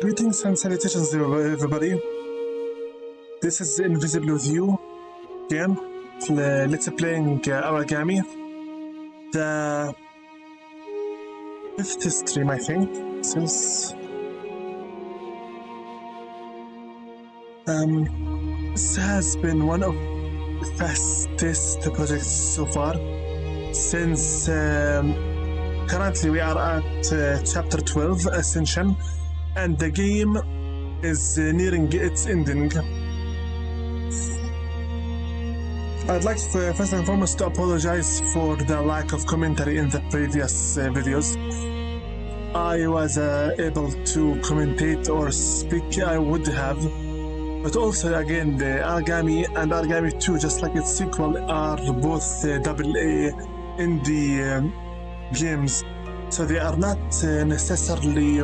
Greetings and salutations, everybody. This is Invisible with you again. Let's playing Aragami, the 5th stream, I think. Since this has been one of the fastest projects so far. Since currently we are at chapter 12, Ascension, and the game is nearing its ending. I'd like first and foremost to apologize for the lack of commentary in the previous videos. I was able to commentate or speak, I would have, but also again the Aragami and Aragami 2, just like its sequel, are both AA indie games, so they are not necessarily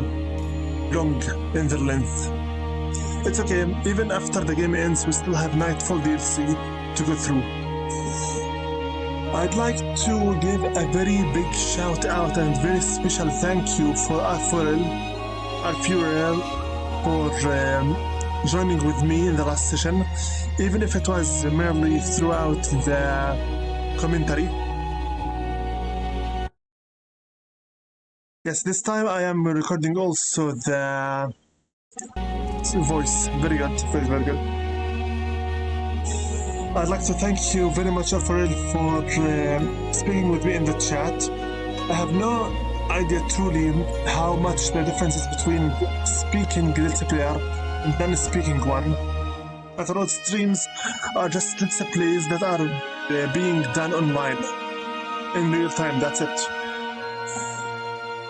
long in their length. It's okay, even after the game ends we still have Nightfall DLC to go through. I'd like to give a very big shout out and very special thank you for Arfurel for joining with me in the last session, even if it was merely throughout the commentary. Yes, this time I am recording also the voice. Very good, very good. I'd like to thank you very much, Alfred, for speaking with me in the chat. I have no idea truly how much the difference is between speaking Let's Player and non-speaking one. I thought streams are just Let's Plays that are being done online in real time, that's it.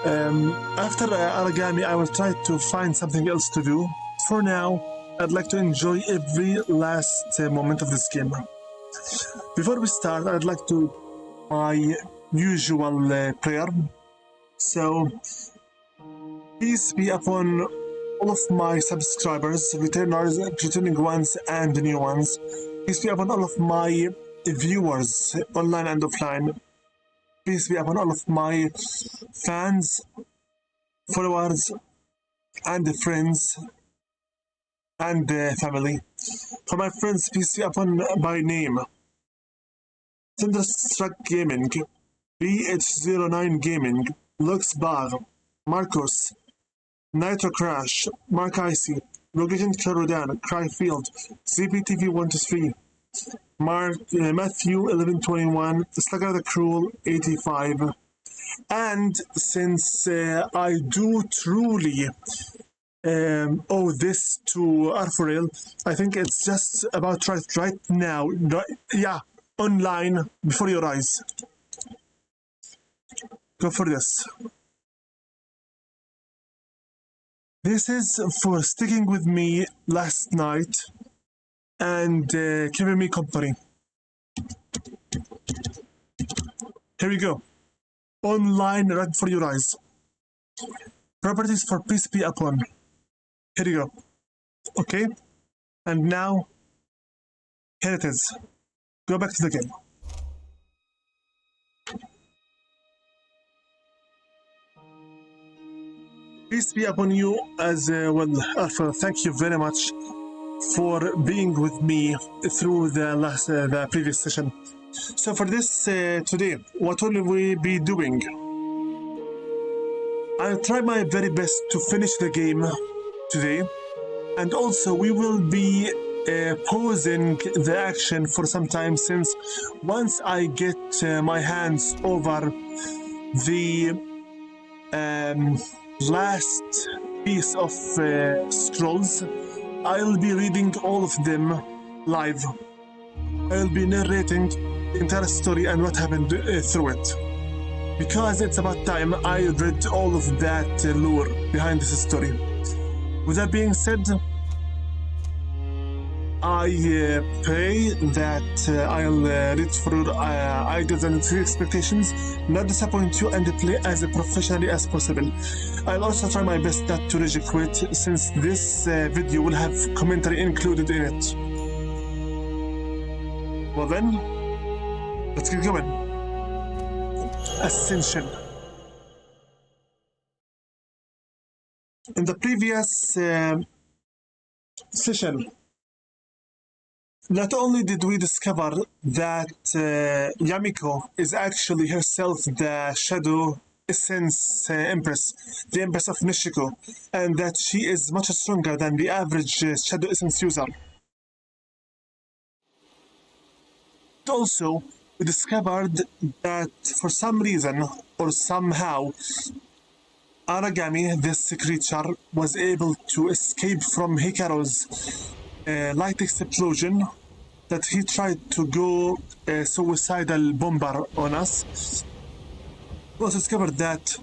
After Aragami, I will try to find something else to do. For now, I'd like to enjoy every last moment of this game. Before we start, I'd like to my usual prayer. So, peace be upon all of my subscribers, returning ones and new ones. Peace be upon all of my viewers, online and offline. Peace be upon all of my fans, followers, and friends, and family. For my friends, peace be upon my name: Thunderstruck Gaming, BH09 Gaming, Lux Bar, Marcos, Nitro Crash, Mark Icy, Rogagent Clarodan, Cryfield, ZBTV123, Matthew 1121, Slugger the Cruel 85, and since I do truly owe this to Arfurel, I think it's just about right now. Yeah, online before your eyes. Go for this. This is for sticking with me last night and keeping me company. Here we go. Online right for your eyes. Properties for peace be upon. Here you go. Okay? And now, here it is. Go back to the game. Peace be upon you as well, Alpha. Thank you very much for being with me through the previous session. So for this today, what will we be doing? I'll try my very best to finish the game today, and also we will be pausing the action for some time, since once I get my hands over the last piece of scrolls, I'll be reading all of them live. I'll be narrating the entire story and what happened through it, because it's about time I read all of that lore behind this story. With that being said, I pray that I'll reach for your ideas and expectations, not disappoint you, and play as professionally as possible. I'll also try my best not to rage quit, since this video will have commentary included in it. Well then, let's get going. Ascension. In the previous session, not only did we discover that Yamiko is actually herself the Shadow Essence Empress, the Empress of Nishiko, and that she is much stronger than the average Shadow Essence user. Also, we discovered that for some reason or somehow, Aragami, this creature, was able to escape from Hikaru's light explosion, that he tried to go suicidal bomber on us. We also discovered that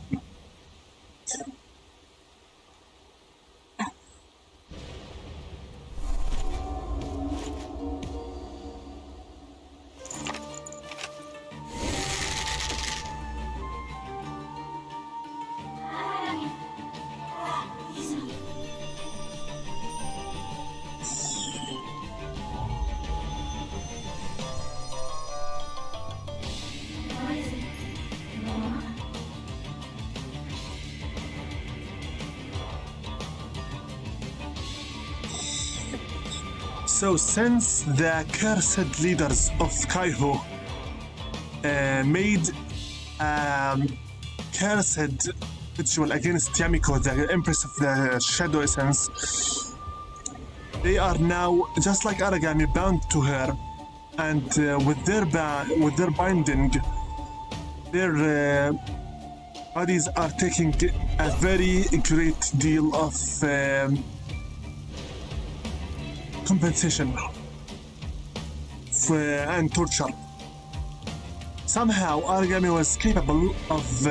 so since the cursed leaders of Kaiho made cursed ritual against Yamiko, the Empress of the Shadow Essence, they are now, just like Aragami, bound to her, and with their binding, their bodies are taking a very great deal of compensation and torture. Somehow, Aragami was capable of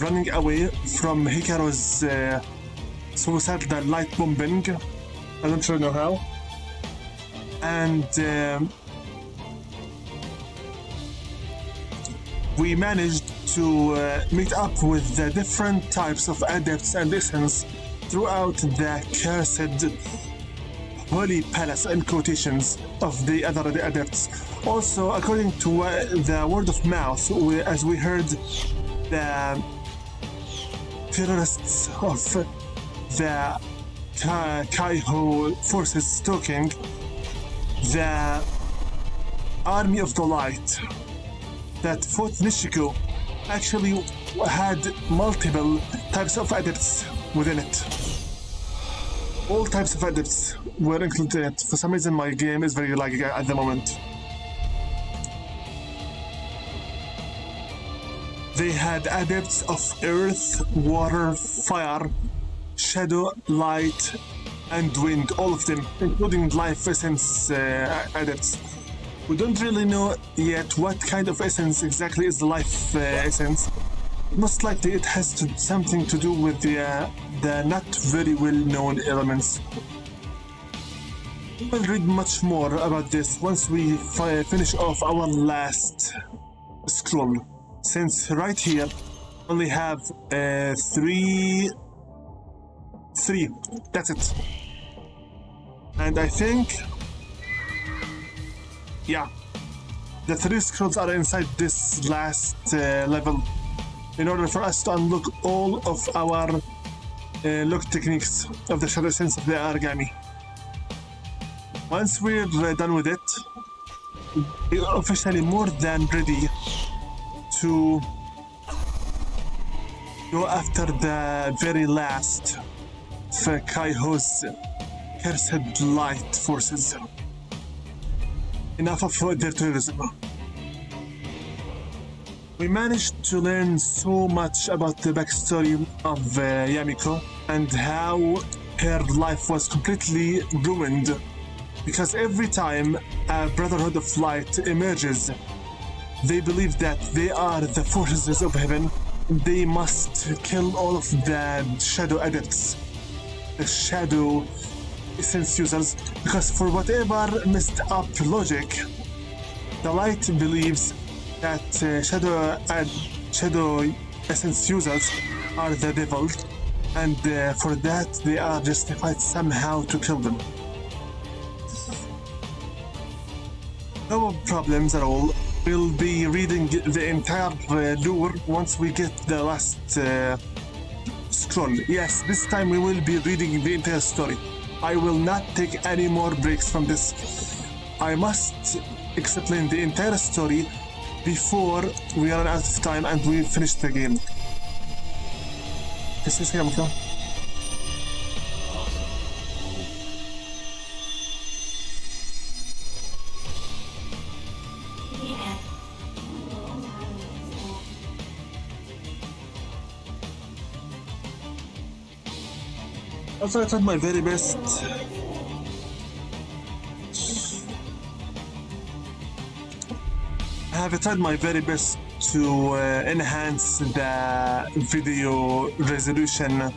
running away from Hikaru's suicidal light bombing. I don't really know how. And we managed to meet up with the different types of adepts and essence throughout the cursed holy palace in quotations of the other adepts. Also, according to the word of mouth, as we heard the terrorists of the Kaiho forces talking, the army of the light that fought Nishiko actually had multiple types of adepts within it. All types of adepts were included in it. For some reason, my game is very laggy at the moment. They had adepts of earth, water, fire, shadow, light, and wind, all of them, including life essence adepts. We don't really know yet what kind of essence exactly is the life essence. Most likely it has something to do with the not very well-known elements. We will read much more about this once we finish off our last scroll, since right here only have three, that's it. And I think, yeah, the 3 scrolls are inside this last level in order for us to unlock all of our lock techniques of the Shadow Essence of the Aragami. Once we're done with it, we're officially more than ready to go after the very last of Kaiho's cursed light forces. Enough of their terrorism. We managed to learn so much about the backstory of Yamiko and how her life was completely ruined, because every time a Brotherhood of Light emerges, they believe that they are the forces of heaven. They must kill all of the shadow adepts, the shadow essence users, because for whatever messed up logic, the light believes that shadow essence users are the devil, and for that they are justified somehow to kill them. No problems at all. We'll be reading the entire lore once we get the last scroll. Yes, this time we will be reading the entire story. I will not take any more breaks from this. I must explain the entire story before we run out of time and we finish the game. Also, I tried my very best. I have tried my very best to enhance the video resolution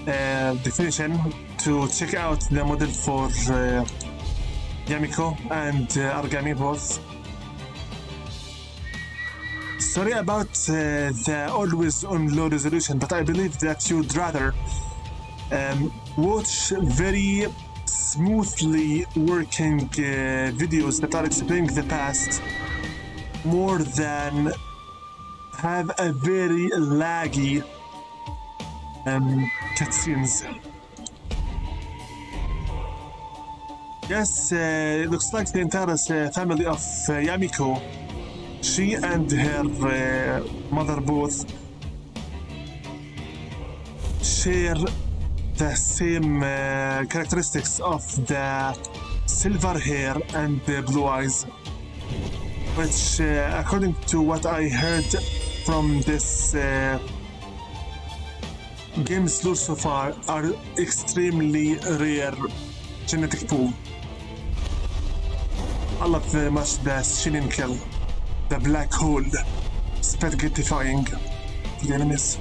definition to check out the model for Yamiko and Aragami both. Sorry about the always on low resolution, but I believe that you'd rather watch very smoothly working videos that are explaining the past more than have a very laggy cutscenes. Yes, it looks like the entire family of Yamiko, she and her mother both share the same characteristics of the silver hair and the blue eyes, which according to what I heard from this game's lore so far are extremely rare genetic pool. I love very much the Shinin kill, the black hole, spaghettifying the enemies.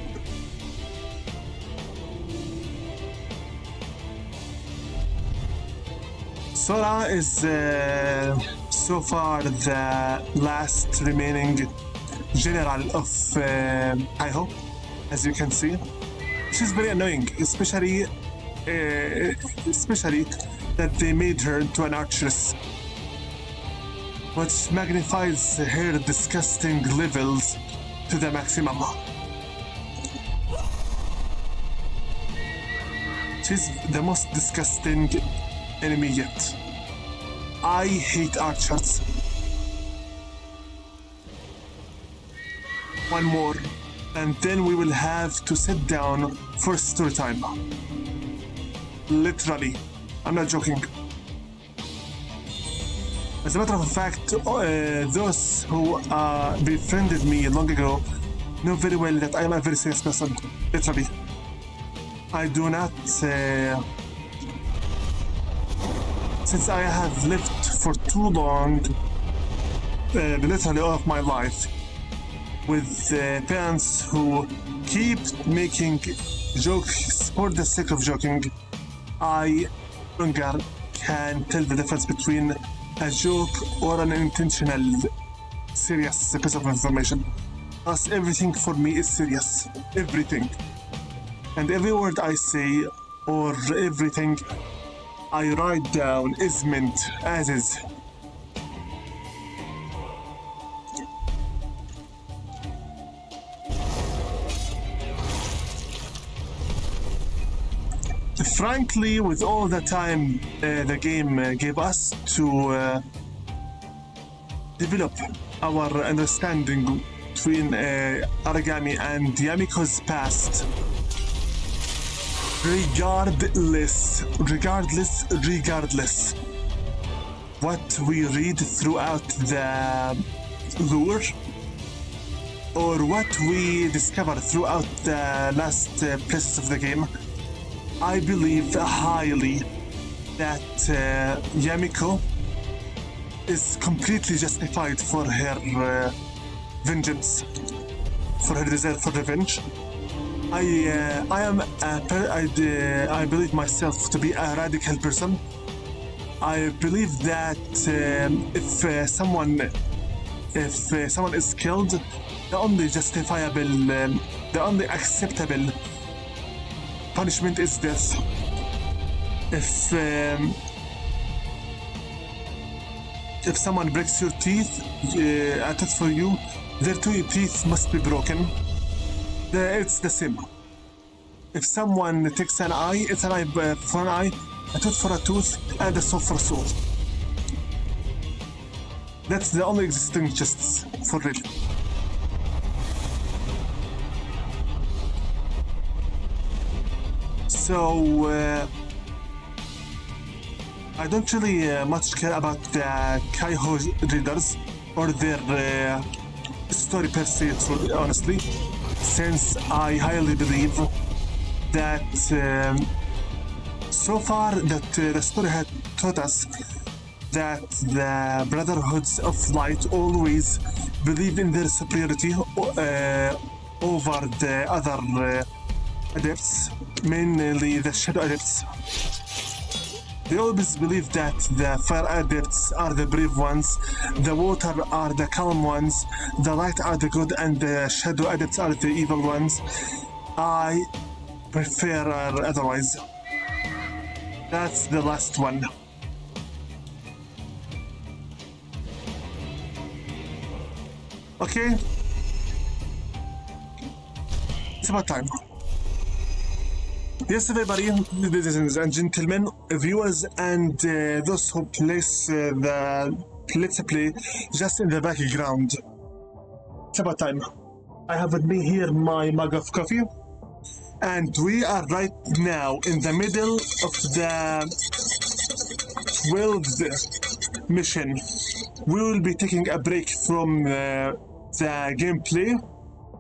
Sora is so far the last remaining general of Kaiho, as you can see. She's very annoying, especially that they made her into an archeress, which magnifies her disgusting levels to the maximum. She's the most disgusting enemy yet. I hate archers. One more, and then we will have to sit down for story time. Literally, I'm not joking. As a matter of fact, those who befriended me long ago know very well that I am a very serious person. Literally, I do not. Since I have lived for too long, literally all of my life, with parents who keep making jokes for the sake of joking, I no longer can tell the difference between a joke or an intentional serious piece of information. Thus, everything for me is serious. Everything. And every word I say or everything I write down is meant as is. Frankly, with all the time the game gave us to develop our understanding between Aragami and Yamiko's past, regardless what we read throughout the lore or what we discover throughout the last places of the game, I believe highly that Yamiko is completely justified for her vengeance, for her desire for revenge. I believe myself to be a radical person. I believe that if someone is killed, the only justifiable, the only acceptable punishment is death. If someone breaks your teeth, a tooth for you, their two teeth must be broken. It's the same. If someone takes an eye, it's an eye for an eye, a tooth for a tooth, and a soul for a soul. That's the only existing justice, for real. So, I don't really much care about the Kaiho readers or their story per se, honestly, since I highly believe that so far that the story had taught us that the Brotherhoods of Light always believe in their superiority over the other adepts, mainly the Shadow Adepts. They always believe that the Fire Adepts are the brave ones, the Water are the calm ones, the Light are the good, and the Shadow Adepts are the evil ones. I prefer otherwise. That's the last one. Okay? It's about time. Yes, everybody, ladies and gentlemen, viewers, and those who place the Let's Play just in the background. It's about time. I have with me here my mug of coffee, and we are right now in the middle of the 12th mission. We will be taking a break from the gameplay,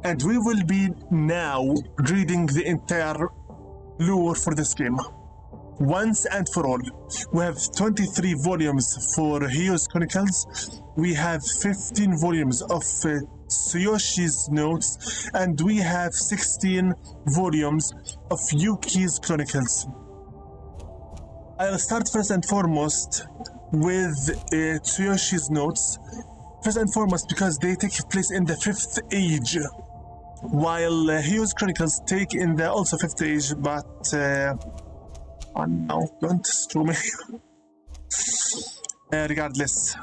and we will be now reading the entire lore for this game once and for all. We have 23 volumes for Hyo's Chronicles, we have 15 volumes of Tsuyoshi's Notes, and we have 16 volumes of Yuki's Chronicles. I'll start first and foremost with Tsuyoshi's Notes, first and foremost because they take place in the 5th age, while Hyo's Chronicles take in the also 5th age, but oh no, don't screw me. Regardless,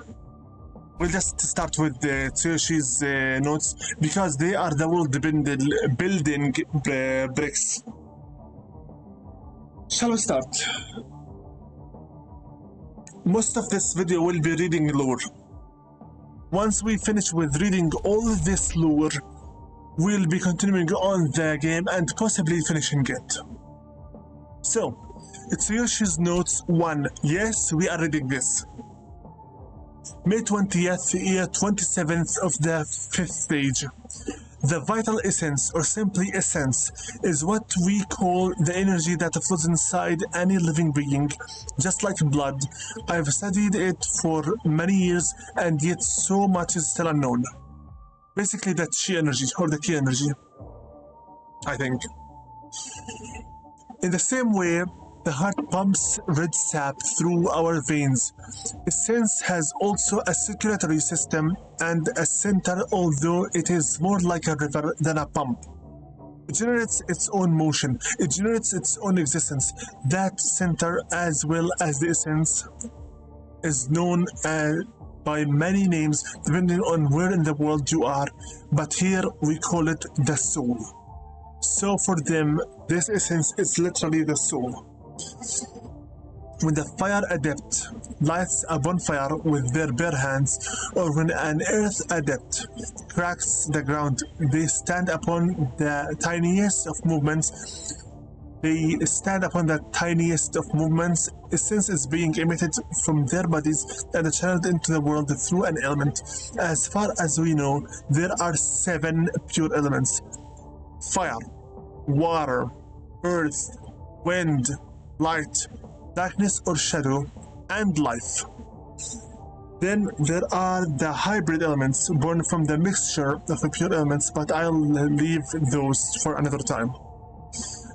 we'll just start with Tsuyoshi's Notes because they are the world building bricks. Shall we start? Most of this video will be reading lore. Once we finish with reading all this lore, we'll be continuing on the game and possibly finishing it. So, Tsuyoshi's Notes 1. Yes, we are reading this. May 20th, year 27th of the 5th stage. The vital essence, or simply essence, is what we call the energy that flows inside any living being, just like blood. I've studied it for many years, and yet so much is still unknown. Basically, that chi energy, or the ki energy, I think. In the same way, the heart pumps red sap through our veins. Essence has also a circulatory system and a center, although it is more like a river than a pump. It generates its own motion. It generates its own existence. That center, as well as the essence, is known by many names depending on where in the world you are, but here we call it the soul. So for them, this essence is literally the soul. When the fire adept lights a bonfire with their bare hands, or when an earth adept cracks the ground, they stand upon the tiniest of movements. Essence is being emitted from their bodies and channeled into the world through an element. As far as we know, there are 7 pure elements: fire, water, earth, wind, light, darkness or shadow, and life. Then there are the hybrid elements born from the mixture of the pure elements, but I'll leave those for another time.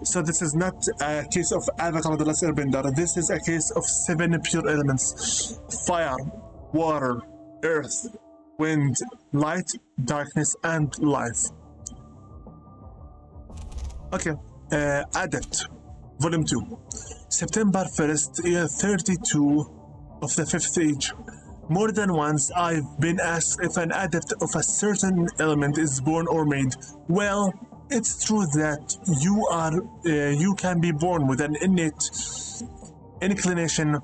So this is not a case of Avatar: The Last Airbender. This is a case of 7 pure elements: fire, water, earth, wind, light, darkness, and life. Okay, Adept, Volume 2. September 1st, year 32 of the 5th age. More than once, I've been asked if an adept of a certain element is born or made. Well, It's true that you can be born with an innate inclination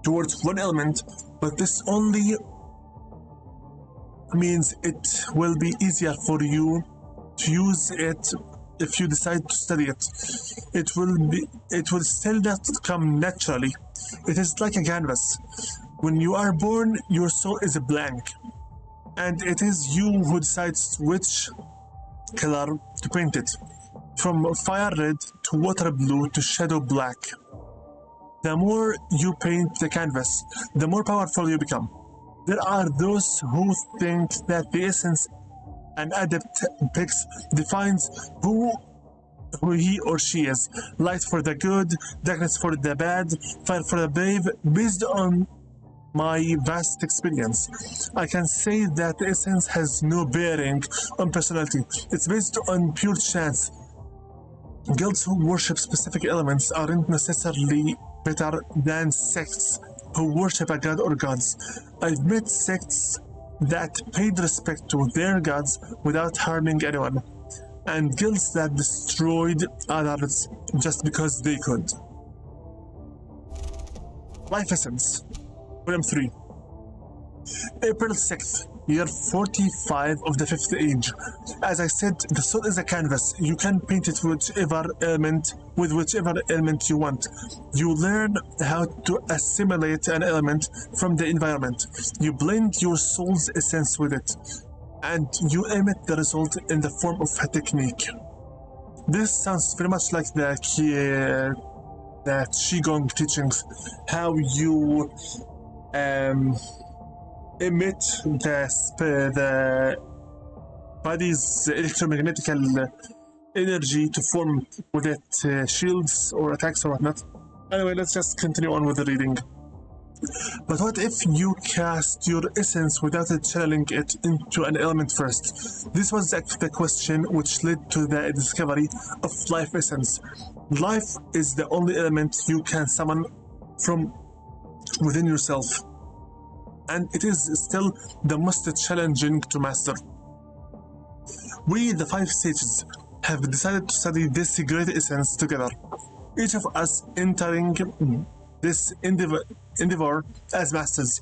towards one element, but this only means it will be easier for you to use it if you decide to study it. It will still not come naturally. It is like a canvas. When you are born, your soul is a blank, and it is you who decides which color to paint it, from fire red to water blue to shadow black. The more you paint the canvas, the more powerful you become. There are those who think that the essence an adept picks defines who he or she is. Light for the good, darkness for the bad, fire for the brave. Based on my vast experience, I can say that the essence has no bearing on personality. It's based on pure chance. Guilds who worship specific elements aren't necessarily better than sects who worship a god or gods. I've met sects that paid respect to their gods without harming anyone, and guilds that destroyed others just because they could. Life Essence, Volume 3. April 6th, year 45 of the 5th age. As I said, the soul is a canvas. You can paint it with whichever element you want. You learn how to assimilate an element from the environment. You blend your soul's essence with it, and you emit the result in the form of a technique. This sounds very much like the Qigong teachings, how you emit the body's electromagnetic energy to form with it shields or attacks or whatnot. Anyway, let's just continue on with the reading. But what if you cast your essence without channeling it into an element first? This was the question which led to the discovery of life essence. Life is the only element you can summon from within yourself, and it is still the most challenging to master. We, the 5 sages, have decided to study this great essence together, each of us entering this endeavor as masters.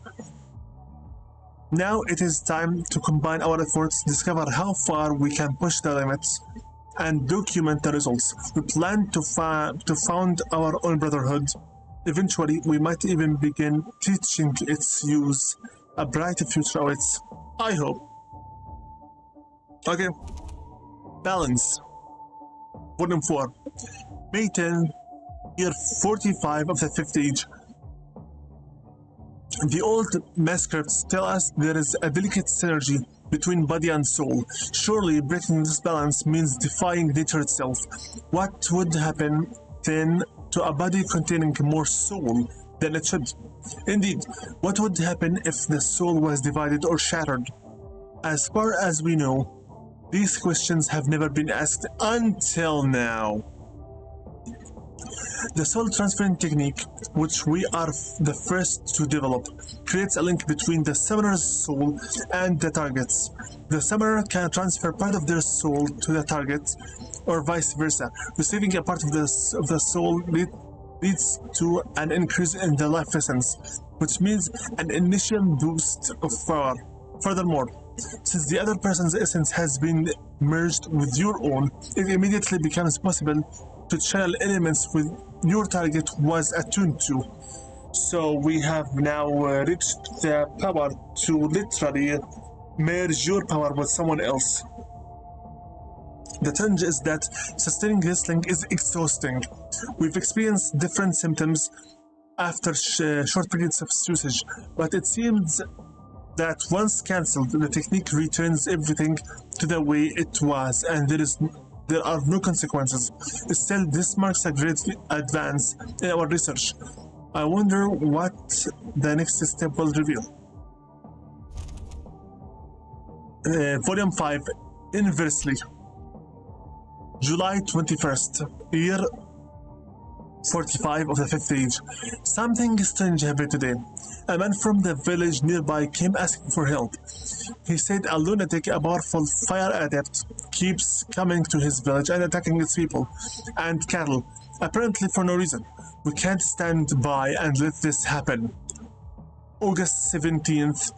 Now it is time to combine our efforts, discover how far we can push the limits, and document the results. We plan to found our own brotherhood. Eventually, we might even begin teaching its use. A bright future awaits, I hope. Okay. Balance. Volume 4. May 10, year 45 of the 5th age. The old manuscripts tell us there is a delicate synergy between body and soul. Surely breaking this balance means defying nature itself. What would happen then to a body containing more soul than it should? Indeed, what would happen if the soul was divided or shattered? As far as we know, these questions have never been asked until now. The soul transferring technique, which we are the first to develop, creates a link between the summoner's soul and the target's. The summoner can transfer part of their soul to the target, or vice versa. Receiving a part of the soul leads to an increase in the life essence, which means an initial boost of power. Furthermore, since the other person's essence has been merged with your own, it immediately becomes possible to channel elements with your target was attuned to. So we have now reached the power to literally merge your power with someone else. The challenge is that sustaining this link is exhausting. We've experienced different symptoms after short periods of usage, but it seems that once cancelled, the technique returns everything to the way it was, and there are no consequences. Still, this marks a great advance in our research. I wonder what the next step will reveal. Volume 5, Inversely. July 21st, year 45 of the 5th age. Something strange happened today. A man from the village nearby came asking for help. He said a lunatic, a powerful fire adept, keeps coming to his village and attacking its people and cattle, apparently for no reason. We can't stand by and let this happen. August 17th,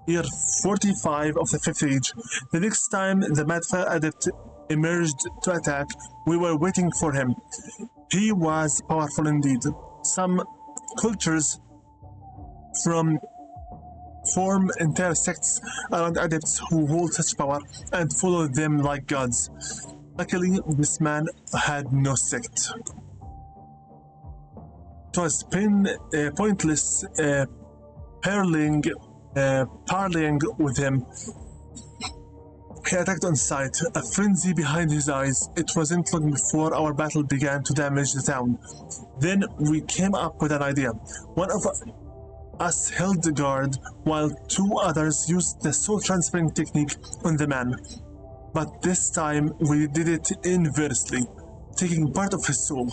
year 45 of the 5th age. The next time the mad fire adept emerged to attack, we were waiting for him. He was powerful indeed. Some cultures form entire sects around adepts who hold such power and follow them like gods. Luckily, this man had no sect. It was pointless parleying with him. He attacked on sight, a frenzy behind his eyes. It wasn't long before our battle began to damage the town. Then we came up with an idea. One of us held the guard, while two others used the soul transferring technique on the man. But this time we did it inversely, taking part of his soul.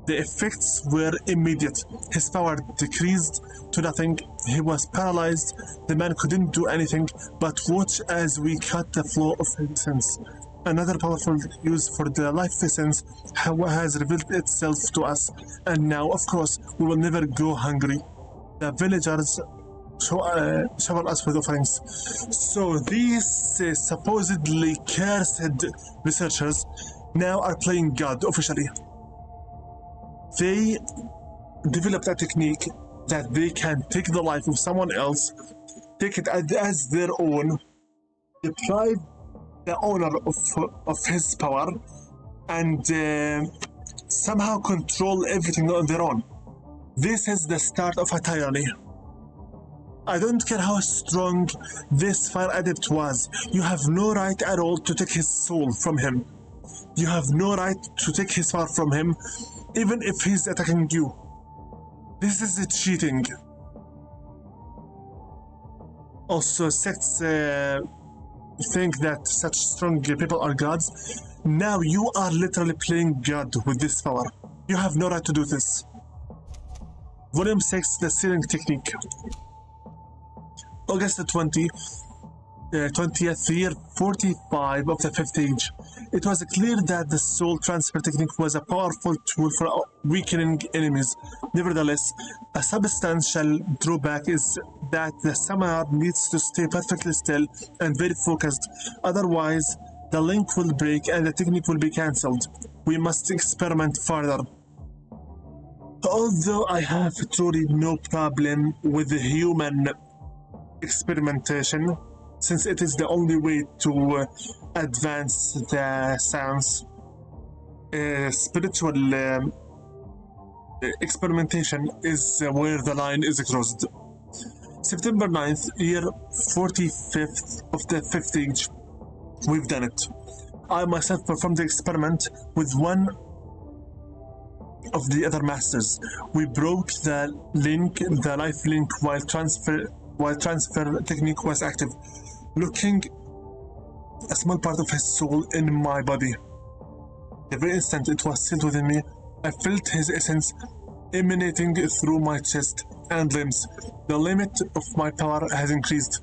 The effects were immediate. His power decreased to nothing. He was paralyzed. The man couldn't do anything but watch as we cut the flow of his essence. Another powerful use for the life essence has revealed itself to us, and now, of course, we will never go hungry. The villagers shower us with offerings. So these supposedly cursed researchers now are playing God officially. They developed a technique that they can take the life of someone else, take it as their own, deprive the owner of his power, and somehow control everything on their own. This is the start of a tyranny. I don't care how strong this fire adept was. You have no right at all to take his soul from him. You have no right to take his power from him, even if he's attacking you. This is cheating. Also, sects think that such strong people are gods. Now you are literally playing God with this power. You have no right to do this. Volume 6, The Sealing Technique. August 20th, year 45 of the 5th age. It was clear that the soul transfer technique was a powerful tool for weakening enemies. Nevertheless, a substantial drawback is that the summoner needs to stay perfectly still and very focused. Otherwise, the link will break and the technique will be cancelled. We must experiment further. Although I have truly no problem with the human experimentation, since it is the only way to advance the science, spiritual experimentation is where the line is crossed. September 9th, year 45th of the 5th age. We've done it. I myself performed the experiment with one of the other masters. We broke the life link while transfer technique was active, locking a small part of his soul in my body. The very instant it was sealed within me, I felt his essence emanating through my chest and limbs. The limit of my power has increased,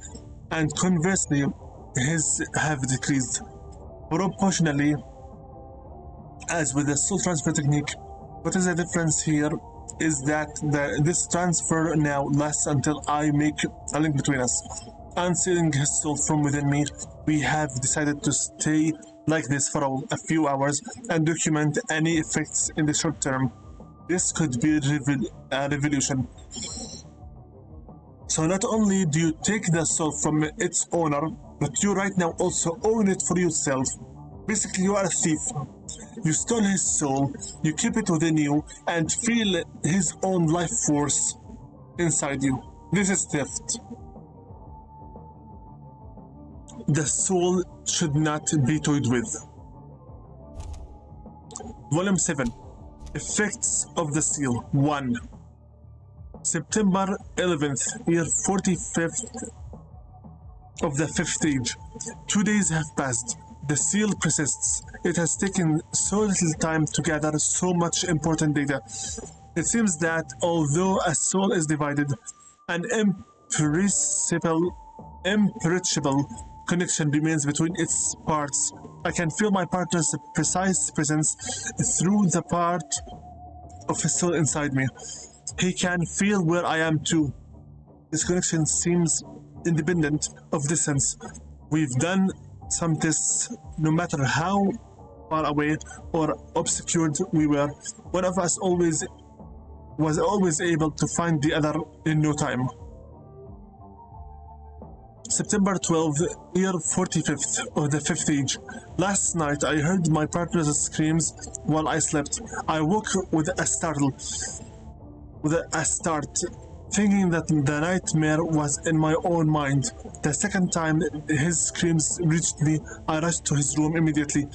and conversely, his have decreased. Proportionally, as with the soul transfer technique. What is the difference here is that this transfer now lasts until I make a link between us. Unsealing his soul from within me, we have decided to stay like this for a few hours and document any effects in the short term. This could be a revolution. So not only do you take the soul from its owner, but you right now also own it for yourself. Basically, you are a thief. You stole his soul, you keep it within you, and feel his own life force inside you. This is theft. The soul should not be toyed with. Volume 7. Effects of the Seal 1. September 11th, year 45th of the 5th age. 2 days have passed. The seal persists. It has taken so little time to gather so much important data. It seems that although a soul is divided, an imperishable connection remains between its parts. I can feel my partner's precise presence through the part of his soul inside me. He can feel where I am too. This connection seems independent of distance. We've done some tests. No matter how far away or obscured we were, one of us was always able to find the other in no time. September 12th, year 45th of the 5th age. Last night I heard my partner's screams while I slept. I woke with a start, thinking that the nightmare was in my own mind. The second time his screams reached me, I rushed to his room immediately.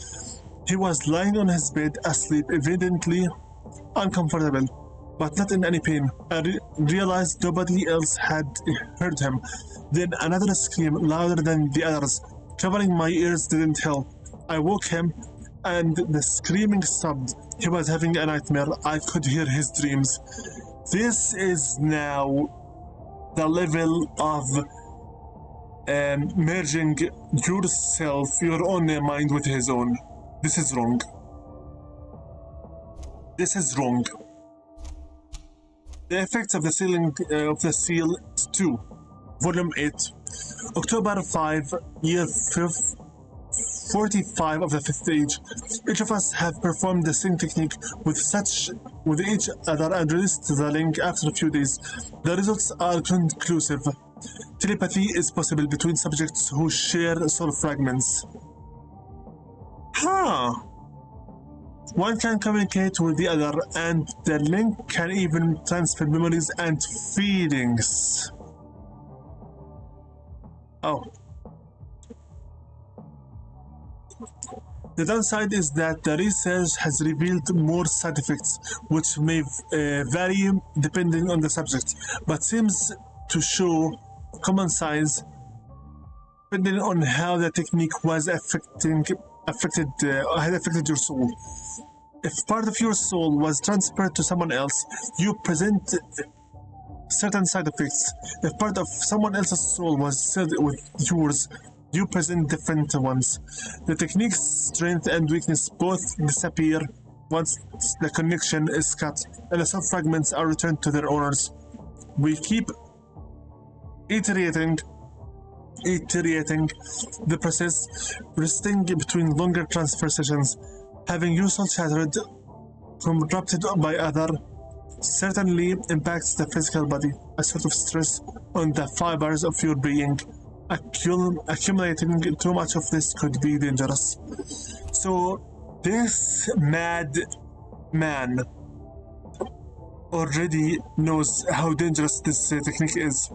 He was lying on his bed, asleep, evidently uncomfortable, but not in any pain. I realized nobody else had heard him. Then another scream, louder than the others, covering my ears, didn't help. I woke him, and the screaming stopped. He was having a nightmare. I could hear his dreams. This is now the level of merging yourself, your own mind with his own. This is wrong. This is wrong. The effects of the sealing of the seal 2, Volume 8, October 5, year 45 of the 5th age. Each of us have performed the same technique with each other and released the link after a few days. The results are conclusive. Telepathy is possible between subjects who share soul fragments. One can communicate with the other, and the link can even transfer memories and feelings. The downside is that the research has revealed more side effects, which may vary depending on the subject, but seems to show common signs depending on how the technique had affected your soul. If part of your soul was transferred to someone else, you present certain side effects. If part of someone else's soul was shared with yours, you present different ones. The technique's strength and weakness both disappear once the connection is cut and the soul fragments are returned to their owners. We keep iterating the process, resting between longer transfer sessions. Having your soul shattered, corrupted by other, certainly impacts the physical body, a sort of stress on the fibers of your being. Accumulating too much of this could be dangerous. So this mad man already knows how dangerous this technique is.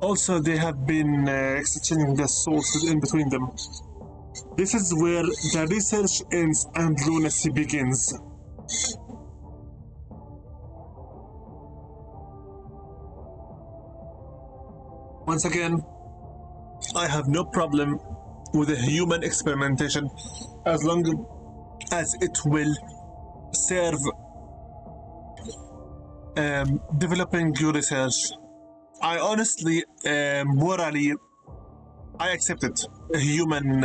Also, they have been exchanging the souls in between them. This is where the research ends and lunacy begins. Once again, I have no problem with the human experimentation as long as it will serve developing your research. I honestly, morally, I accept it, human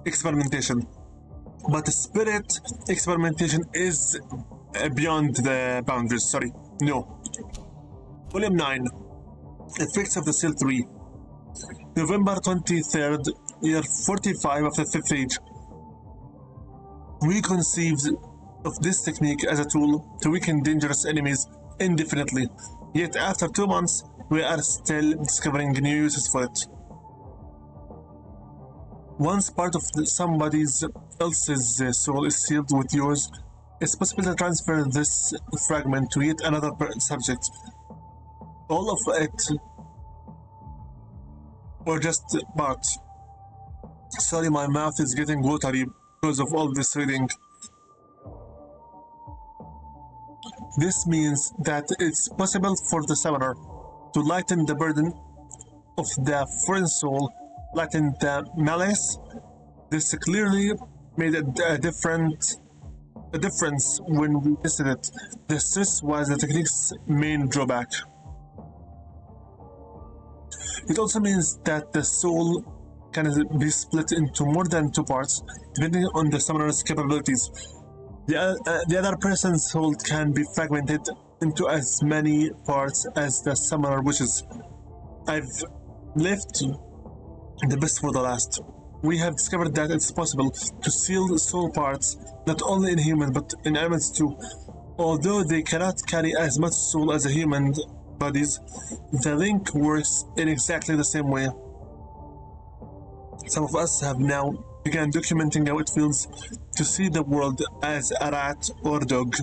experimentation. But spirit experimentation is beyond the boundaries, sorry, no. Volume 9, Effects of the Seal 3, November 23rd, year 45 of the 5th age. We conceived of this technique as a tool to weaken dangerous enemies indefinitely, yet after 2 months, we are still discovering new uses for it. Once part of somebody else's soul is sealed with yours, it's possible to transfer this fragment to yet another subject. All of it, or just part. Sorry, my mouth is getting watery because of all this reading. This means that it's possible for the summoner to lighten the burden of the foreign soul latent malice. This clearly made a difference when we tested it. The stress was the technique's main drawback. It also means that the soul can be split into more than two parts, depending on the summoner's capabilities. The other person's soul can be fragmented into as many parts as the summoner wishes. I've left the best for the last. We have discovered that it's possible to seal soul parts not only in humans but in animals too. Although they cannot carry as much soul as a human bodies, the link works in exactly the same way. Some of us have now begun documenting how it feels to see the world as a rat or dog.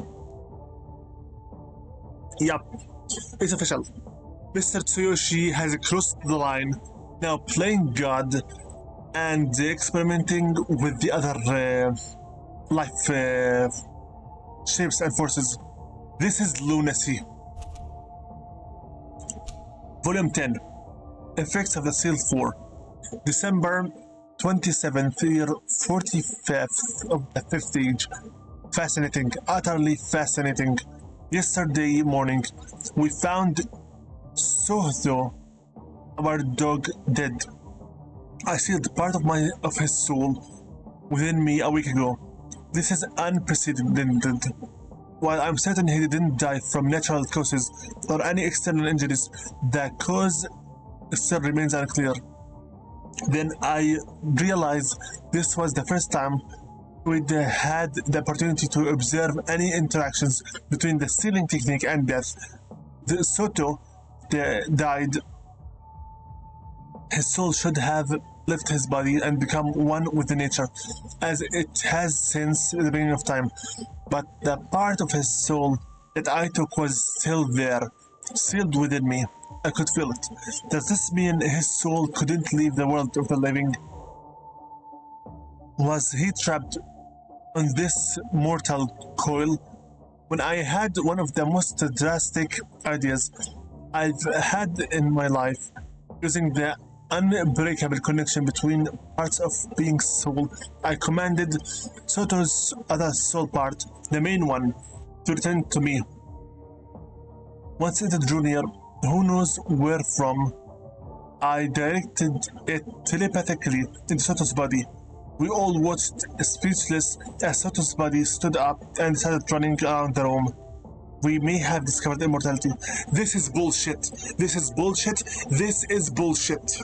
Yup, it's official. Mr. Tsuyoshi has crossed the line, now playing God and experimenting with the other life shapes and forces. This is lunacy. Volume 10. Effects of the Seal 4. December 27th year, 45th of the 5th age. Fascinating, utterly fascinating. Yesterday morning, we found Sohto, our dog, dead. I sealed part of his soul within me a week ago. This is unprecedented. While I'm certain he didn't die from natural causes or any external injuries, the cause still remains unclear. Then I realized this was the first time we'd had the opportunity to observe any interactions between the sealing technique and death. The Soto died. His soul should have left his body and become one with the nature, as it has since the beginning of time. But the part of his soul that I took was still there, sealed within me. I could feel it. Does this mean his soul couldn't leave the world of the living? Was he trapped on this mortal coil? When I had one of the most drastic ideas I've had in my life, using the unbreakable connection between parts of being soul, I commanded Soto's other soul part, the main one, to return to me. Once it drew near, who knows where from, I directed it telepathically into Soto's body. We all watched speechless as Soto's body stood up and started running around the room. We may have discovered immortality. This is bullshit. This is bullshit. This is bullshit.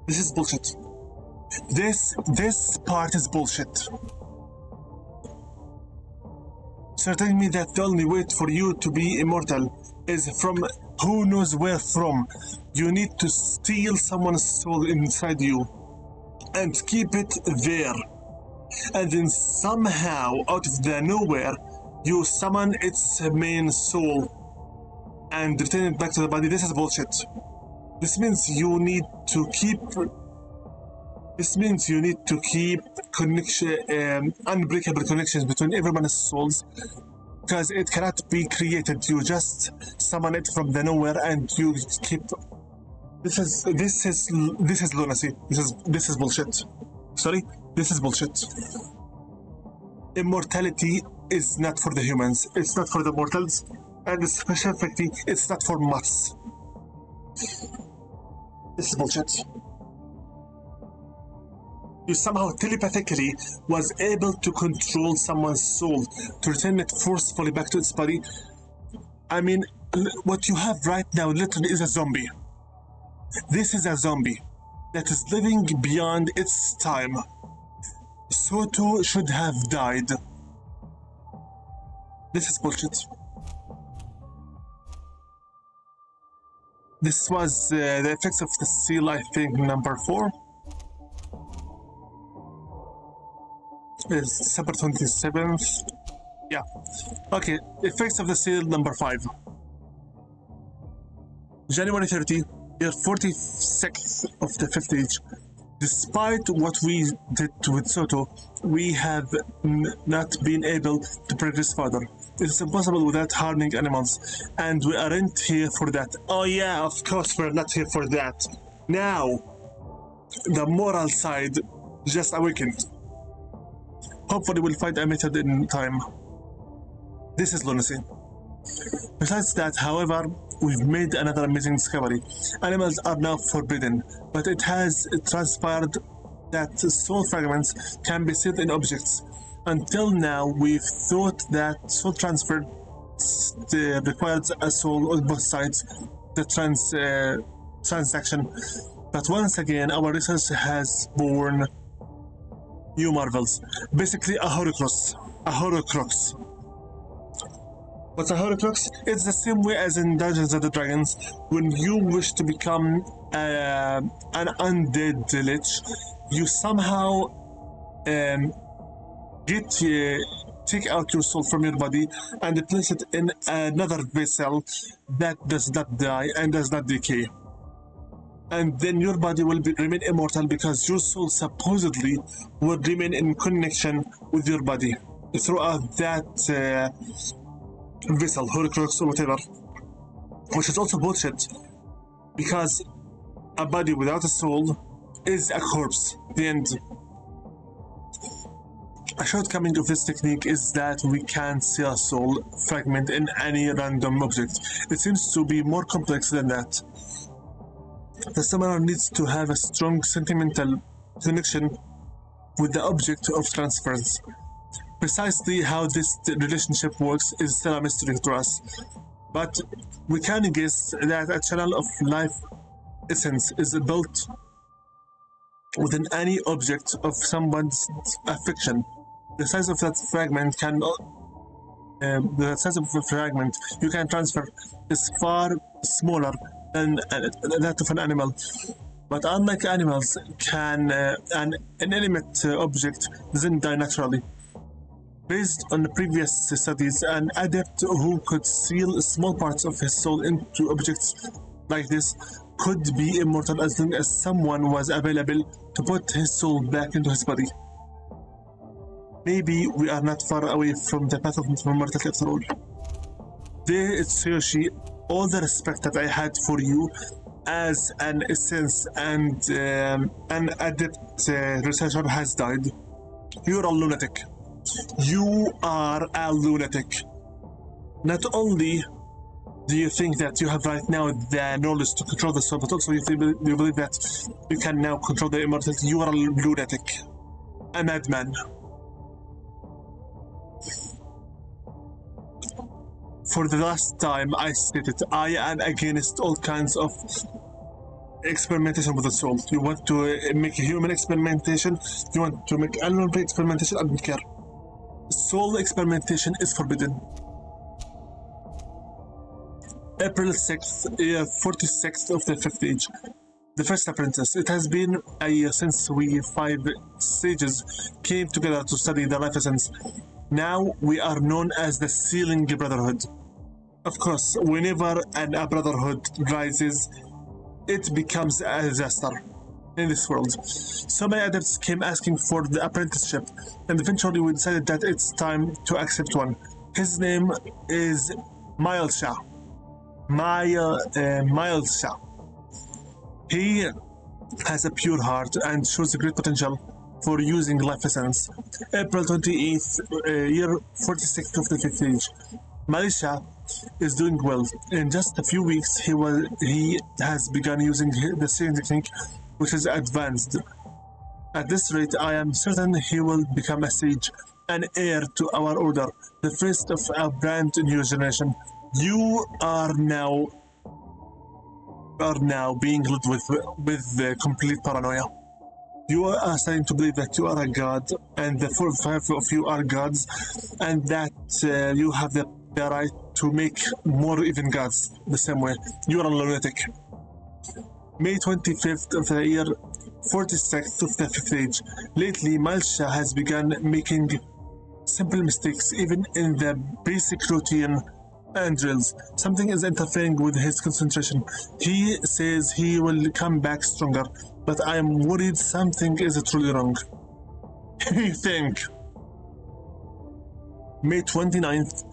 This is bullshit. This part is bullshit. So you're telling me that the only way for you to be immortal is from who knows where from. You need to steal someone's soul inside you and keep it there. And then somehow, out of the nowhere, you summon its main soul and return it back to the body. This is bullshit. This means you need to keep unbreakable connections between everyone's souls, because it cannot be created. You just summon it from the nowhere and you keep. This is lunacy. This is bullshit. Sorry, this is bullshit. Immortality is not for the humans. It's not for the mortals, and specifically, it's not for us. This is bullshit. You somehow telepathically was able to control someone's soul to return it forcefully back to its body. I mean, what you have right now literally is a zombie. This is a zombie that is living beyond its time. Soto should have died. This is bullshit. This was the effects of the seal, I think, number 4. It's December 27th. Yeah. Okay, effects of the seal, number 5. January 30, year 46th of the 5th age. Despite what we did with Soto, we have not been able to progress further. It is impossible without harming animals, and we aren't here for that. Oh yeah, of course we're not here for that. Now, the moral side just awakened. Hopefully we'll find a method in time. This is lunacy. Besides that, however, we've made another amazing discovery. Animals are now forbidden, but it has transpired that soul fragments can be sealed in objects. Until now, we've thought that soul transfer requires a soul on both sides, the transaction. But once again, our research has born new marvels. Basically, a Horcrux. A Horcrux. What's a Horcrux? It's the same way as in Dungeons and Dragons. When you wish to become an undead lich, you somehow take out your soul from your body and place it in another vessel that does not die and does not decay. And then your body will remain immortal because your soul supposedly will remain in connection with your body throughout that vessel, Horcrux or whatever, which is also bullshit because a body without a soul is a corpse. The end. A shortcoming of this technique is that we can't see a soul fragment in any random object. It seems to be more complex than that. The summoner needs to have a strong sentimental connection with the object of transference. Precisely how this relationship works is still a mystery to us, but we can guess that a channel of life essence is built within any object of someone's affection. The size of that fragment you can transfer is far smaller than that of an animal. But unlike animals, an inanimate object doesn't die naturally. Based on the previous studies, an adept who could seal small parts of his soul into objects like this could be immortal as long as someone was available to put his soul back into his body. Maybe we are not far away from the path of immortality after all. There is Tsuyoshi. All the respect that I had for you as an essence and an adept researcher has died. You're a lunatic. You are a lunatic. Not only do you think that you have right now the knowledge to control the soul, but also you believe that you can now control the immortality. You are a lunatic. A madman. For the last time, I stated I am against all kinds of experimentation with the soul. You want to make a human experimentation, you want to make animal experimentation, I don't care. Soul experimentation is forbidden. April 6th, 46th of the 5th age. The first apprentice. It has been a year since we 5 sages came together to study the life essence. Now we are known as the Sealing Brotherhood. Of course, whenever a brotherhood rises, it becomes a disaster in this world. So many adepts came asking for the apprenticeship, and eventually we decided that it's time to accept one. His name is Milesha. Milesha. He has a pure heart and shows a great potential for using life essence. April 28th, year 46th of the 5th age. Milesha is doing well. In just a few weeks, he has begun using the same technique, which is advanced. At this rate, I am certain he will become a sage, an heir to our order, the first of a brand new generation. You are now being led with complete paranoia. You are starting to believe that you are a god, and the 4 or 5 of you are gods, and that you have the right to make more even gods the same way. You are a lunatic. May 25th of the year 46th of the 5th age. Lately, Milesha has begun making simple mistakes, even in the basic routine and drills. Something is interfering with his concentration. He says he will come back stronger, but I am worried something is truly wrong. You think? May 29th,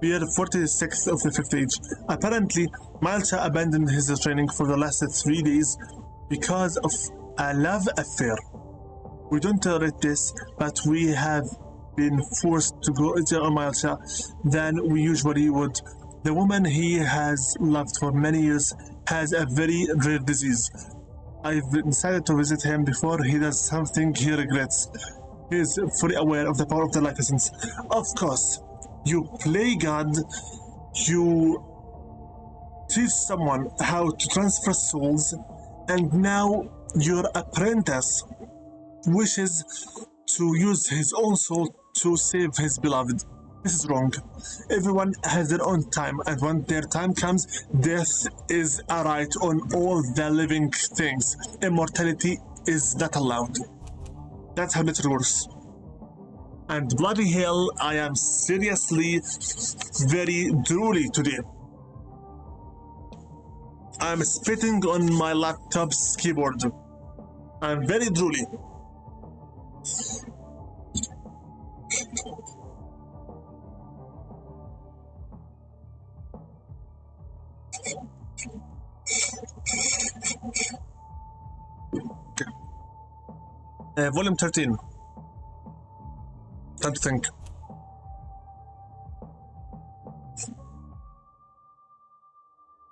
year 46th of the 5th age. Apparently, Malcha abandoned his training for the last 3 days because of a love affair. We don't tolerate this, but we have been forced to go easier on Malcha than we usually would. The woman he has loved for many years has a very rare disease. I've decided to visit him before he does something he regrets. He is fully aware of the power of the life essence. Of course, you play God, you teach someone how to transfer souls, and now your apprentice wishes to use his own soul to save his beloved. This is wrong. Everyone has their own time, and when their time comes, death is a right on all the living things. Immortality is not allowed. That's how nature works. And bloody hell, I am seriously very drooly today. I'm spitting on my laptop's keyboard. I'm very drooly. Volume 13. Time to think.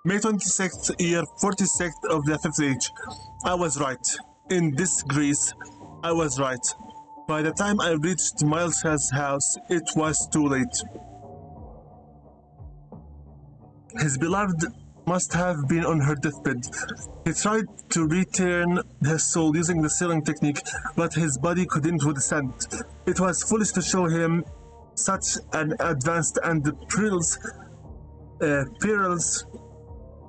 May 26th, year 46th of the 5th age. I was right. In this Greece, I was right. By the time I reached Malcha's house, it was too late. His beloved must have been on her deathbed. He tried to return his soul using the sealing technique, but his body couldn't withstand. It was foolish to show him such an advanced and perilous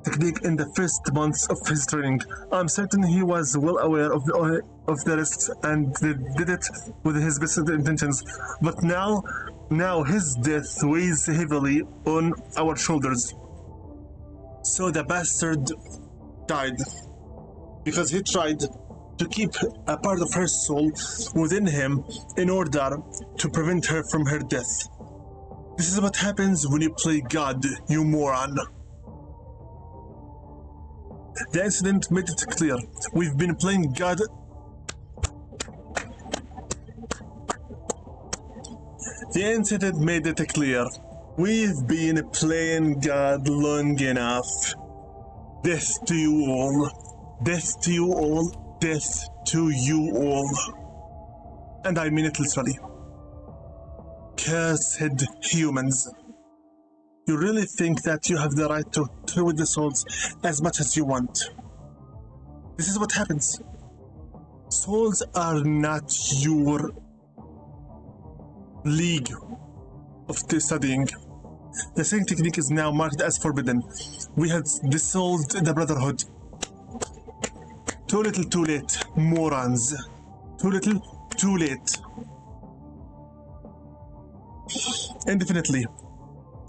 technique in the first months of his training. I'm certain he was well aware of the risks and did it with his best intentions. But now his death weighs heavily on our shoulders. So the bastard died because he tried to keep a part of her soul within him in order to prevent her from her death. This is what happens when you play God, you moron. The incident made it clear. We've been playing God. The incident made it clear. We've been playing God long enough. Death to you all. Death to you all. Death to you all. And I mean it literally. Cursed humans. You really think that you have the right to toy with the souls as much as you want. This is what happens. Souls are not your league of studying. The same technique is now marked as forbidden. We have dissolved the Brotherhood. Too little, too late, morons. Too little, too late. Indefinitely.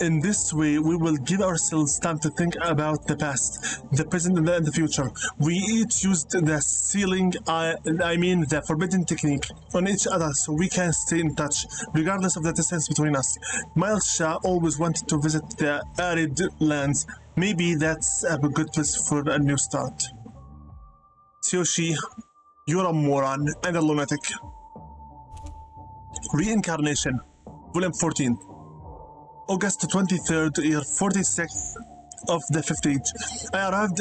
In this way, we will give ourselves time to think about the past, the present, and the future. We each used the sealing, the forbidden technique on each other so we can stay in touch, regardless of the distance between us. Malcha always wanted to visit the arid lands. Maybe that's a good place for a new start. Tsuyoshi, you're a moron and a lunatic. Reincarnation, Volume 14. August 23rd, year 46th of the 5th age. I arrived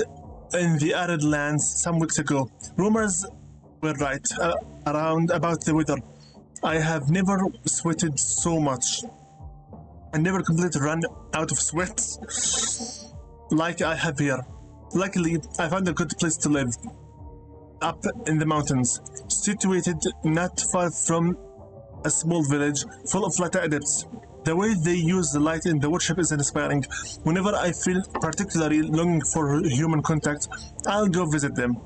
in the arid lands some weeks ago. Rumors were right about the weather. I have never sweated so much. I never completely ran out of sweat like I have here. Luckily, I found a good place to live. Up in the mountains, situated not far from a small village full of light adepts. The way they use the light in the worship is inspiring. Whenever I feel particularly longing for human contact, I'll go visit them.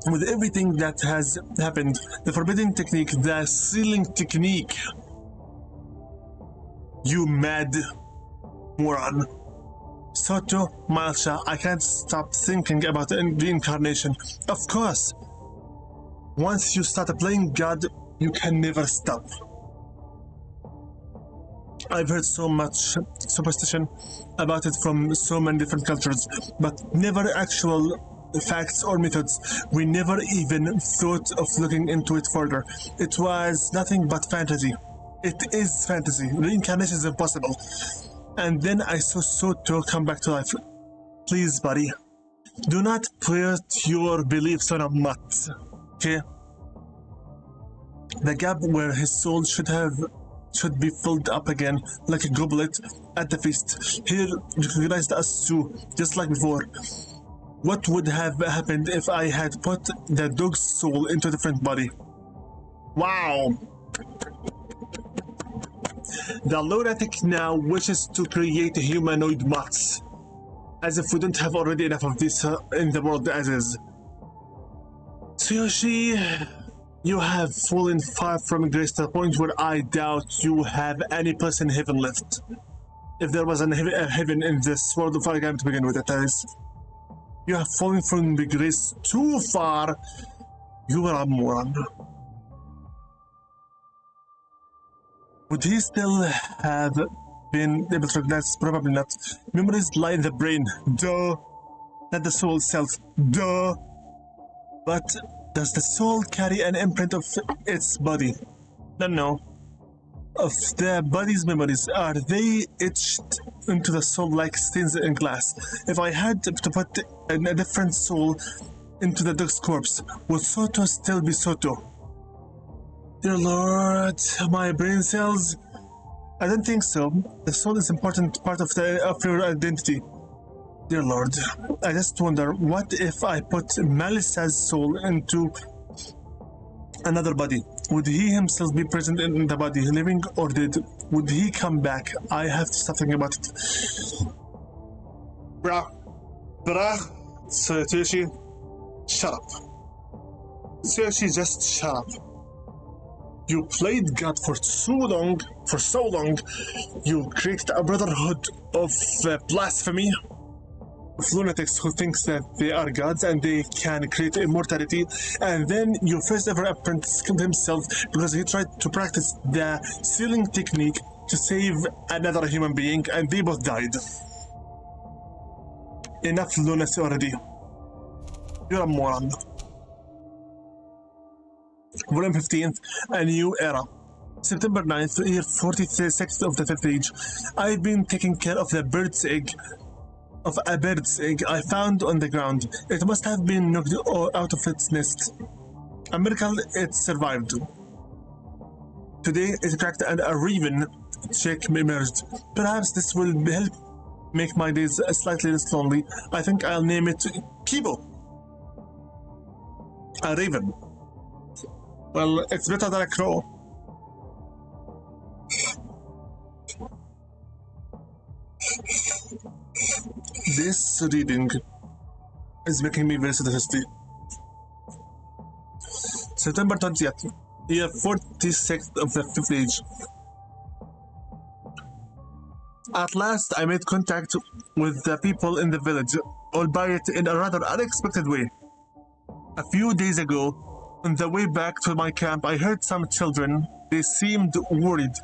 With everything that has happened, the forbidden technique, the sealing technique, you mad moron. Soto, Malcha, I can't stop thinking about reincarnation. Of course, once you start playing God, you can never stop. I've heard so much superstition about it from so many different cultures, but never actual facts or methods. We never even thought of looking into it further. It was nothing but fantasy. It is fantasy. Reincarnation is impossible. And then I saw Soto come back to life. Please, buddy, do not put your beliefs on a mutt, okay? The gap where his soul should be filled up again like a goblet at the feast. He recognized us too, just like before. What would have happened if I had put the dog's soul into a different body? Wow! The lunatic now wishes to create humanoid mutts. As if we don't have already enough of this in the world as is. Tsuyoshi, you have fallen far from grace to the point where I doubt you have any place in heaven left. If there was a heaven in this world of Aragami to begin with, that is. You have fallen from the grace too far. You are a moron. Would he still have been able to recognize? Probably not. Memories lie in the brain. Duh. Not the soul itself. Duh. But does the soul carry an imprint of its body? No. Of the body's memories, are they etched into the soul like stains in glass? If I had to put a different soul into the dog's corpse, would Soto still be Soto? Dear Lord, my brain cells. I don't think so. The soul is an important part of your identity. Dear Lord, I just wonder, what if I put Melissa's soul into another body? Would he himself be present in the body, living or dead? Would he come back? I have to stop thinking about it. Bruh. Tsuyoshi, shut up. Tsuyoshi, just shut up. You played God for so long, you created a brotherhood of blasphemy, of lunatics who thinks that they are gods and they can create immortality, and then your first ever apprentice killed himself because he tried to practice the sealing technique to save another human being, and they both died. Enough lunacy already. You're a moron. Volume 15th, A New Era. September 9th, year 46th of the 5th age. I've been taking care of a bird's egg I found on the ground. It must have been knocked out of its nest. A miracle it survived. Today it cracked and a raven chick emerged. Perhaps this will help make my days slightly less lonely. I think I'll name it Kibo. A raven. Well, it's better than a crow. This reading is making me very thirsty. September 20th, year 46th of the 5th age. At last, I made contact with the people in the village, albeit in a rather unexpected way. A few days ago, on the way back to my camp, I heard some children. They seemed worried,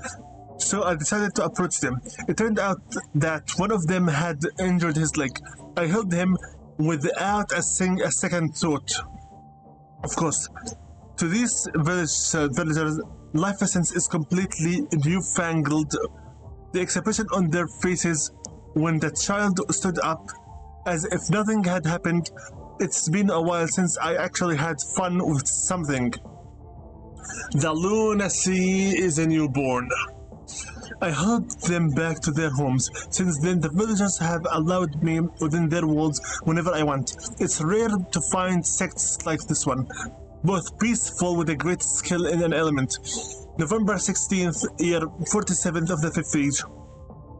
so I decided to approach them. It turned out that one of them had injured his leg. I helped him without a second thought. Of course, to these villagers, life essence is completely newfangled. The expression on their faces when the child stood up, as if nothing had happened. It's been a while since I actually had fun with something. The lunacy is a newborn. I helped them back to their homes. Since then, the villagers have allowed me within their walls whenever I want. It's rare to find sects like this one, both peaceful with a great skill in an element. November 16th, year 47th of the 5th age.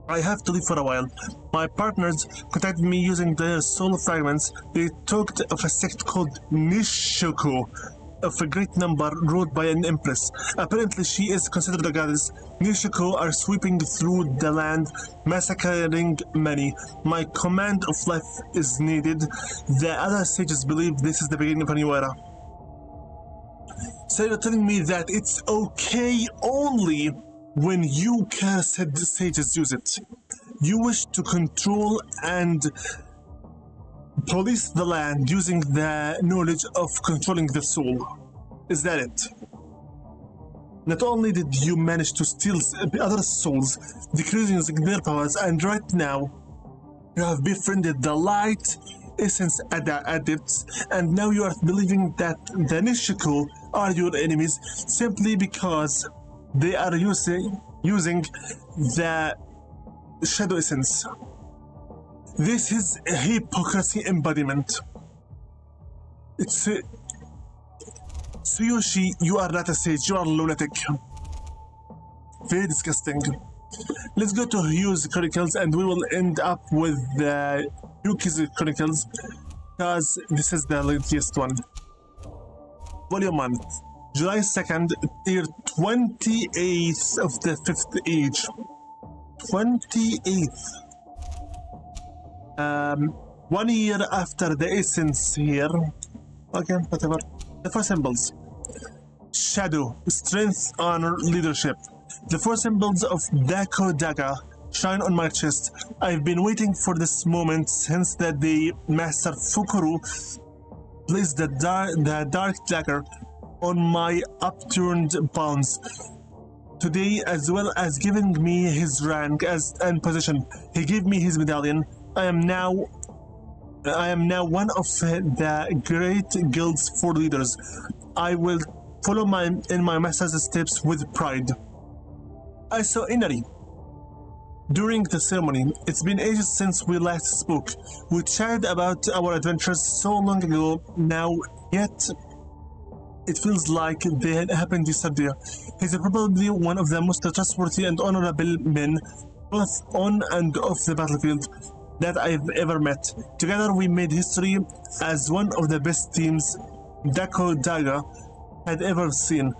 I have to leave for a while. My partners contacted me using their soul fragments. They talked of a sect called Nishoko, of a great number ruled by an empress. Apparently she is considered a goddess. Nishoko are sweeping through the land, massacring many. My command of life is needed. The other sages believe this is the beginning of a new era. So you're telling me that it's okay only When you cursed sages use it, you wish to control and police the land using the knowledge of controlling the soul. Is that it? Not only did you manage to steal other souls, decreasing their powers, and right now you have befriended the light essence adepts, and now you are believing that the Nishiko are your enemies simply because they are using the shadow essence. This is a hypocrisy embodiment. It's Tsuyoshi, you are not a sage, you are a lunatic. Very disgusting. Let's go to Hugh's Chronicles and we will end up with Yuki's Chronicles because this is the latest one. Volume 1, July 2nd, year 28th of the 5th age. 28th. 1 year after the essence here. Okay, whatever. The 4 symbols: shadow, strength, honor, leadership. The 4 symbols of Dako Daga shine on my chest. I've been waiting for this moment since the day Master Fukuru placed the dark dagger on my upturned palms. Today, as well as giving me his rank and position, he gave me his medallion. I am now one of the great guild's 4 leaders. I will follow in my master's steps with pride. I saw Inari during the ceremony. It's been ages since we last spoke. We chatted about our adventures so long ago now, yet it feels like they had happened yesterday. He's probably one of the most trustworthy and honorable men, both on and off the battlefield, that I've ever met. Together we made history as one of the best teams Dako Daga had ever seen.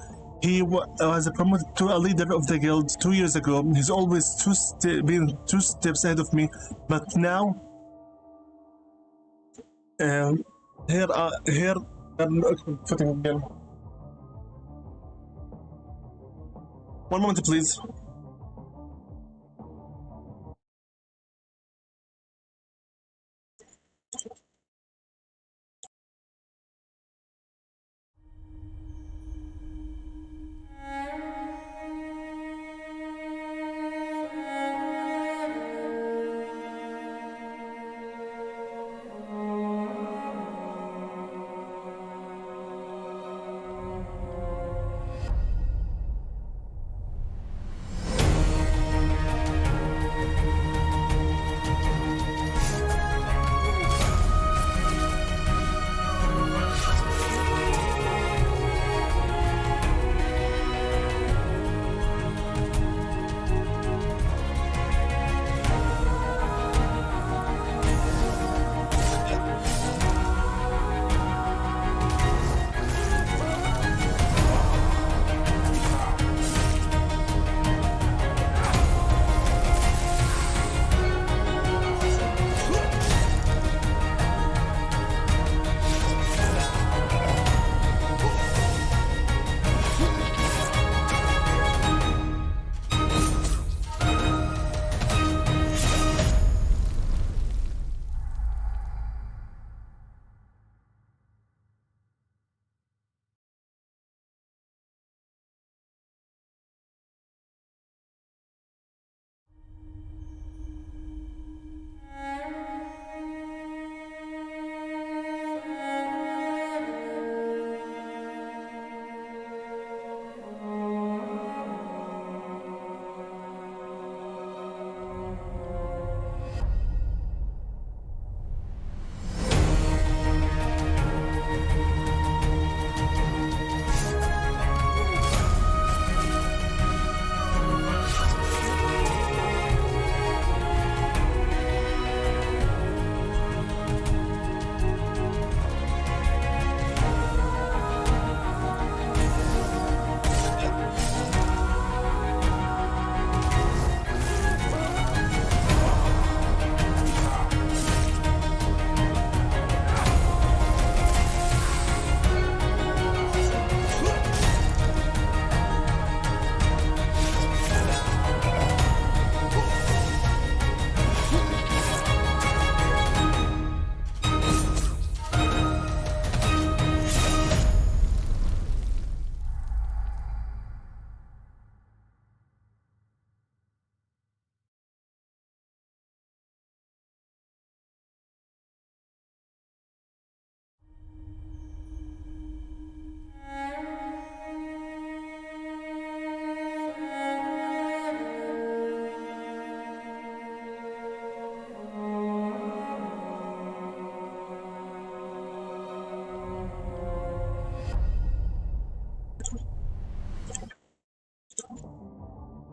He was promoted to a leader of the guild 2 years ago. He's always been 2 steps ahead of me, but now here I'm putting again. One moment, please.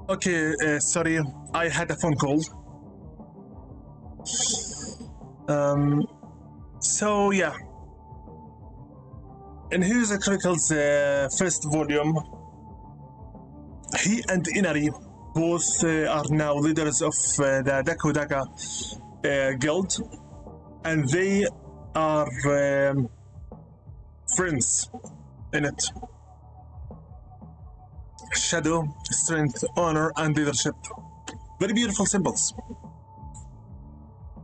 Okay, sorry, I had a phone call. So yeah. In Heroes of Chronicles first volume, he and Inari both are now leaders of the Dakodaga guild, and they are friends in it. Shadow, strength, honor, and leadership. Very beautiful symbols.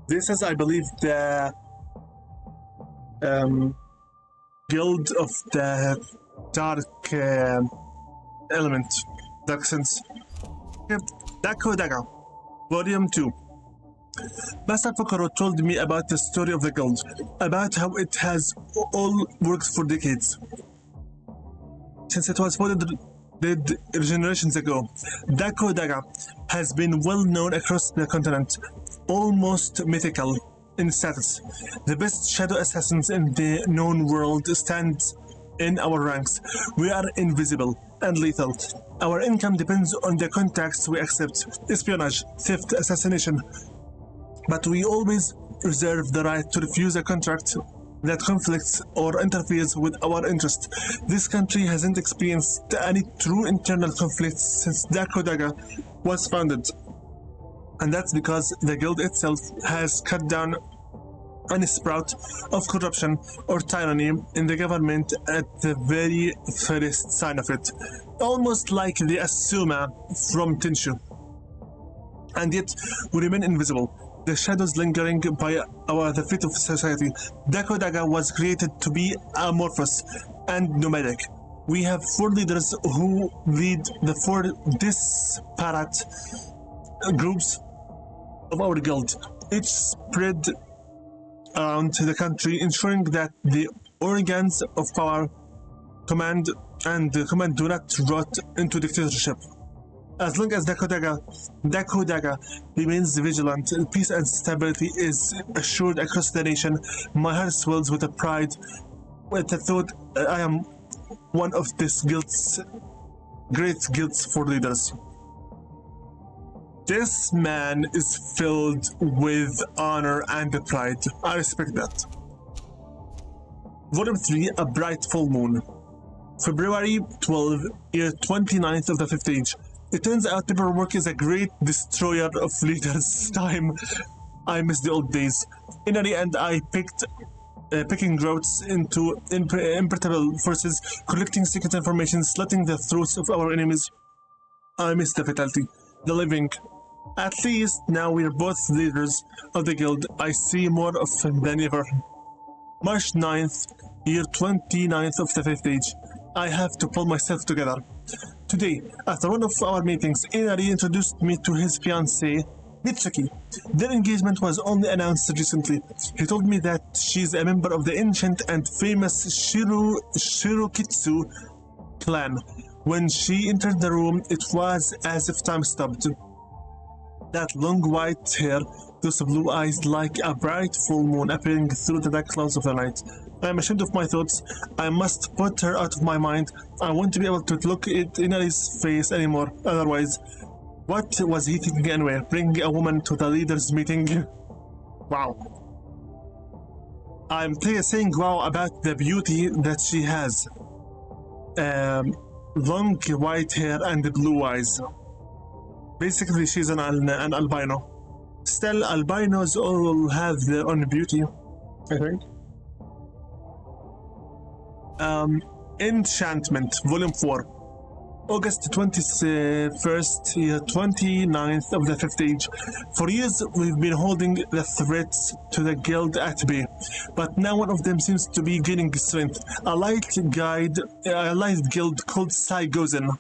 This is, I believe, the guild of the dark element, dark sense. Dakodaga, Volume 2. Master Fukuro told me about the story of the guild, about how it has all worked for decades. Since it was founded generations ago, Dakodaga has been well known across the continent, almost mythical in status. The best shadow assassins in the known world stand in our ranks. We are invisible and lethal. Our income depends on the contacts we accept: espionage, theft, assassination. But we always reserve the right to refuse a contract that conflicts or interferes with our interest. This country hasn't experienced any true internal conflicts since Dakodaga was founded. And that's because the guild itself has cut down any sprout of corruption or tyranny in the government at the very first sign of it. Almost like the Asuma from Tenshu. And yet, we remain invisible. The shadows lingering by the feet of society. Dakodaga was created to be amorphous and nomadic. We have 4 leaders who lead the 4 disparate groups of our guild, each spread around the country, ensuring that the organs of power, command do not rot into dictatorship. As long as Dakodaga remains vigilant, peace and stability is assured across the nation. My heart swells with a pride with the thought I am one of this guild's great guilds for leaders. This man is filled with honor and pride. I respect that. Volume 3, A Bright Full Moon. February 12, year 29th of the 5th age. It turns out paperwork is a great destroyer of leaders' time. I miss the old days. Inari and I picking routes into impenetrable forces, collecting secret information, slitting the throats of our enemies. I miss the fatality, the living. At least now we're both leaders of the guild. I see more of him than ever. March 9th, year 29th of the 5th age. I have to pull myself together. Today, after one of our meetings, Inari introduced me to his fiancée, Mitsuki. Their engagement was only announced recently. He told me that she's a member of the ancient and famous Shirokitsu clan. When she entered the room, it was as if time stopped. That long white hair, those blue eyes like a bright full moon appearing through the dark clouds of the night. I am ashamed of my thoughts. I must put her out of my mind. I want to be able to look at Inari's face anymore. Otherwise, what was he thinking anyway? Bring a woman to the leaders' meeting? Wow. I'm saying wow about the beauty that she has. Long white hair and blue eyes. Basically, she's an albino. Still, albinos all have their own beauty, I think. Enchantment, Volume 4. August 21st, year 29th of the 5th age. For years, we've been holding the threats to the guild at bay, but now one of them seems to be gaining strength. A light guild called Saigosen.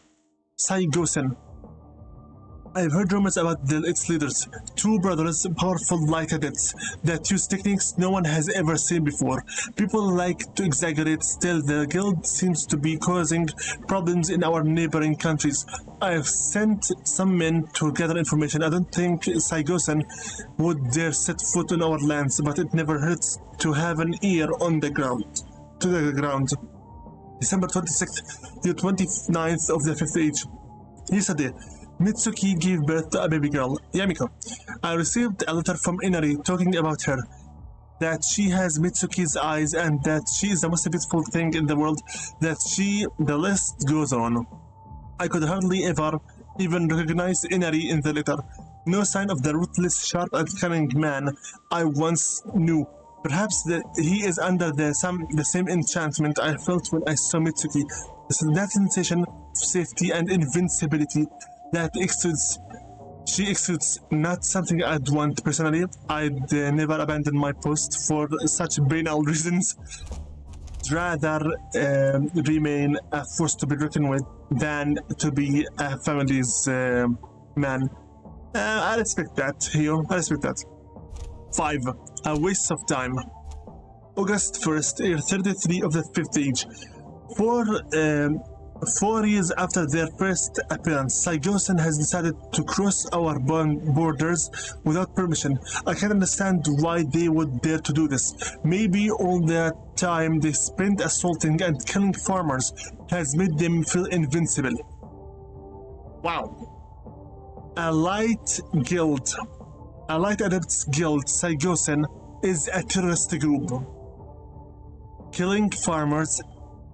I've heard rumors about its leaders, 2 brothers, powerful light adepts, that use techniques no one has ever seen before. People like to exaggerate, still the guild seems to be causing problems in our neighboring countries. I've sent some men to gather information. I don't think Saigosen would dare set foot on our lands, but it never hurts to have an ear on the ground. December 26th, the 29th of the 5th age. Yesterday, Mitsuki gave birth to a baby girl, Yamiko. I received a letter from Inari talking about her, that she has Mitsuki's eyes and that she is the most beautiful thing in the world, the list goes on. I could hardly ever even recognize Inari in the letter. No sign of the ruthless, sharp and cunning man I once knew. Perhaps he is under the same enchantment I felt when I saw Mitsuki. That sensation of safety and invincibility that she exudes, not something I'd want personally. I'd never abandon my post for such banal reasons. Rather remain a force to be reckoned with than to be a family's man. I respect that, Hio. I respect that. 5. A waste of time. August 1st, year 33 of the 5th age. 4 years after their first appearance, Saigosen has decided to cross our borders without permission. I can't understand why they would dare to do this. Maybe all the time they spent assaulting and killing farmers has made them feel invincible. Wow. A light adepts guild, Saigosen, is a terrorist group. Killing farmers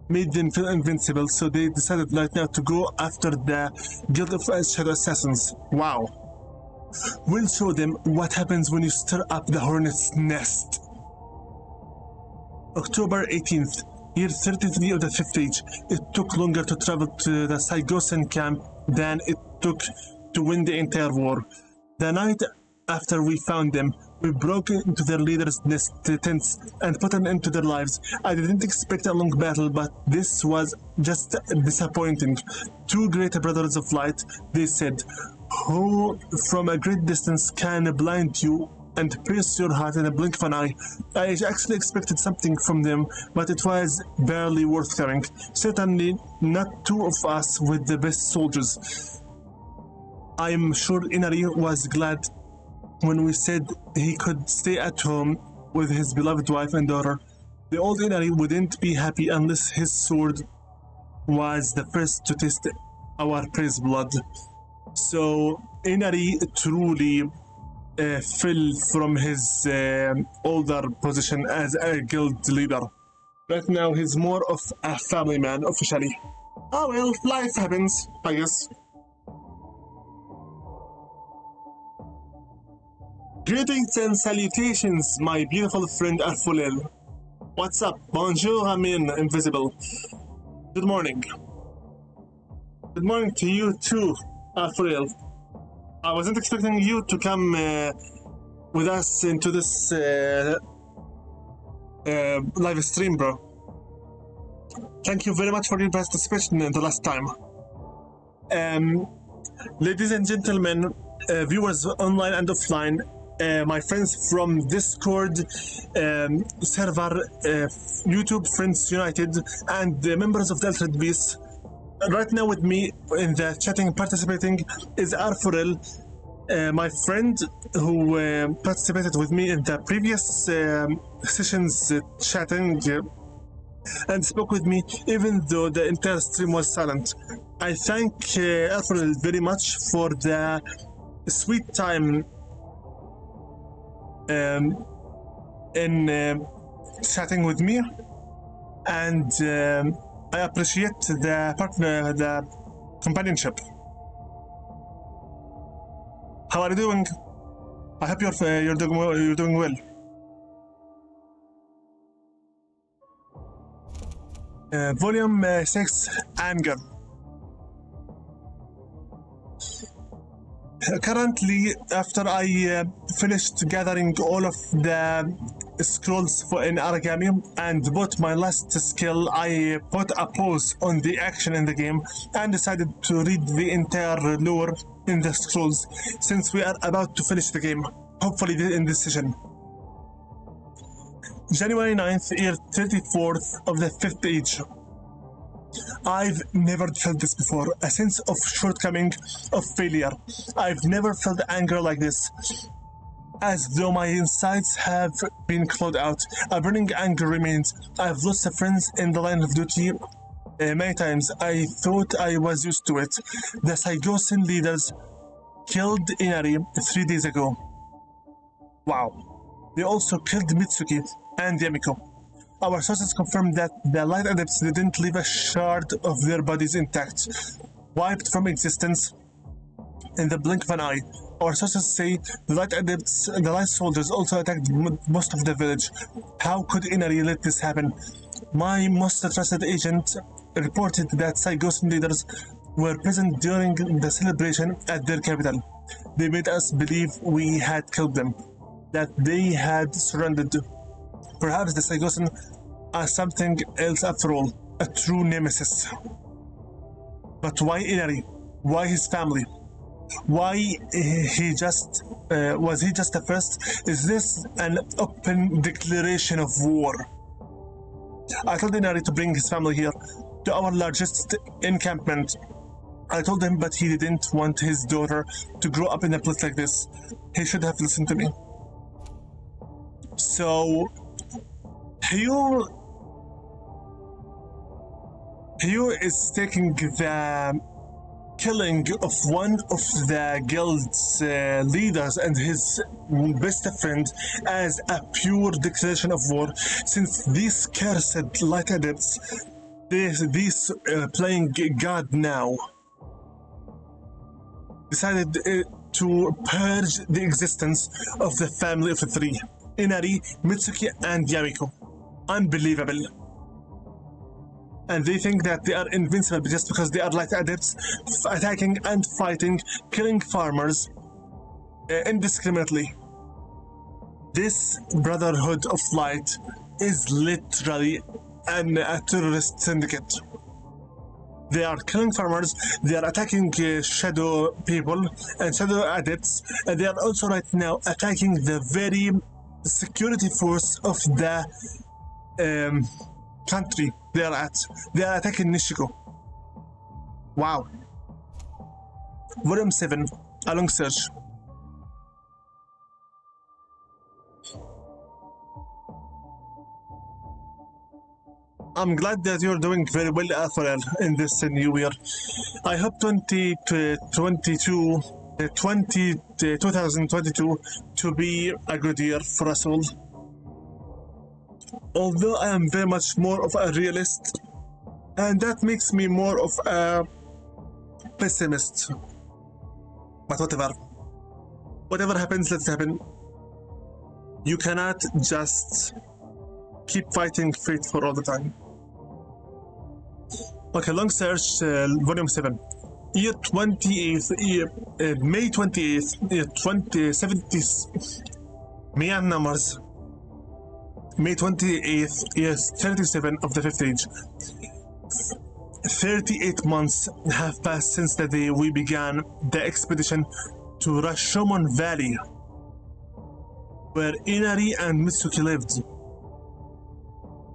made them feel invincible, so they decided right now to go after the Guild of Shadow Assassins. Wow. We'll show them what happens when you stir up the hornet's nest. October 18th, year 33 of the 5th age. It took longer to travel to the Saigosen camp than it took to win the entire war. The night after we found them, we broke into their leaders' tents and put an end to their lives. I didn't expect a long battle, but this was just disappointing. 2 great brothers of light, they said, who from a great distance can blind you and pierce your heart in a blink of an eye. I actually expected something from them, but it was barely worth coming. Certainly not 2 of us with the best soldiers. I'm sure Inari was glad when we said he could stay at home with his beloved wife and daughter. The old Inari wouldn't be happy unless his sword was the first to taste our praise blood. So Inari truly fell from his older position as a guild leader. Right now he's more of a family man officially. Oh well, life happens, I guess. Greetings and salutations, my beautiful friend Arfulel. What's up? Bonjour, Amin, invisible. Good morning. Good morning to you too, Arfulel. I wasn't expecting you to come with us into this live stream, bro. Thank you very much for your participation the last time. Ladies and gentlemen, viewers online and offline, my friends from Discord server, YouTube Friends United, and the members of the Altered Beast. Right now with me in the chatting participating is Arfurel, my friend who participated with me in the previous sessions chatting and spoke with me even though the entire stream was silent. I thank Arfurel very much for the sweet time in chatting with me, and I appreciate the companionship. How are you doing? I hope you're doing well. Volume 6, Anger. Currently, after I finished gathering all of the scrolls in Aragami and bought my last skill, I put a pause on the action in the game and decided to read the entire lore in the scrolls, since we are about to finish the game, hopefully in this session. January 9th, year 34th of the 5th age. I've never felt this before, a sense of shortcoming, of failure. I've never felt anger like this, as though my insides have been clawed out. A burning anger remains. I've lost friends in the line of duty Many times I thought I was used to it. The Saigosen leaders killed Inari 3 days ago. Wow. They also killed Mitsuki and Yamiko. Our sources confirm that the Light Adepts didn't leave a shard of their bodies intact, wiped from existence in the blink of an eye. Our sources say the Light Adepts, the Light Soldiers also attacked most of the village. How could Inari let this happen? My most trusted agent reported that Saigosen leaders were present during the celebration at their capital. They made us believe we had killed them, that they had surrendered. Perhaps the Saigosen are something else after all, a true nemesis. But why Inari? Why his family? Why was he just the first? Is this an open declaration of war? I told Inari to bring his family here, to our largest encampment. I told him, but he didn't want his daughter to grow up in a place like this. He should have listened to me. So, Hugh is taking the killing of one of the guild's leaders and his best friend as a pure declaration of war, since these cursed Light Adepts, these playing God now, decided to purge the existence of the family of the three: Inari, Mitsuki, and Yamiko. Unbelievable. And they think that they are invincible just because they are Light Adepts, attacking and fighting, killing farmers indiscriminately. This Brotherhood of Light is literally a terrorist syndicate. They are killing farmers, they are attacking shadow people and shadow adepts, and they are also right now attacking the very security force of the country they are at. They are attacking Nishiko. Wow. Volume 7, A Long Search. I'm glad that you're doing very well, Athorel, in this new year. I hope 2022 to be a good year for us all. Although I am very much more of a realist, and that makes me more of a pessimist. But whatever happens, let it happen. You cannot just keep fighting fate for all the time. Okay, Long Search, Volume 7. Year 28th, May 28th, year 2070. May numbers. May 28th, year 37 of the 5th age. 38 months have passed since the day we began the expedition to Rashomon Valley, where Inari and Mitsuki lived.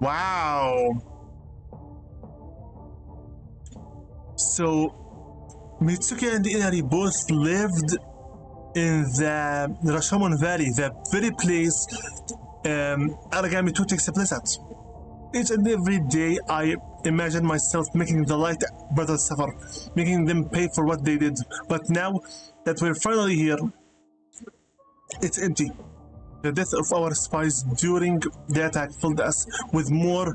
Wow! So, Mitsuki and Inari both lived in the Rashomon Valley, the very place Aragami 2 takes place at. Each and every day I imagine myself making the Light Brothers suffer, making them pay for what they did. But now that we're finally here, it's empty. The death of our spies during the attack filled us with more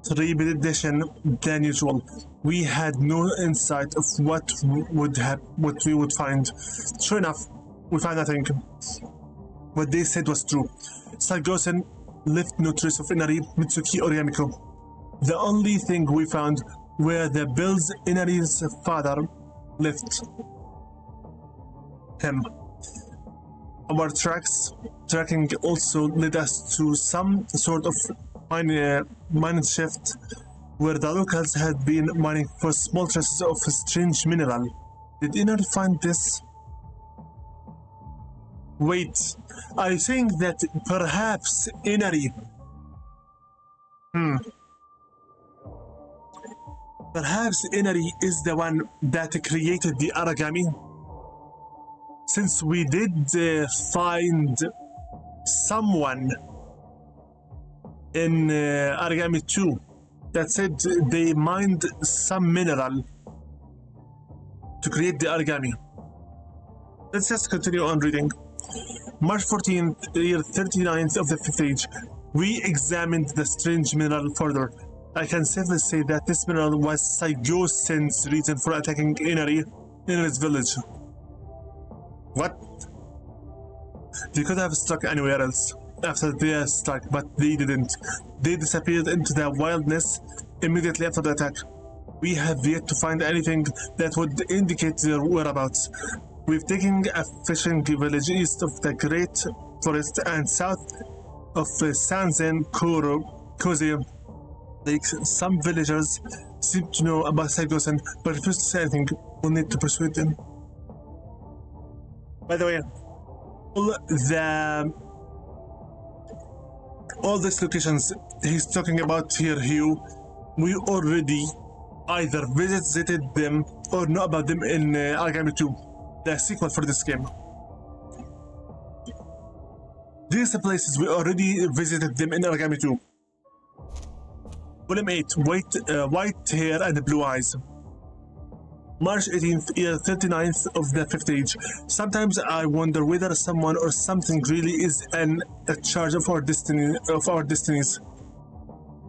trepidation than usual. We had no insight of what we would find. Sure enough, we found nothing. What they said was true. Saigosen left no trace of Inari, Mitsuki, or Yamiko. The only thing we found were the bills Inari's father left him. Our tracking also led us to some sort of mining shaft where the locals had been mining for small traces of a strange mineral. Did Inari find this? Wait, I think that perhaps Inari... Perhaps Inari is the one that created the Aragami? Since we did find someone in Aragami 2 that said they mined some mineral to create the origami. Let's just continue on reading. March 14th, year 39th of the 5th age. We examined the strange mineral further. I can safely say that this mineral was Saigosen's reason for attacking Inari's village. What? They could have struck anywhere else after they struck, but they didn't. They disappeared into the wilderness immediately after the attack. We have yet to find anything that would indicate their whereabouts. We've taken a fishing village east of the Great Forest and south of Sanzen Koze Lake. Some villagers seem to know about Saigosen, but refuse to say anything. We'll need to persuade them. By the way, all these locations he's talking about here, Hugh, we already either visited them or know about them in Aragami 2, the sequel for this game. These places we already visited them in Aragami 2. Volume 8, white hair and blue eyes. March 18th, year 39th of the 5th age. Sometimes I wonder whether someone or something really is in charge of our destinies.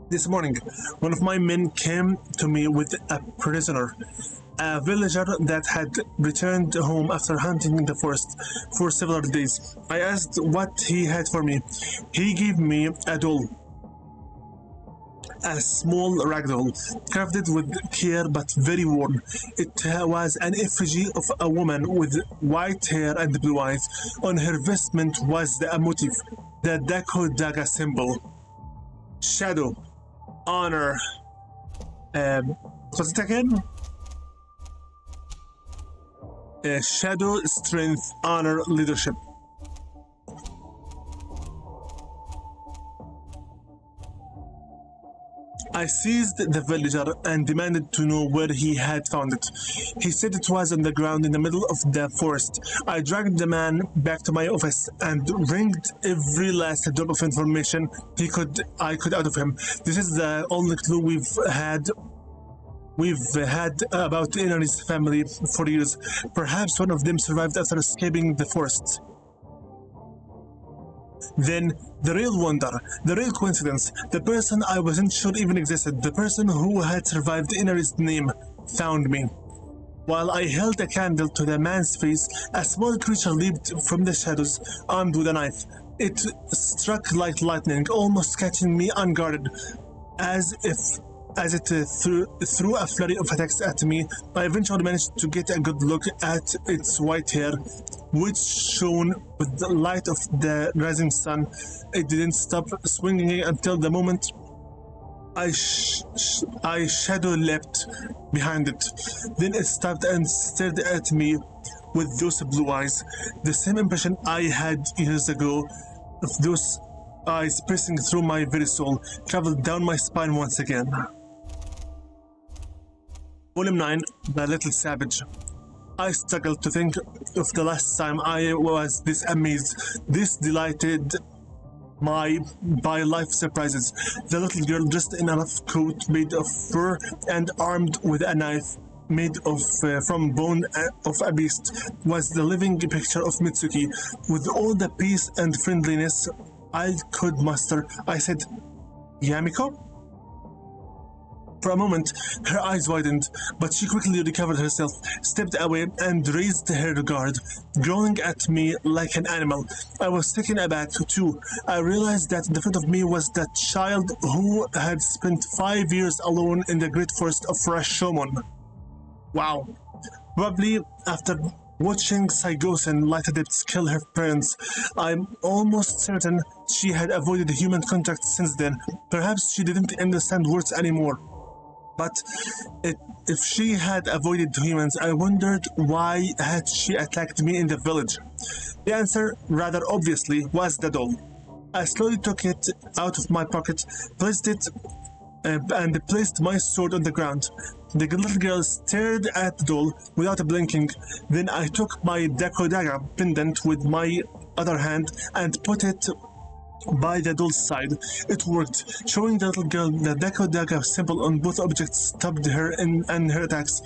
This morning, one of my men came to me with a prisoner, a villager that had returned home after hunting in the forest for several days. I asked what he had for me. He gave me a doll. A small ragdoll, crafted with care but very worn. It was an effigy of a woman with white hair and blue eyes. On her vestment was a motif, the Dako Daga symbol. Shadow, honor, what's it again? Shadow, strength, honor, leadership. I seized the villager and demanded to know where he had found it. He said it was on the ground in the middle of the forest. I dragged the man back to my office and wringed every last drop of information I could out of him. This is the only clue we've had about Inari's family for years. Perhaps one of them survived after escaping the forest. Then, the real wonder, the real coincidence, the person I wasn't sure even existed, the person who had survived Inari's name, found me. While I held a candle to the man's face, a small creature leaped from the shadows, armed with a knife. It struck like lightning, almost catching me unguarded. As it threw a flurry of attacks at me, I eventually managed to get a good look at its white hair, which shone with the light of the rising sun. It didn't stop swinging until the moment I shadow leapt behind it. Then it stopped and stared at me with those blue eyes. The same impression I had years ago of those eyes pressing through my very soul traveled down my spine once again. Volume 9, The Little Savage. I struggled to think of the last time I was this amazed, this delighted by life surprises. The little girl dressed in a rough coat made of fur and armed with a knife made of from bone of a beast was the living picture of Mitsuki. With all the peace and friendliness I could muster, I said, "Yamiko?" For a moment, her eyes widened, but she quickly recovered herself, stepped away, and raised her guard, growling at me like an animal. I was taken aback, too. I realized that in front of me was that child who had spent 5 years alone in the great forest of Rashomon. Wow. Probably after watching Saigosen light adepts kill her parents, I'm almost certain she had avoided human contact since then. Perhaps she didn't understand words anymore. But if she had avoided humans, I wondered why had she attacked me in the village. The answer, rather obviously, was the doll. I slowly took it out of my pocket, placed it, and placed my sword on the ground. The little girl stared at the doll without blinking. Then I took my Dakodaga pendant with my other hand and put it by the doll's side. It worked, showing the little girl the Dako Daga symbol on both objects stopped her and her attacks.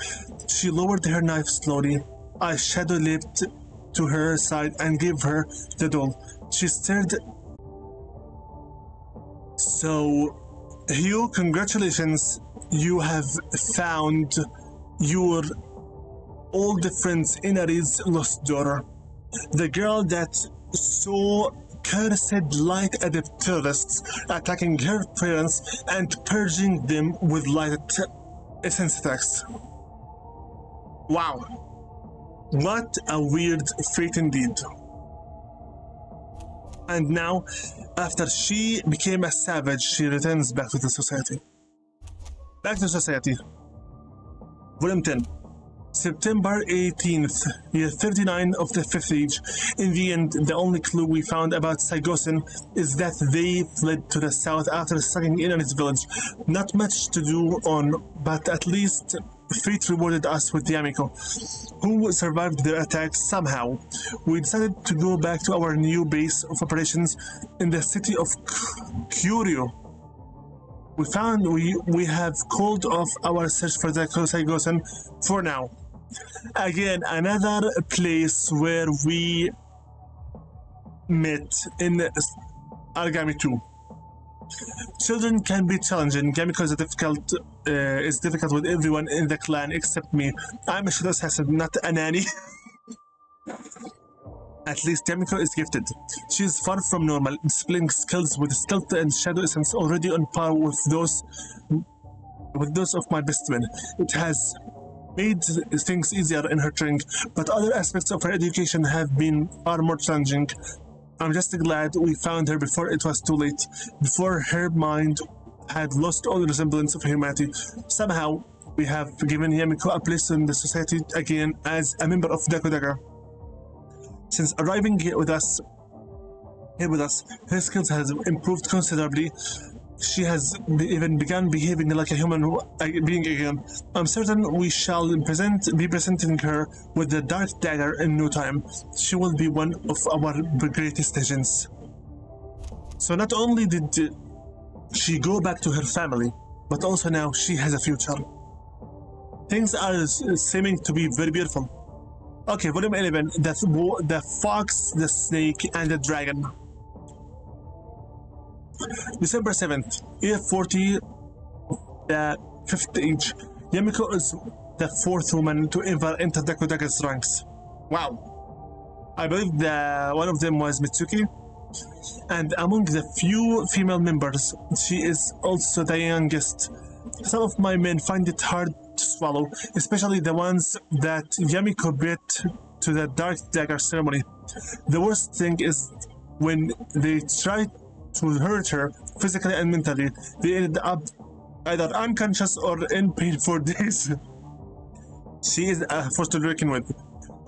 She lowered her knife slowly. I shadow leaped to her side and gave her the doll. She stared. So, Hugh, congratulations. You have found your old friend's Inary's lost daughter. The girl that saw cursed light adept terrorists attacking her parents and purging them with light essence attacks. Wow. What a weird fate indeed. And now, after she became a savage, she returns back to the society. Back to society. Volume 10. September 18th, year 39 of the 5th Age. In the end, the only clue we found about Saigosen is that they fled to the south after sucking in on its village. Not much to do on, but at least fate rewarded us with Yamiko, who survived their attack somehow. We decided to go back to our new base of operations in the city of Curio. We found we have called off our search for the Saigosen for now. Again, another place where we met in Aragami 2. Children can be challenging. Yamiko is difficult with everyone in the clan except me. I'm a shadow assassin, not a nanny. At least Yamiko is gifted. She is far from normal, displaying skills with stealth and shadow essence already on par with those of my best men. It has made things easier in her training, but other aspects of her education have been far more challenging. I'm just glad we found her before it was too late, before her mind had lost all resemblance of humanity. Somehow, we have given Yamiko a place in the society again as a member of Dako Daga. Since arriving here with us, her skills has improved considerably. She has even begun behaving like a human being again. I'm certain we shall be presenting her with the Dark Dagger in no time. She will be one of our greatest agents. So not only did she go back to her family, but also now she has a future. Things are seeming to be very beautiful. Okay, volume 11, the fox, the snake, and the dragon. December 7th, year 40, the 5th Age. Yamiko is the 4th woman to ever enter Dako Daga's ranks. Wow. I believe one of them was Mitsuki. And among the few female members, she is also the youngest. Some of my men find it hard to swallow, especially the ones that Yamiko brought to the Dark Dagger ceremony. The worst thing is when they try to hurt her physically and mentally, they ended up either unconscious or in pain for days. She is a force to be reckoned with.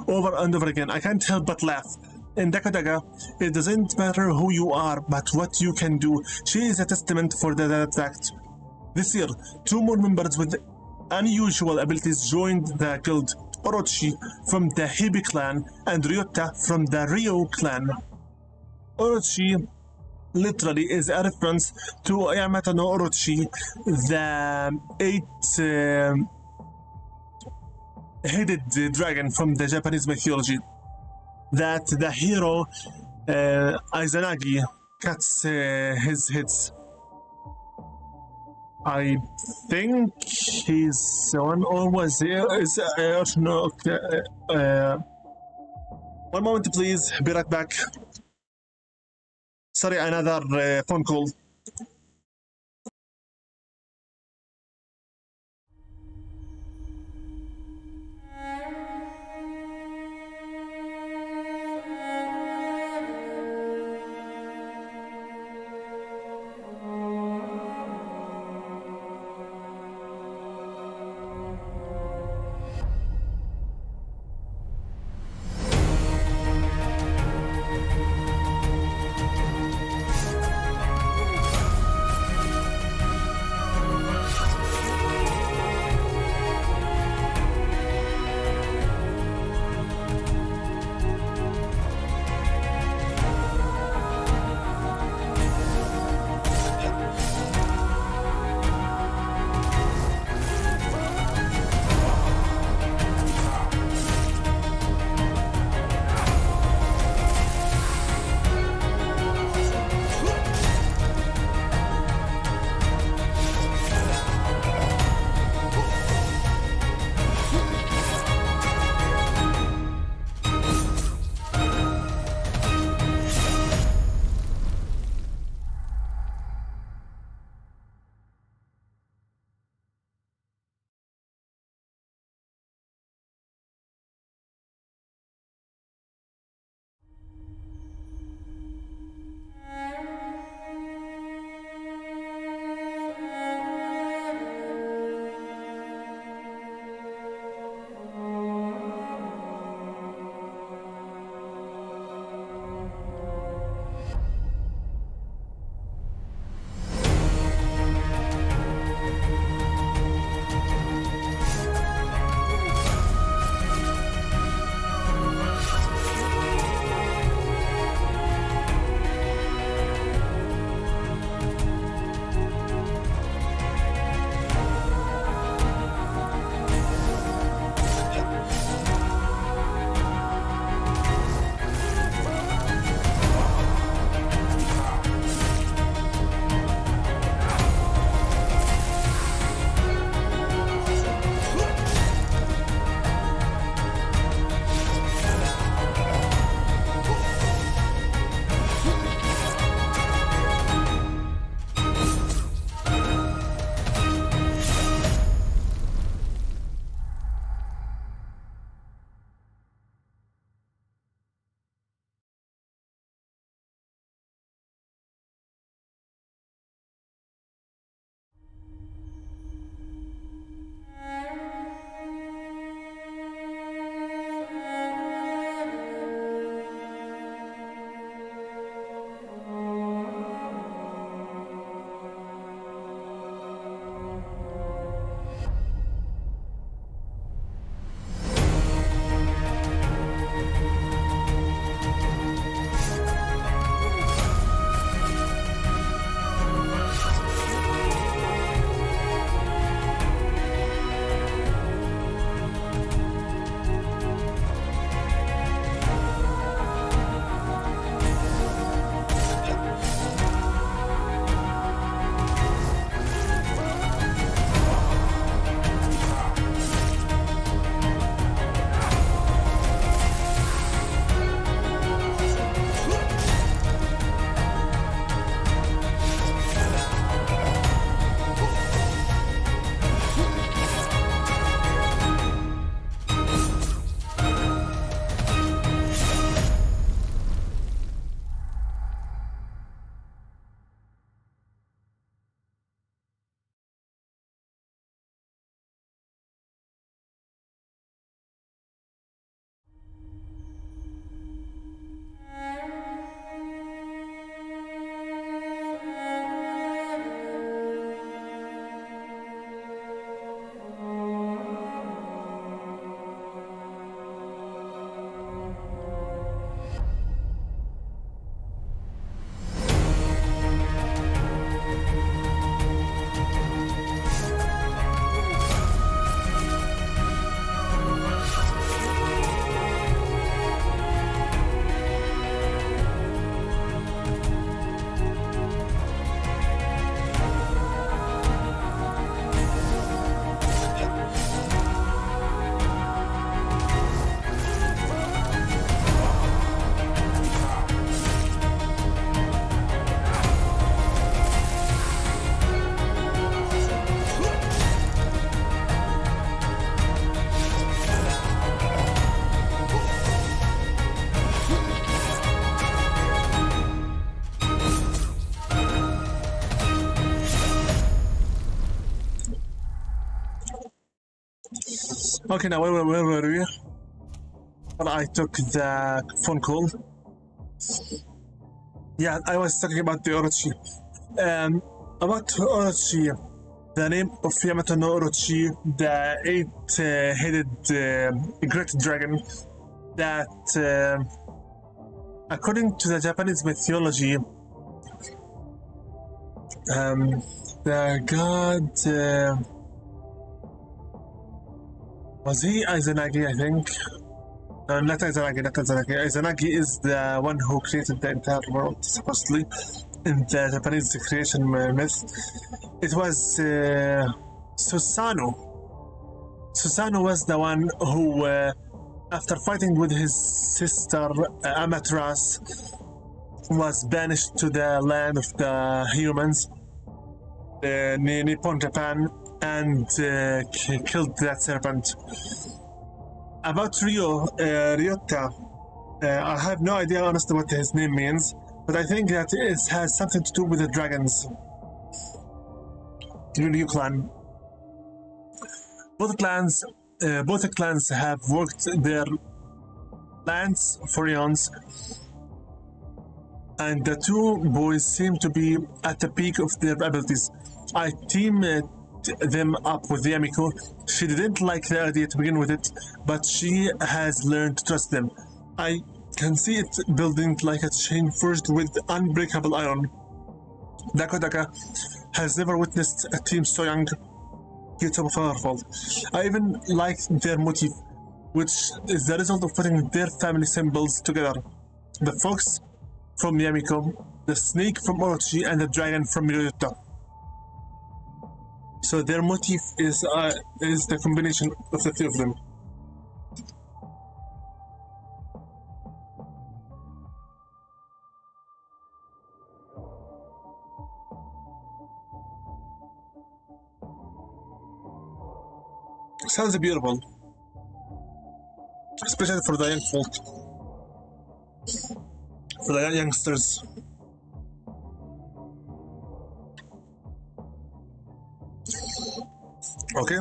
Over and over again, I can't help but laugh. In Dako Daga, it doesn't matter who you are, but what you can do. She is a testament for that fact. This year, 2 more members with unusual abilities joined the guild. Orochi from the Hibi clan and Ryota from the Ryo clan. Orochi literally is a reference to Yamato no Orochi, the 8-headed dragon from the Japanese mythology that the hero Izanagi cuts his heads. I think he's on, or was he? No, one moment please, be right back. Sorry, another phone call. Okay, now where were we? Well, I took the phone call. Yeah, I was talking about the Orochi. About Orochi, the name of Yamato no Orochi, the eight-headed great dragon that, according to the Japanese mythology, the god was he Izanagi, I think. No, not Izanagi. Izanagi is the one who created the entire world, supposedly, in the Japanese creation myth. It was Susanoo. Susanoo was the one who, after fighting with his sister Amaterasu, was banished to the land of the humans, Nippon Japan, and killed that serpent. About Ryota, I have no idea honestly what his name means, but I think that it has something to do with the dragons. The Ryu clan. Both clans have worked their lands for eons, and the two boys seem to be at the peak of their abilities. I teamed them up with Yamiko. She didn't like the idea to begin with it, but she has learned to trust them. I can see it building like a chain forged with unbreakable iron. Daka has never witnessed a team so young yet so powerful. I even like their motif, which is the result of putting their family symbols together. The fox from Yamiko, the snake from Orochi, and the dragon from Ryota. So their motif is the combination of the three of them. Sounds beautiful, especially for the young folk, for the youngsters. Okay.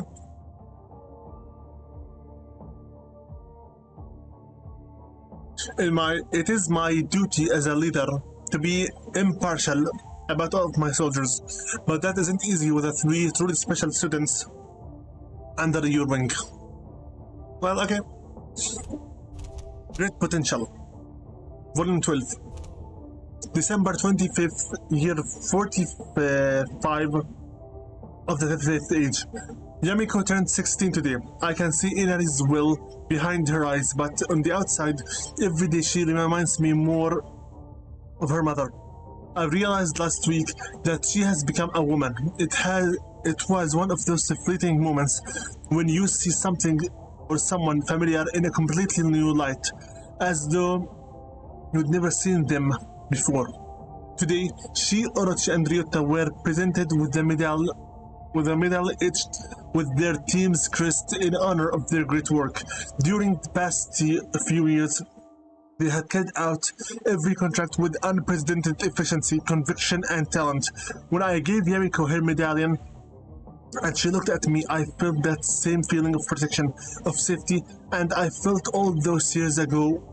It is my duty as a leader to be impartial about all of my soldiers, but that isn't easy with the three truly special students under your wing. Well, okay. Great Potential. Volume 12. December 25th, year 45 of the 55th age. Yamiko turned 16 today. I can see Inari's will behind her eyes, but on the outside, every day she reminds me more of her mother. I realized last week that she has become a woman. It was one of those fleeting moments when you see something or someone familiar in a completely new light, as though you'd never seen them before. Today, she, Orochi, and Ryota were presented with a medal etched with their team's crest in honor of their great work. During the past few years, they had carried out every contract with unprecedented efficiency, conviction, and talent. When I gave Yamiko her medallion, and she looked at me, I felt that same feeling of protection, of safety, and I felt all those years ago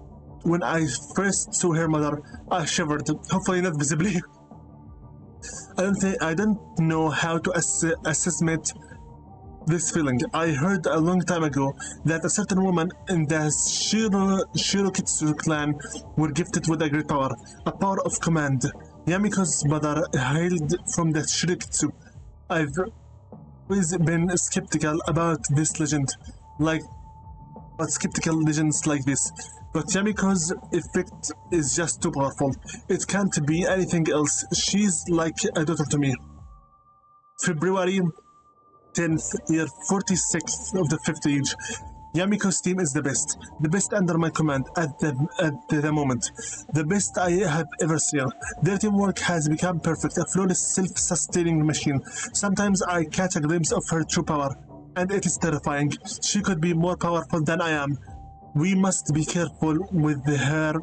when I first saw her mother. I shivered, hopefully not visibly. I don't know how to assessment this feeling. I heard a long time ago that a certain woman in the Shirokitsu clan were gifted with a great power, a power of command. Yamiko's mother hailed from the Shirokitsu. I've always been skeptical about this legend, skeptical legends like this. But Yamiko's effect is just too powerful. It can't be anything else. She's like a daughter to me. February 10th, year 46th of the 5th age. Yamiko's team is the best under my command at the moment, the best I have ever seen. Their teamwork has become perfect, a flawless, self-sustaining machine. Sometimes I catch a glimpse of her true power, and it is terrifying. She could be more powerful than I am. We must be careful with her.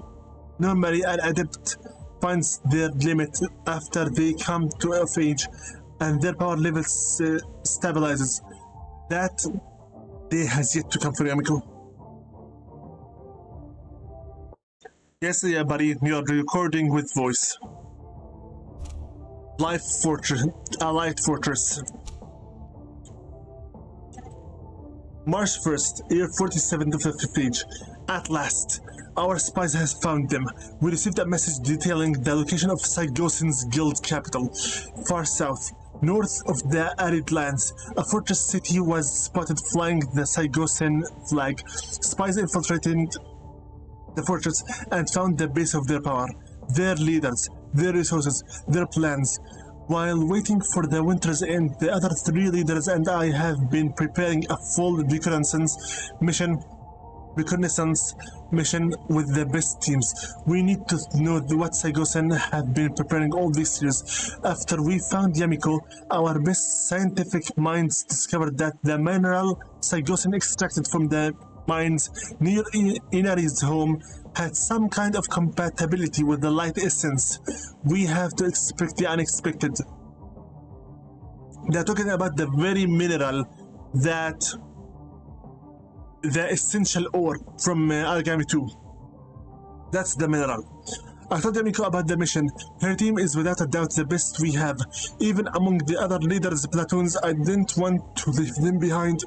Normally, an adept finds their limit after they come of age, and their power level stabilizes. That Day has yet to come for Yamiko. Yes, yeah, buddy, you're recording with voice. Light Fortress. March 1st, year 47 of the 5th age. At last, our spies have found them. We received a message detailing the location of Sygosin's guild capital, far south, north of the arid lands. A fortress city was spotted flying the Sygosin flag. Spies infiltrated the fortress and found the base of their power, their leaders, their resources, their plans. While waiting for the winter's end, the other 3 leaders and I have been preparing a full reconnaissance mission with the best teams. We need to know what Sygosin have been preparing all these years. After we found Yamiko, our best scientific minds discovered that the mineral Sygosin extracted from the mines near Inari's home had some kind of compatibility with the light essence. We have to expect the unexpected. They're talking about the very mineral that the essential ore from Aragami 2. That's the mineral. I told Yamiko about the mission. Her team is without a doubt the best we have. Even among the other leaders' platoons, I didn't want to leave them behind.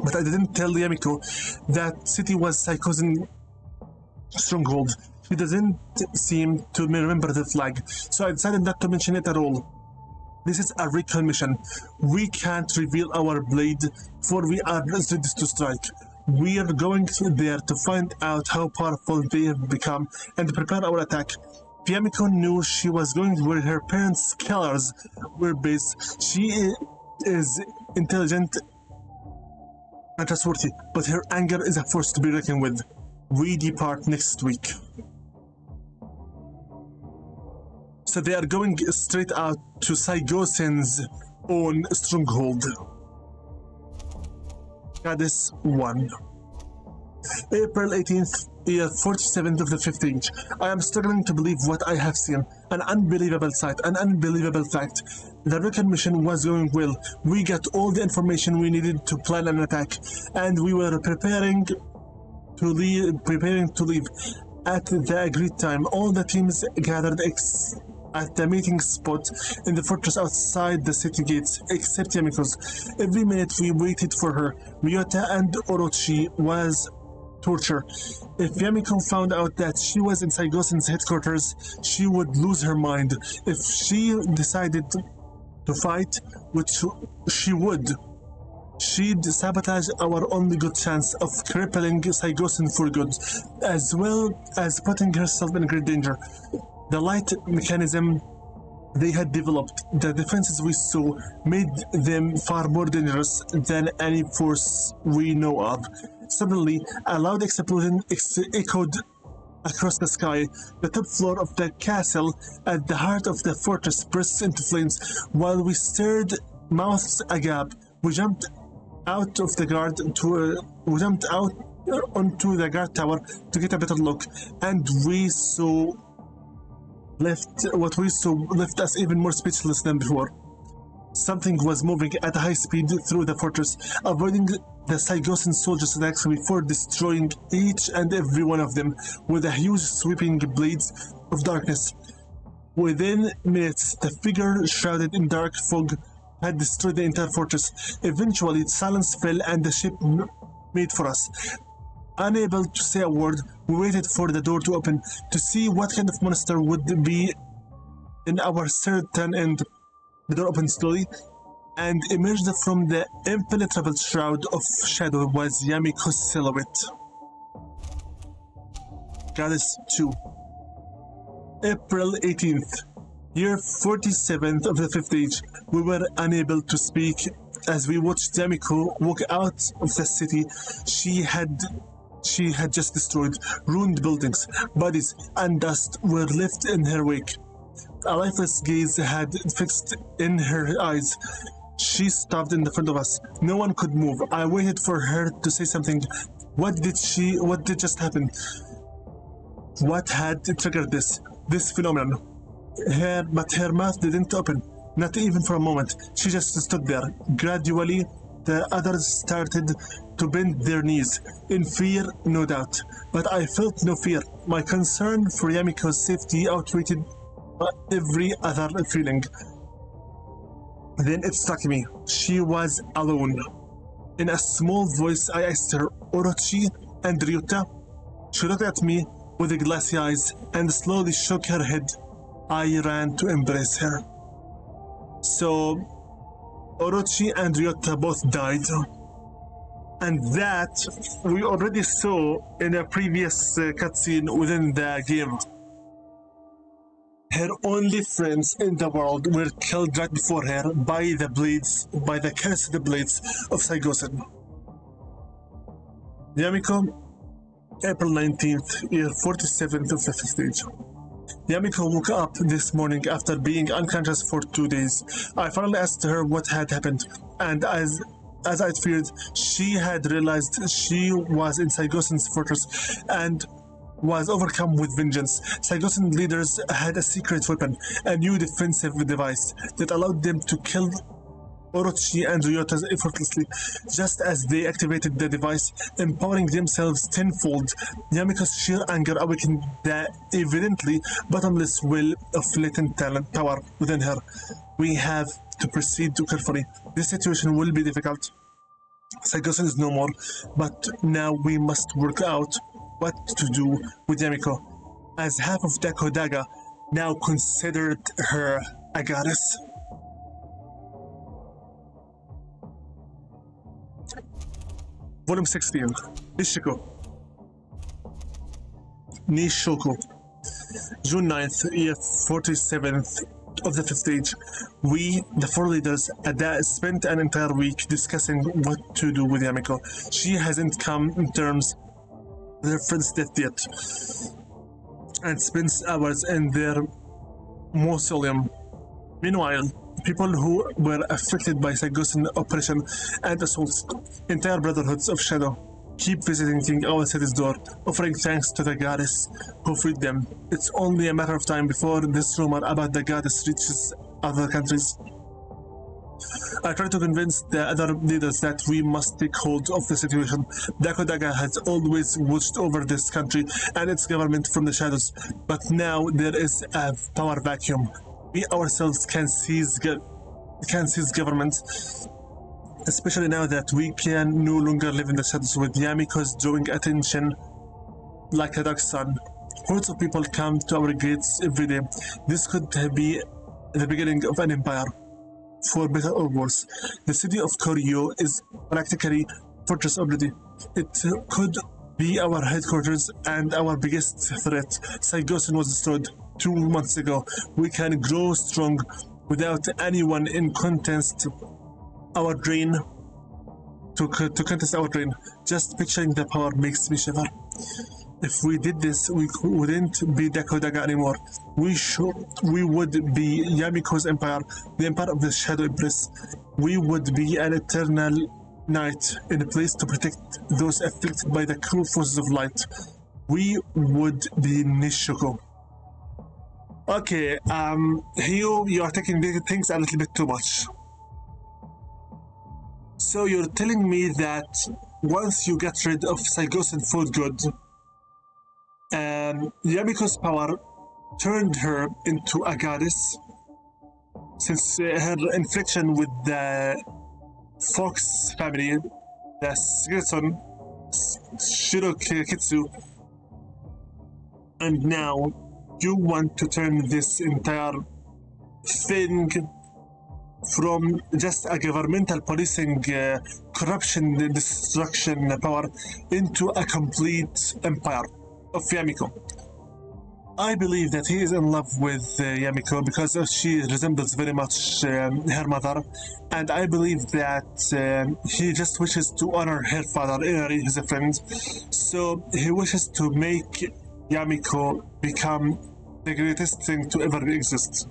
But I didn't tell Yamiko that city was Sygosin stronghold. She doesn't seem to remember the flag, so I decided not to mention it at all. This is a recon mission. We can't reveal our blade, for we are ready to strike. We are going there to find out how powerful they have become and prepare our attack. Yamiko knew she was going where her parents' killers were based. She is intelligent and trustworthy, but her anger is a force to be reckoned with. We depart next week. So they are going straight out to Sygosin's own stronghold. Goddess 1. April 18th, year 47th of the 5th age. I am struggling to believe what I have seen. An unbelievable sight, an unbelievable fact. The recon mission was going well. We got all the information we needed to plan an attack, and we were preparing to leave at the agreed time. All the teams gathered at the meeting spot in the fortress outside the city gates, except Yamiko's. Every minute we waited for her. Ryota and Orochi was torture. If Yamiko found out that she was in Sygosin's headquarters, she would lose her mind. If she decided to fight, which she would, she'd sabotage our only good chance of crippling Sygosin for good, as well as putting herself in great danger. The light mechanism they had developed, the defenses we saw, made them far more dangerous than any force we know of. Suddenly, a loud explosion echoed across the sky. The top floor of the castle at the heart of the fortress burst into flames. While we stared, mouths agape, we jumped out onto the guard tower to get a better look, and what we saw left us even more speechless than before. Something was moving at a high speed through the fortress, avoiding the Sygosin soldiers' attacks before destroying each and every one of them with a huge sweeping blades of darkness. Within minutes, the figure shrouded in dark fog had destroyed the entire fortress. Eventually, silence fell and the ship made for us. Unable to say a word, we waited for the door to open to see what kind of monster would be in our certain end. The door opened slowly, and emerged from the impenetrable shroud of shadow was Yamiko's silhouette. Goddess 2. April 18th, year 47th of the 5th age. We were unable to speak as we watched Yamiko walk out of the city she had just destroyed. Ruined buildings, bodies, and dust were left in her wake. A lifeless gaze had fixed in her eyes. She stopped in the front of us. No one could move. I waited for her to say something. What did just happen? What had triggered this phenomenon? But her mouth didn't open. Not even for a moment. She just stood there. Gradually, the others started to bend their knees, in fear, no doubt. But I felt no fear. My concern for Yamiko's safety outweighed every other feeling. Then it struck me. She was alone. In a small voice, I asked her, Orochi and Ryota? She looked at me with glassy eyes and slowly shook her head. I ran to embrace her. So, Orochi and Ryota both died. And that we already saw in a previous cutscene within the game. Her only friends in the world were killed right before her by the cursed blades of Saigosen. Yamiko, April 19th, year 47th of the 5th stage. Yamiko woke up this morning after being unconscious for 2 days. I finally asked her what had happened, and as I'd feared, she had realized she was in Saigosen's fortress and was overcome with vengeance. Saigosen leaders had a secret weapon, a new defensive device that allowed them to kill Orochi and Ryota effortlessly, just as they activated the device, empowering themselves tenfold. Yamiko's sheer anger awakened the evidently bottomless well of latent talent power within her. We have to proceed too carefully. This situation will be difficult. Saigosen is no more, but now we must work out what to do with Yamiko, as half of Dakodaga now considered her a goddess. Volume 16, Nishoku, June 9th, year 47th of the 5th stage. We, the 4 leaders, spent an entire week discussing what to do with Yamiko. She hasn't come in terms with her friend's death yet, and spends hours in their mausoleum. Meanwhile, people who were affected by Saigosen oppression and assaults, entire brotherhoods of shadow, keep visiting King Awasete's door, offering thanks to the goddess who freed them. It's only a matter of time before this rumor about the goddess reaches other countries. I try to convince the other leaders that we must take hold of the situation. Dakodaga has always watched over this country and its government from the shadows, but now there is a power vacuum. We ourselves can seize government, especially now that we can no longer live in the shadows, with Yamiko's drawing attention like a dark sun. Hordes of people come to our gates every day. This could be the beginning of an empire, for better or worse. The city of Koryo is practically fortress already. It could be our headquarters and our biggest threat. Saigosen was destroyed 2 months ago. We can grow strong without anyone in contest our drain to contest our drain. Just picturing the power makes me shiver. If we did this, we wouldn't be Dakodaga anymore. We would be Yamiko's empire, the empire of the Shadow Empress. We would be an eternal night in a place to protect those afflicted by the cruel forces of light. We would be Nishoku. Okay, you are taking things a little bit too much. So you're telling me that once you get rid of Saigosen for good, Yamiko's power turned her into a goddess, since her infliction with the Fox family, the Shigetsun, Shirokitsu, and now you want to turn this entire thing from just a governmental policing, corruption, destruction power into a complete empire of Yamiko. I believe that he is in love with Yamiko because she resembles very much her mother, and I believe that he just wishes to honor her father, Eri, his friend. So he wishes to make Yamiko become the greatest thing to ever exist.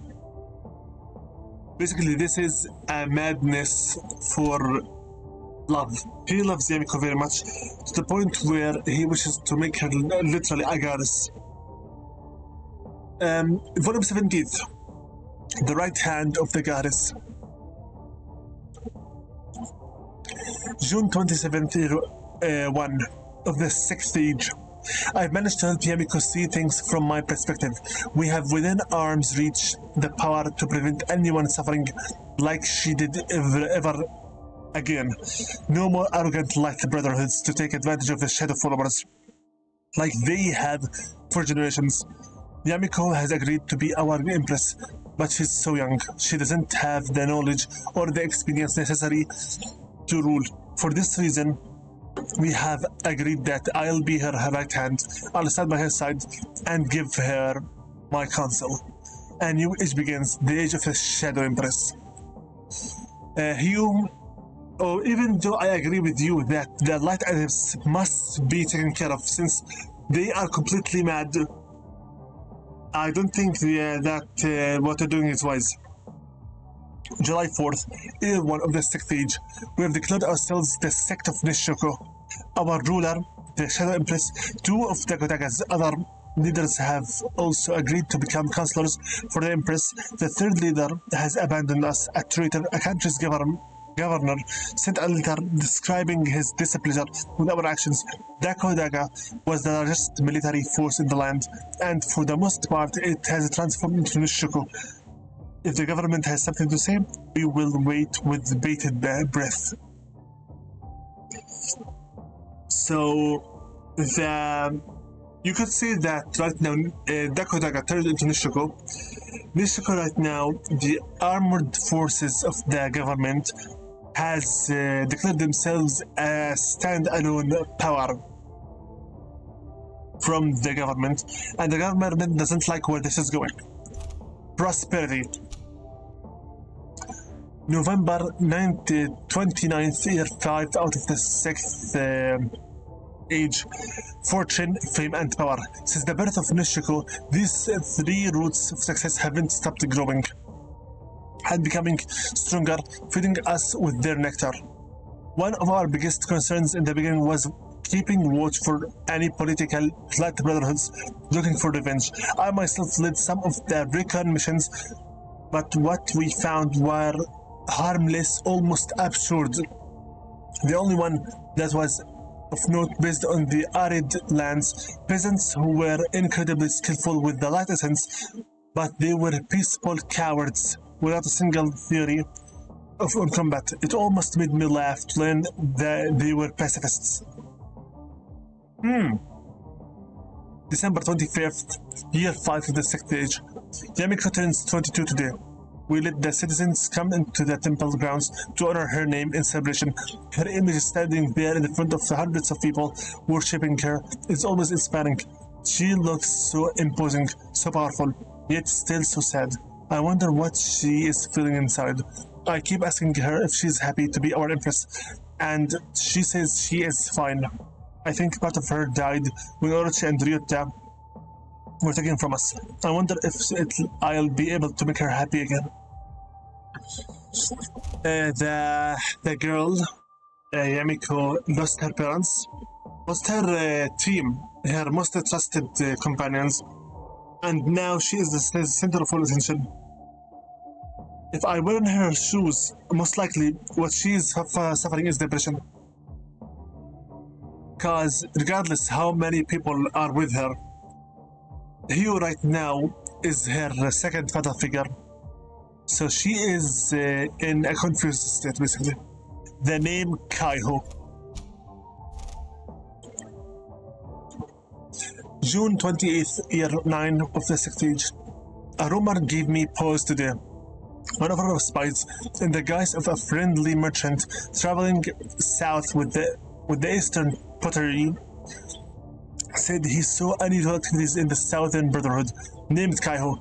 Basically, this is a madness for love. He loves Yamiko very much, to the point where he wishes to make her literally a goddess. Volume 17th, The Right Hand of the Goddess. June 27th, 1 of the 6th age. I've managed to help Yamiko see things from my perspective. We have within arm's reach the power to prevent anyone suffering like she did ever again. No more arrogant light brotherhoods to take advantage of the shadow followers like they have for generations. Yamiko has agreed to be our empress, but she's so young. She doesn't have the knowledge or the experience necessary to rule. For this reason, we have agreed that I'll be her right hand. I'll stand by her side and give her my counsel. A new age begins, the age of the Shadow Empress. Even though I agree with you that the Light Adepts must be taken care of since they are completely mad, I don't think that what they're doing is wise. July 4th, year 1 of the 6th age, we have declared ourselves the sect of Nishoko. Our ruler, the Shadow Empress, 2 of Dakotaga's other leaders have also agreed to become counselors for the Empress. The 3rd leader has abandoned us. A traitor, a country's governor, sent a letter describing his displeasure with our actions. Dakodaga was the largest military force in the land, and for the most part, it has transformed into Nishoko. If the government has something to say, we will wait with bated breath. So, you could say that right now, Dakodaga turned into Nishoko. Nishoko right now, the armored forces of the government has declared themselves a stand-alone power from the government, and the government doesn't like where this is going. Prosperity. November 29th, year 5 out of the 6th age. Fortune, fame, and power. Since the birth of Nishiko, these 3 roots of success haven't stopped growing and becoming stronger, feeding us with their nectar. One of our biggest concerns in the beginning was keeping watch for any political light brotherhoods looking for revenge. I myself led some of the recon missions, but what we found were harmless, almost absurd. The only one that was of note based on the arid lands, peasants who were incredibly skillful with the light essence, but they were peaceful cowards without a single theory on combat. It almost made me laugh to learn that they were pacifists. December 25th, year 5 of the 6th age. Yamiko turns 22 today. We let the citizens come into the temple grounds to honor her name in celebration. Her image is standing there in front of hundreds of people worshipping her. It's always inspiring. She looks so imposing, so powerful, yet still so sad. I wonder what she is feeling inside. I keep asking her if she's happy to be our empress, and she says she is fine. I think part of her died when Orochi and Ryota were taken from us. I wonder if I'll be able to make her happy again. The girl, Yamiko, lost her parents, lost her team, her most trusted companions, and now she is the center of all attention. If I were in her shoes, most likely what she is suffering is depression. Because regardless how many people are with her, Hyo right now is her second father figure. So she is in a confused state, basically. The name Kaiho. June 28th, year 9 of the 6th age. A rumor gave me pause today. One of our spies, in the guise of a friendly merchant traveling south with the Eastern pottery, said he saw unusual activities in the Southern Brotherhood, named Kaiho.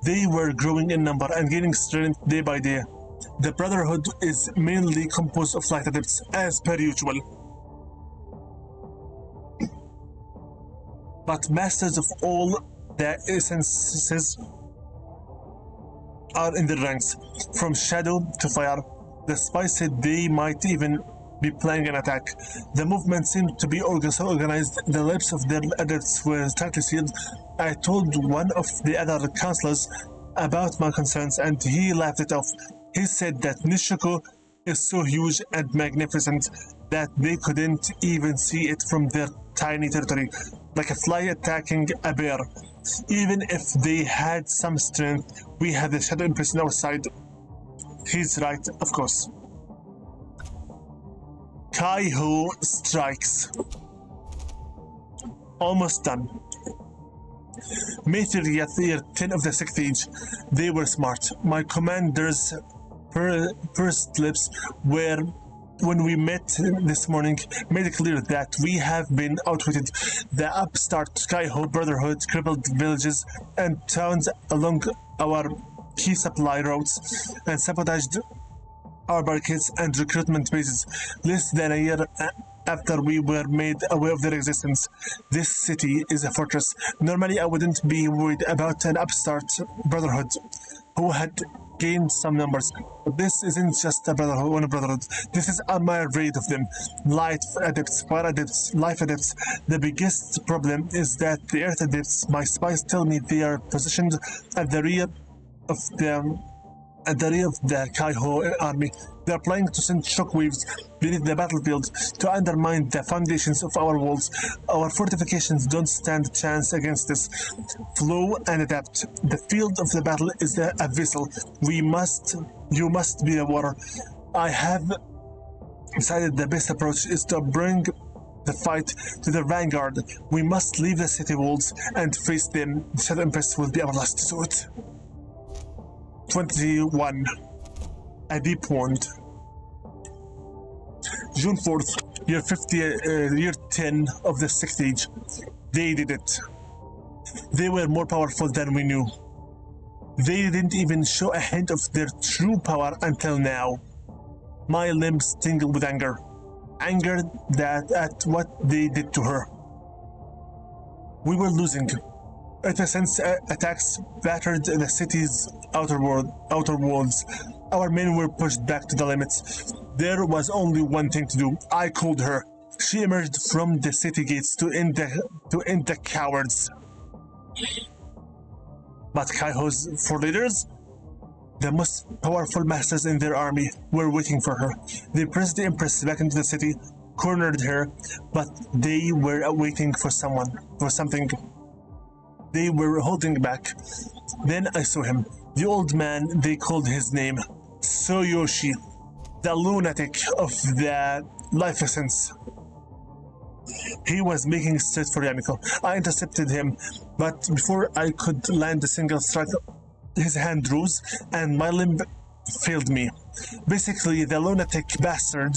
They were growing in number and gaining strength day by day. The Brotherhood is mainly composed of light adepts, as per usual. But masters of all the essences are in the ranks, from shadow to fire. The spy said they might even be planning an attack. The movement seemed to be so organized, the lips of their adepts were tightly sealed. I told one of the other counselors about my concerns, and he laughed it off. He said that Nishiko is so huge and magnificent that they couldn't even see it from their tiny territory, like a fly attacking a bear. Even if they had some strength, we had the Shadow Empress on our side. He's right, of course. Kaiho strikes. Almost done. May 30th, year 10 of the 6th age. They were smart. My commander's pursed lips were, when we met this morning, made it clear that we have been outwitted. The upstart Kaiho Brotherhood crippled villages and towns along our key supply routes and sabotaged our barricades and recruitment bases. Less than a year after we were made aware of their existence, this city is a fortress. Normally, I wouldn't be worried about an upstart brotherhood who had gained some numbers. But this isn't just a brotherhood. This is a myriad of them. Light adepts, fire adepts, life adepts. The biggest problem is that the earth adepts, my spies tell me, they are positioned at the rear of the Kaiho army. They are planning to send shockwaves beneath the battlefield to undermine the foundations of our walls. Our fortifications don't stand a chance against this. Flow and adapt. The field of the battle is a vessel. You must be a water. I have decided the best approach is to bring the fight to the vanguard. We must leave the city walls and face them. The Shadow Empress will be our last resort. 21. A deep wound. June 4th, year 10 of the 6th age. They did it. They were more powerful than we knew. They didn't even show a hint of their true power until now. My limbs tingled with anger. Anger at what they did to her. We were losing. Earth-Essence attacks battered the city's outer walls. Our men were pushed back to the limits. There was only one thing to do. I called her. She emerged from the city gates to end the cowards. But Kaiho's four leaders, the most powerful masters in their army, were waiting for her. They pressed the Empress back into the city, cornered her, but they were waiting for something. They were holding back. Then I saw him. The old man, they called his name Tsuyoshi, the lunatic of the life essence. He was making straight for Yamiko. I intercepted him, but before I could land a single strike, his hand rose and my limb failed me. Basically, the lunatic bastard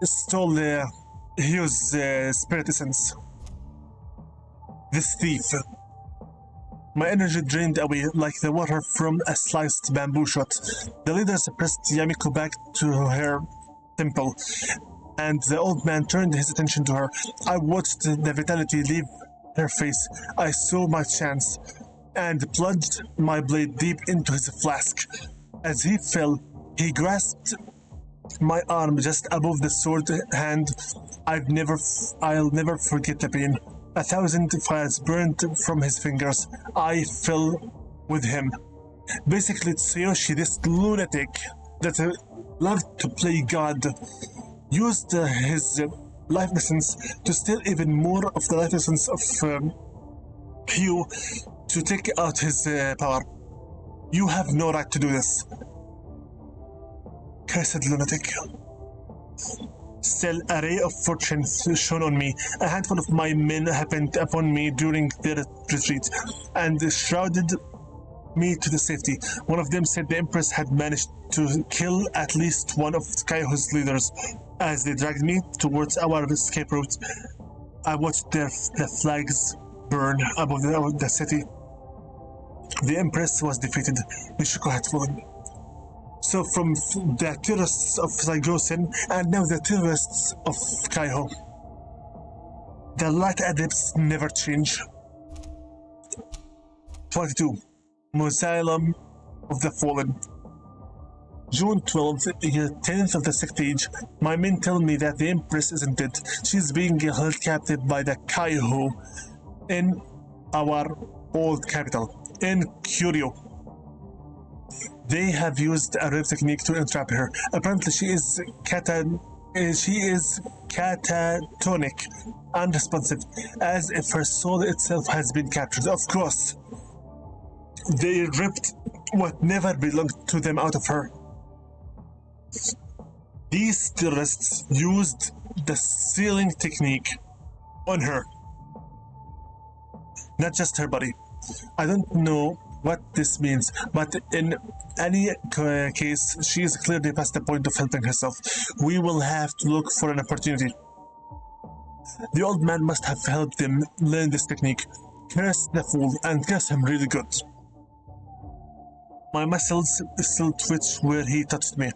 stole Hyu's spirit essence. This thief. My energy drained away like the water from a sliced bamboo shot. The leaders pressed Yamiko back to her temple, and the old man turned his attention to her. I watched the vitality leave her face. I saw my chance, and plunged my blade deep into his flask. As he fell, he grasped my arm just above the sword hand. I'll never forget the pain. 1,000 fires burned from his fingers. I fell with him. Basically, Tsuyoshi, this lunatic that loved to play God, used his life essence to steal even more of the life essence of Hyu to take out his power. You have no right to do this. Cursed lunatic. Still, a ray of fortune shone on me. A handful of my men happened upon me during their retreat and shrouded me to the safety. One of them said the Empress had managed to kill at least one of Kaiho's leaders. As they dragged me towards our escape route, I watched the flags burn above the city. The Empress was defeated. Nishiko had fallen. So from the terrorists of Zygosin and now the terrorists of Kaiho. The light adepts never change. 22. Mausoleum of the Fallen. June 12th, 10th of the 6th age. My men tell me that the Empress isn't dead. She's being held captive by the Kaiho in our old capital, in Kyoryo. They have used a rare technique to entrap her. Apparently, she is catatonic, unresponsive, as if her soul itself has been captured. Of course, they ripped what never belonged to them out of her. These terrorists used the sealing technique on her, not just her body. I don't know what this means, but in any case, she is clearly past the point of helping herself. We will have to look for an opportunity. The old man must have helped them learn this technique. Curse the fool, and curse him really good. My muscles still twitch where he touched me.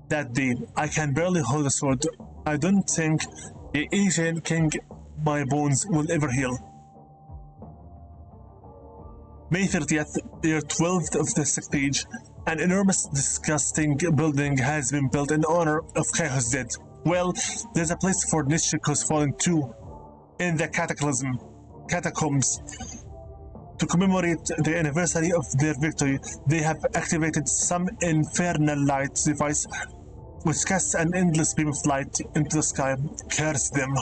That day, I can barely hold a sword. I don't think the Asian king my bones will ever heal. May 30th, year 12th of the 6th age, an enormous, disgusting building has been built in honor of Kaiho's dead. Well, there's a place for Nishiko's fallen too, in the catacombs. To commemorate the anniversary of their victory, they have activated some infernal light device which casts an endless beam of light into the sky. Curse them.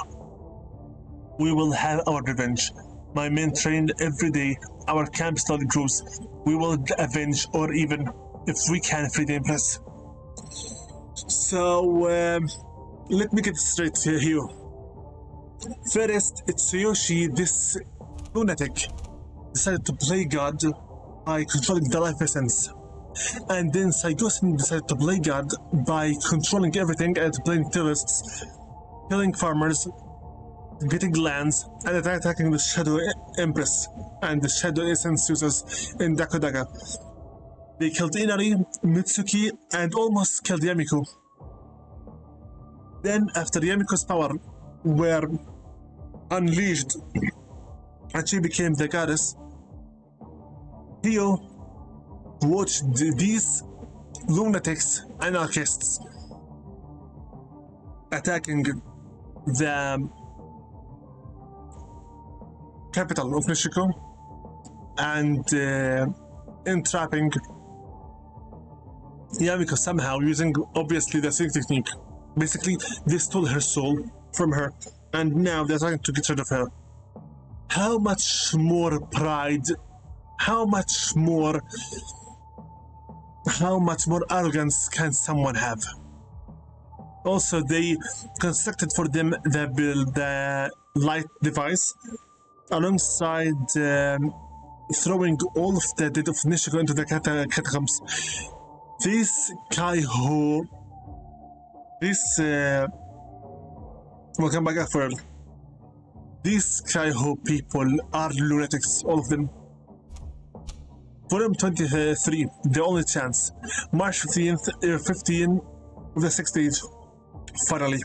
We will have our revenge. My men trained every day. Our camp slowly grows. We will avenge, or even, if we can, free the Empress. So, let me get straight here. First, Tsuyoshi, this lunatic, decided to play God by controlling the life essence. And then Saigosen decided to play God by controlling everything and playing terrorists, killing farmers, getting lands, and attacking the Shadow Empress and the Shadow Essence users in Dakodaga. They killed Inari, Mitsuki, and almost killed Yamiko. Then, after Yamiko's power were unleashed and she became the goddess, Hio watched these lunatics, anarchists, attacking the capital of Nishiko and entrapping Yamiko somehow using obviously the same technique. Basically, they stole her soul from her and now they're trying to get rid of her. How much more pride, how much more arrogance can someone have? Also, they constructed for them the light device alongside throwing all of the dead of Nishiko into the catacombs. This Kaiho, welcome back, Afro. These Kaiho people are lunatics, all of them. Volume 23, The Only Chance. March 15th, 15 of the 6th age. Finally.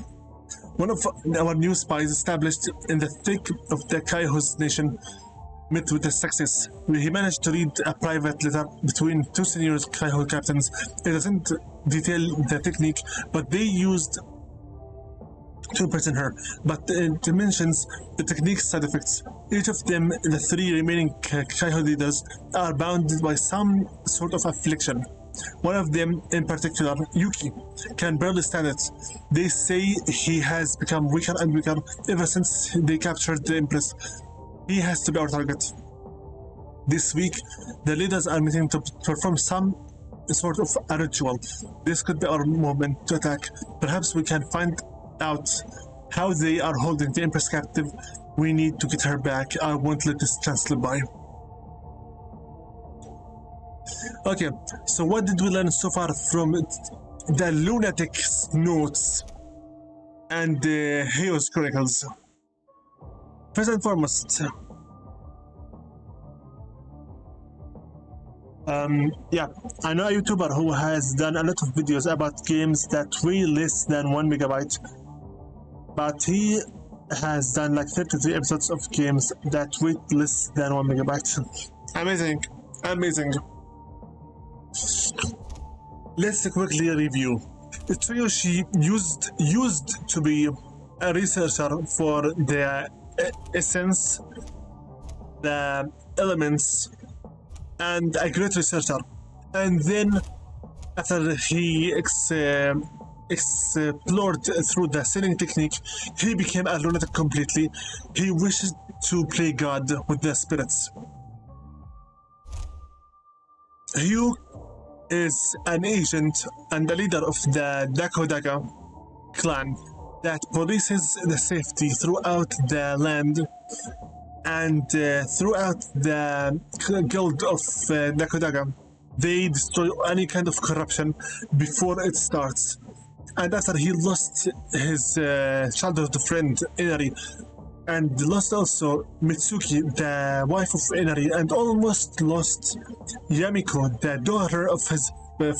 One of our new spies established in the thick of the Kaiho's nation met with the success. He managed to read a private letter between two senior Kaiho captains. It doesn't detail the technique, but they used to imprison her. But it mentions the technique's side effects. Each of them, the three remaining Kaiho leaders, are bound by some sort of affliction. One of them, in particular, Yuki, can barely stand it. They say he has become weaker and weaker ever since they captured the Empress. He has to be our target. This week, the leaders are meeting to perform some sort of a ritual. This could be our moment to attack. Perhaps we can find out how they are holding the Empress captive. We need to get her back. I won't let this chance slip by. Okay, so what did we learn so far from the lunatic's notes and Hio's chronicles? First and foremost, I know a YouTuber who has done a lot of videos about games that weigh less than 1 megabyte, but he has done like 33 episodes of games that weigh less than 1 megabyte. Amazing. Let's quickly review. Tsuyoshi used to be a researcher for the essence, the elements, and a great researcher. And then after he explored through the selling technique, he became a lunatic completely. He wished to play God with the spirits. Hugh is an agent and the leader of the Dakodaga clan that polices the safety throughout the land and throughout the guild of Dakodaga. They destroy any kind of corruption before it starts. And after he lost his childhood friend Inari, and lost also Mitsuki, the wife of Inari, and almost lost Yamiko, the daughter of his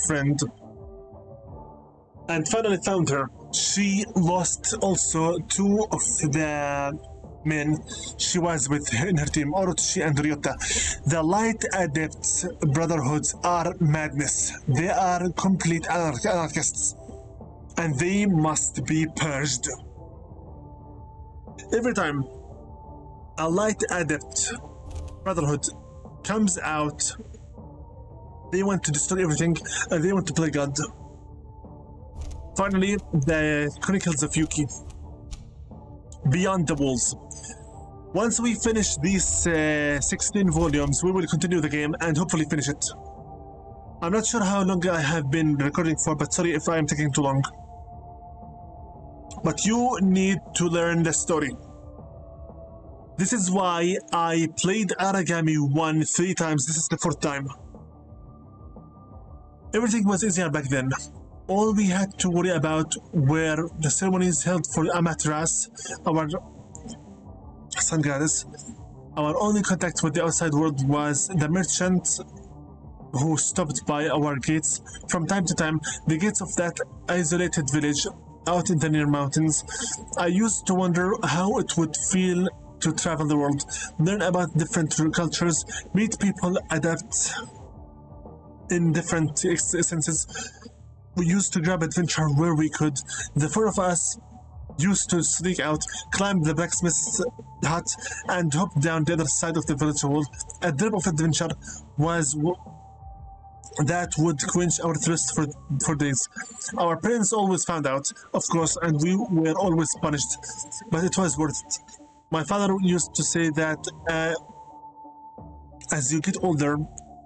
friend, and finally found her. She lost also two of the men she was with in her team, Orochi and Ryota. The Light Adept Brotherhoods are madness. They are complete anarchists, and they must be purged. Every time a Light Adept Brotherhood comes out, they want to destroy everything and they want to play God. Finally, the Chronicles of Yuki, Beyond the Walls. Once we finish these 16 volumes, we will continue the game and hopefully finish it. I'm not sure how long I have been recording for, but sorry if I am taking too long. But you need to learn the story. This is why I played Aragami 1 3 times. This is the 4th time. Everything was easier back then. All we had to worry about were the ceremonies held for Amaterasu, our sun goddess. Our only contact with the outside world was the merchant who stopped by our gates from time to time, the gates of that isolated village out in the near mountains. I used to wonder how it would feel to travel the world, learn about different cultures, meet people, adapt in different senses. We used to grab adventure where we could. The 4 of us used to sneak out, climb the blacksmith's hut, and hop down the other side of the village wall. A drip of adventure was that would quench our thirst for days. Our parents always found out, of course, and we were always punished, but it was worth it. My father used to say that as you get older,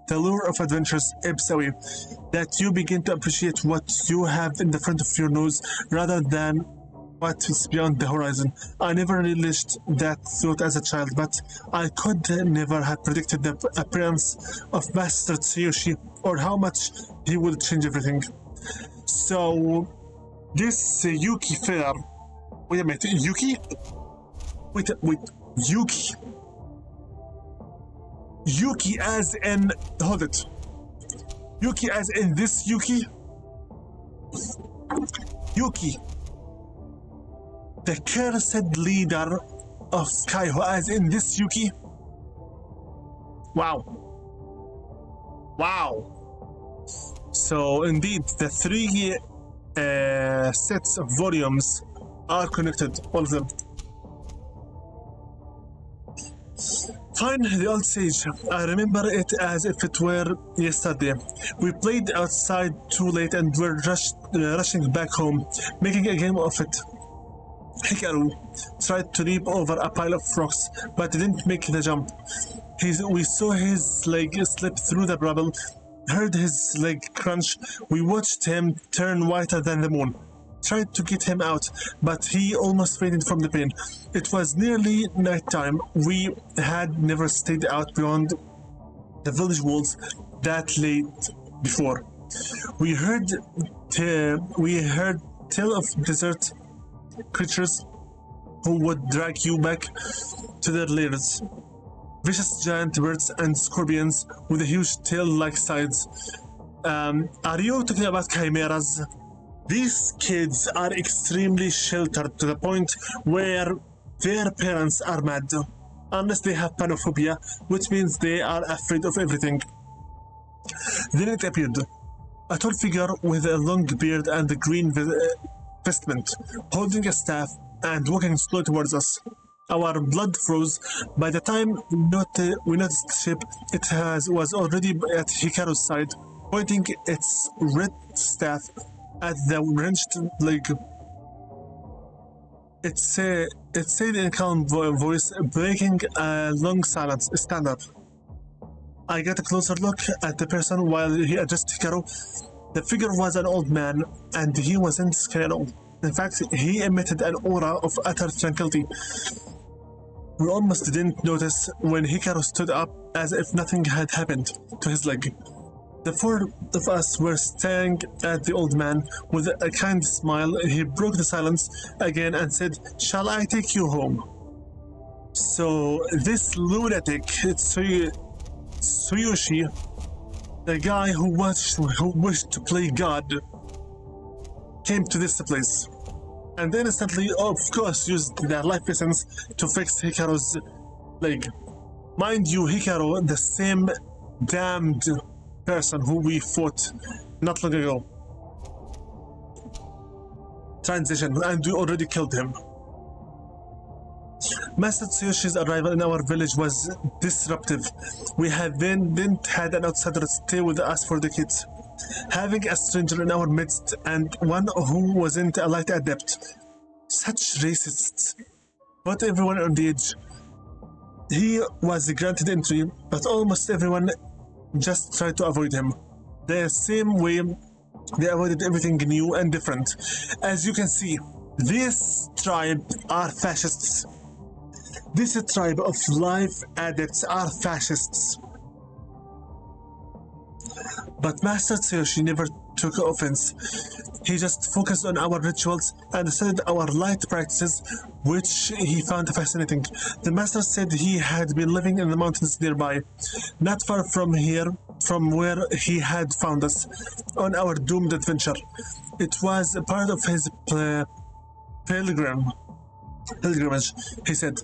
the lure of adventures ebbs away, that you begin to appreciate what you have in the front of your nose rather than what is beyond the horizon. I never relished that thought as a child, but I could never have predicted the appearance of Master Tsuyoshi or how much he would change everything. So, this Yuki fella... Wait a minute, Yuki? Wait, Yuki? Yuki as in... Hold it. Yuki as in this Yuki? Yuki. The cursed leader of Kaiho as in this Yuki? Wow. Wow. So indeed, the 3 sets of volumes are connected, all of them. Fine, the old sage. I remember it as if it were yesterday. We played outside too late and were rushing back home, making a game of it. Hikaru tried to leap over a pile of rocks, but didn't make the jump. We saw his leg slip through the rubble, heard his leg crunch. We watched him turn whiter than the moon. Tried to get him out, but he almost fainted from the pain. It was nearly night time. We had never stayed out beyond the village walls that late before. We heard tale of desert creatures who would drag you back to their lairs. Vicious giant birds and scorpions with a huge tail-like sides. Are you talking about chimeras? These kids are extremely sheltered to the point where their parents are mad, unless they have panophobia, which means they are afraid of everything. Then it appeared, a tall figure with a long beard and a green vestment, holding a staff and walking slowly towards us. Our blood froze. By the time we noticed the ship, it was already at Hikaru's side. pointing its red staff at the wrenched leg. It said in a calm voice, breaking a long silence, "Stand up." I got a closer look at the person while he addressed Hikaru. The figure was an old man, and he wasn't scared at all. In fact, he emitted an aura of utter tranquility. We almost didn't notice when Hikaru stood up as if nothing had happened to his leg. The four of us were staring at the old man with a kind smile. He broke the silence again and said, "Shall I take you home?" So this lunatic, Tsuyoshi, the guy who wished to play God, came to this place. And instantly, of course, used their life essence to fix Hikaru's leg. Mind you, Hikaru, the same damned person who we fought not long ago. Transition, and we already killed him. Master Tsuyoshi's arrival in our village was disruptive. We didn't had an outsider stay with us for decades. Having a stranger in our midst and one who wasn't a light adept. Such racists. Not everyone on the edge. He was granted entry, but almost everyone just tried to avoid him. The same way they avoided everything new and different. As you can see, this tribe are fascists. This tribe of life adepts are fascists. But Master Tsuyoshi never took offense. He just focused on our rituals and studied our light practices, which he found fascinating. The Master said he had been living in the mountains nearby, not far from here, from where he had found us on our doomed adventure. It was a part of his pilgrimage, he said.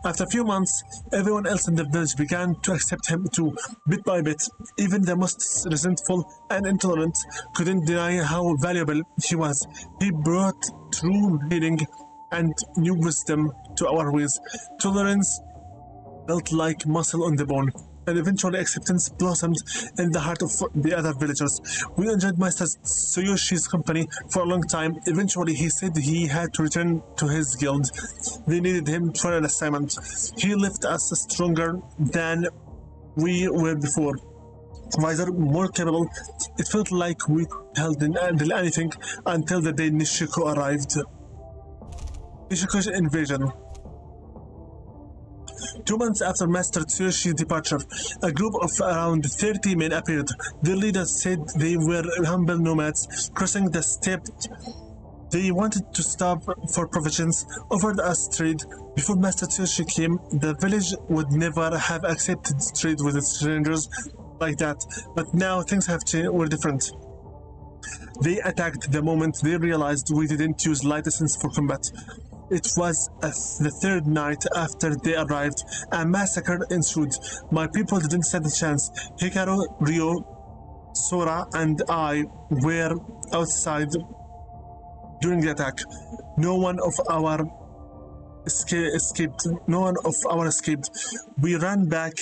After a few months, everyone else in the village began to accept him too, bit by bit. Even the most resentful and intolerant couldn't deny how valuable he was. He brought true healing and new wisdom to our ways. Tolerance felt like muscle on the bone, and eventually acceptance blossomed in the heart of the other villagers. We enjoyed Master Tsuyoshi's company for a long time. Eventually, he said he had to return to his guild. They needed him for an assignment. He left us stronger than we were before. Wiser, more capable. It felt like we held anything until the day Nishiko arrived. Nishiko's invasion. 2 months after Master Tsuyoshi's departure, a group of around 30 men appeared. Their leaders said they were humble nomads crossing the steppe. They wanted to stop for provisions, offered us trade. Before Master Tsuyoshi came, the village would never have accepted trade with strangers like that. But now things were different. They attacked the moment they realized we didn't use light essence for combat. It was the third night after they arrived. A massacre ensued. My people didn't stand a chance. Hikaru, Ryo, Sora, and I were outside during the attack. No one of our escaped. We ran back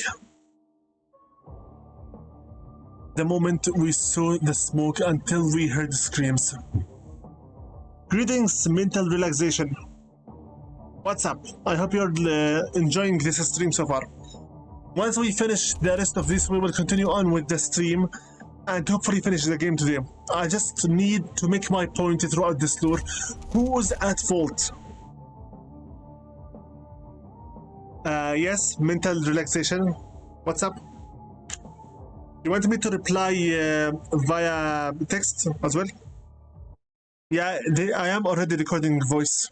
the moment we saw the smoke until we heard screams. Greetings, mental relaxation. What's up? I hope you're enjoying this stream so far. Once we finish the rest of this, we will continue on with the stream and hopefully finish the game today. I just need to make my point throughout this lore. Who's at fault? Yes, mental relaxation. What's up? You want me to reply via text as well? Yeah, I am already recording voice.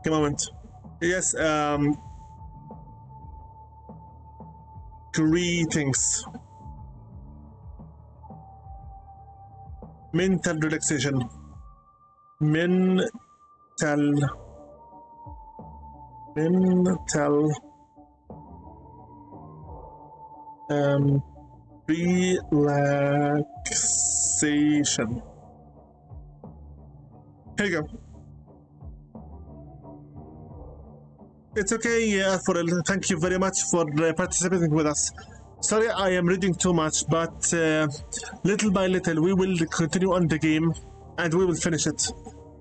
A moment. Yes, greetings. Mental relaxation. Mental relaxation. Here you go. It's okay, Forel. Thank you very much for participating with us. Sorry, I am reading too much, but little by little we will continue on the game and we will finish it.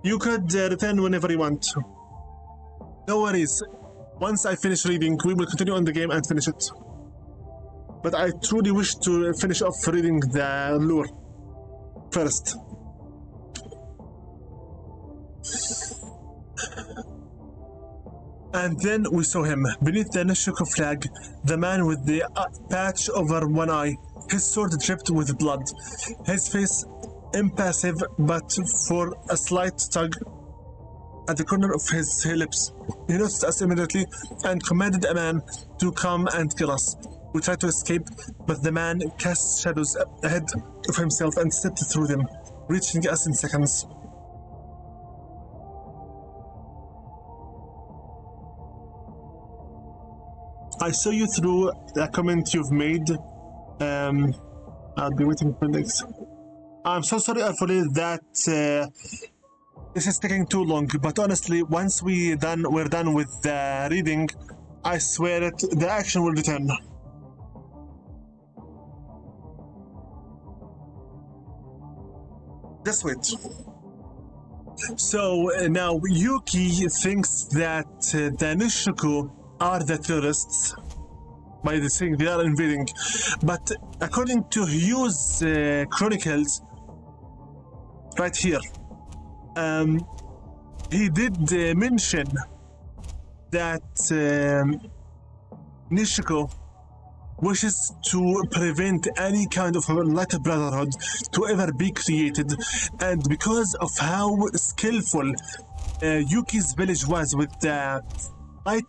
You could return whenever you want. No worries. Once I finish reading, we will continue on the game and finish it. But I truly wish to finish off reading the lore first. And then we saw him, beneath the Nishiko flag, the man with the patch over one eye, his sword dripped with blood, his face impassive but for a slight tug at the corner of his lips. He noticed us immediately and commanded a man to come and kill us. We tried to escape, but the man cast shadows ahead of himself and stepped through them, reaching us in seconds. I saw you through a comment you've made. I'll be waiting for next. I'm so sorry, Alfred, that this is taking too long. But honestly, once we're done with the reading, I swear it, the action will return. Just wait. So now Yuki thinks that the Nishiko are the terrorists by the thing they are invading, but according to Hugh's chronicles right here, he did mention that Nishiko wishes to prevent any kind of light brotherhood to ever be created, and because of how skillful Yuki's village was with the light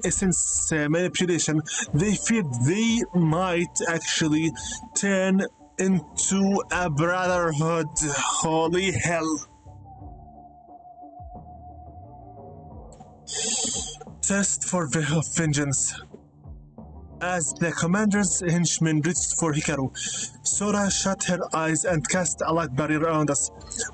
essence manipulation, they feared they might actually turn into a brotherhood. Holy hell. Thirst for vengeance. As the commander's henchmen reached for Hikaru, Sora shut her eyes and cast a light barrier around us.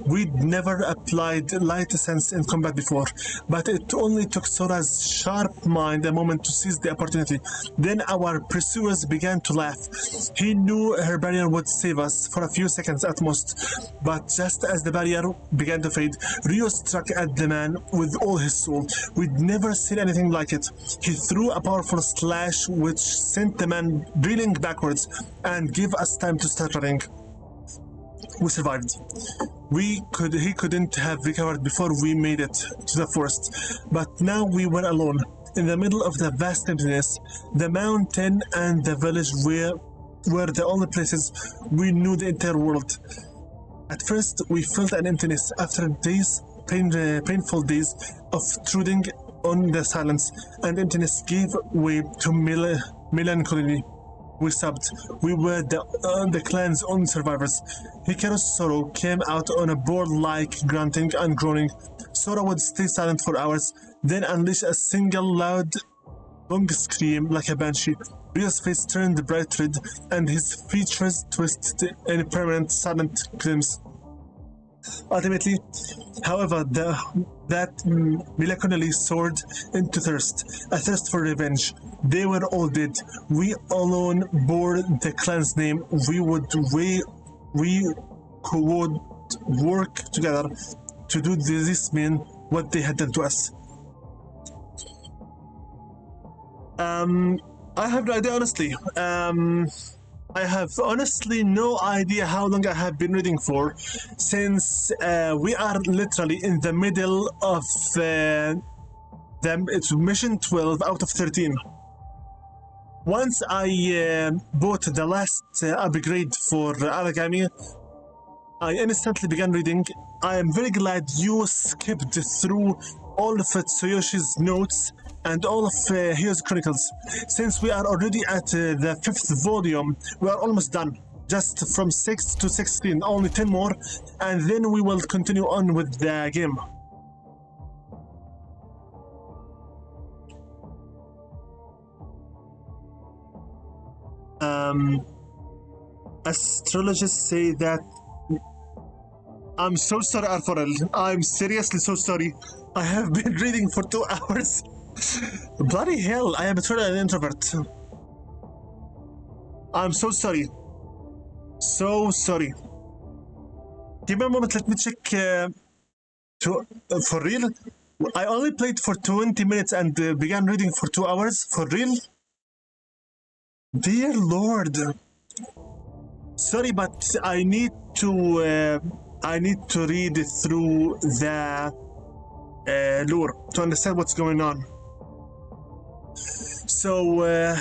We'd never applied light sense in combat before, but it only took Sora's sharp mind a moment to seize the opportunity. Then our pursuers began to laugh. He knew her barrier would save us for a few seconds at most, but just as the barrier began to fade, Ryo struck at the man with all his soul. We'd never seen anything like it. He threw a powerful slash which sent the man reeling backwards and gave us time to start running. We survived. He couldn't have recovered before we made it to the forest, but now we were alone, in the middle of the vast emptiness. The mountain and the village were the only places we knew the entire world. At first, we felt an emptiness after days, painful days of trudging on the silence, and emptiness gave way to melancholy. We sobbed. We were the clan's only survivors. Hikaru's sorrow came out on a board-like grunting and groaning. Sora would stay silent for hours, then unleash a single loud, long scream like a banshee. Ryo's face turned bright red, and his features twisted in a permanent, silent grimace. Ultimately, however, that melancholy soared into thirst, a thirst for revenge. They were all dead. We alone bore the clan's name. We could work together to do these men what they had done to us. I have no idea, honestly. I have honestly no idea how long I have been reading for, since we are literally in the middle of it's mission 12 out of 13. Once I bought the last upgrade for Aragami, I instantly began reading. I am very glad you skipped through all of Tsuyoshi notes and all of Hyo's chronicles. Since we are already at the 5th volume, we are almost done. Just from 6 to 16, only 10 more, and then we will continue on with the game. Astrologists say that... I'm so sorry, Arforel. I'm seriously so sorry. I have been reading for 2 hours. Bloody hell, I am truly an introvert. I'm so sorry. So sorry. Give me a moment, let me check for real. I only played for 20 minutes and began reading for 2 hours. For real? Dear Lord. Sorry, but I need to read through the lore to understand what's going on. So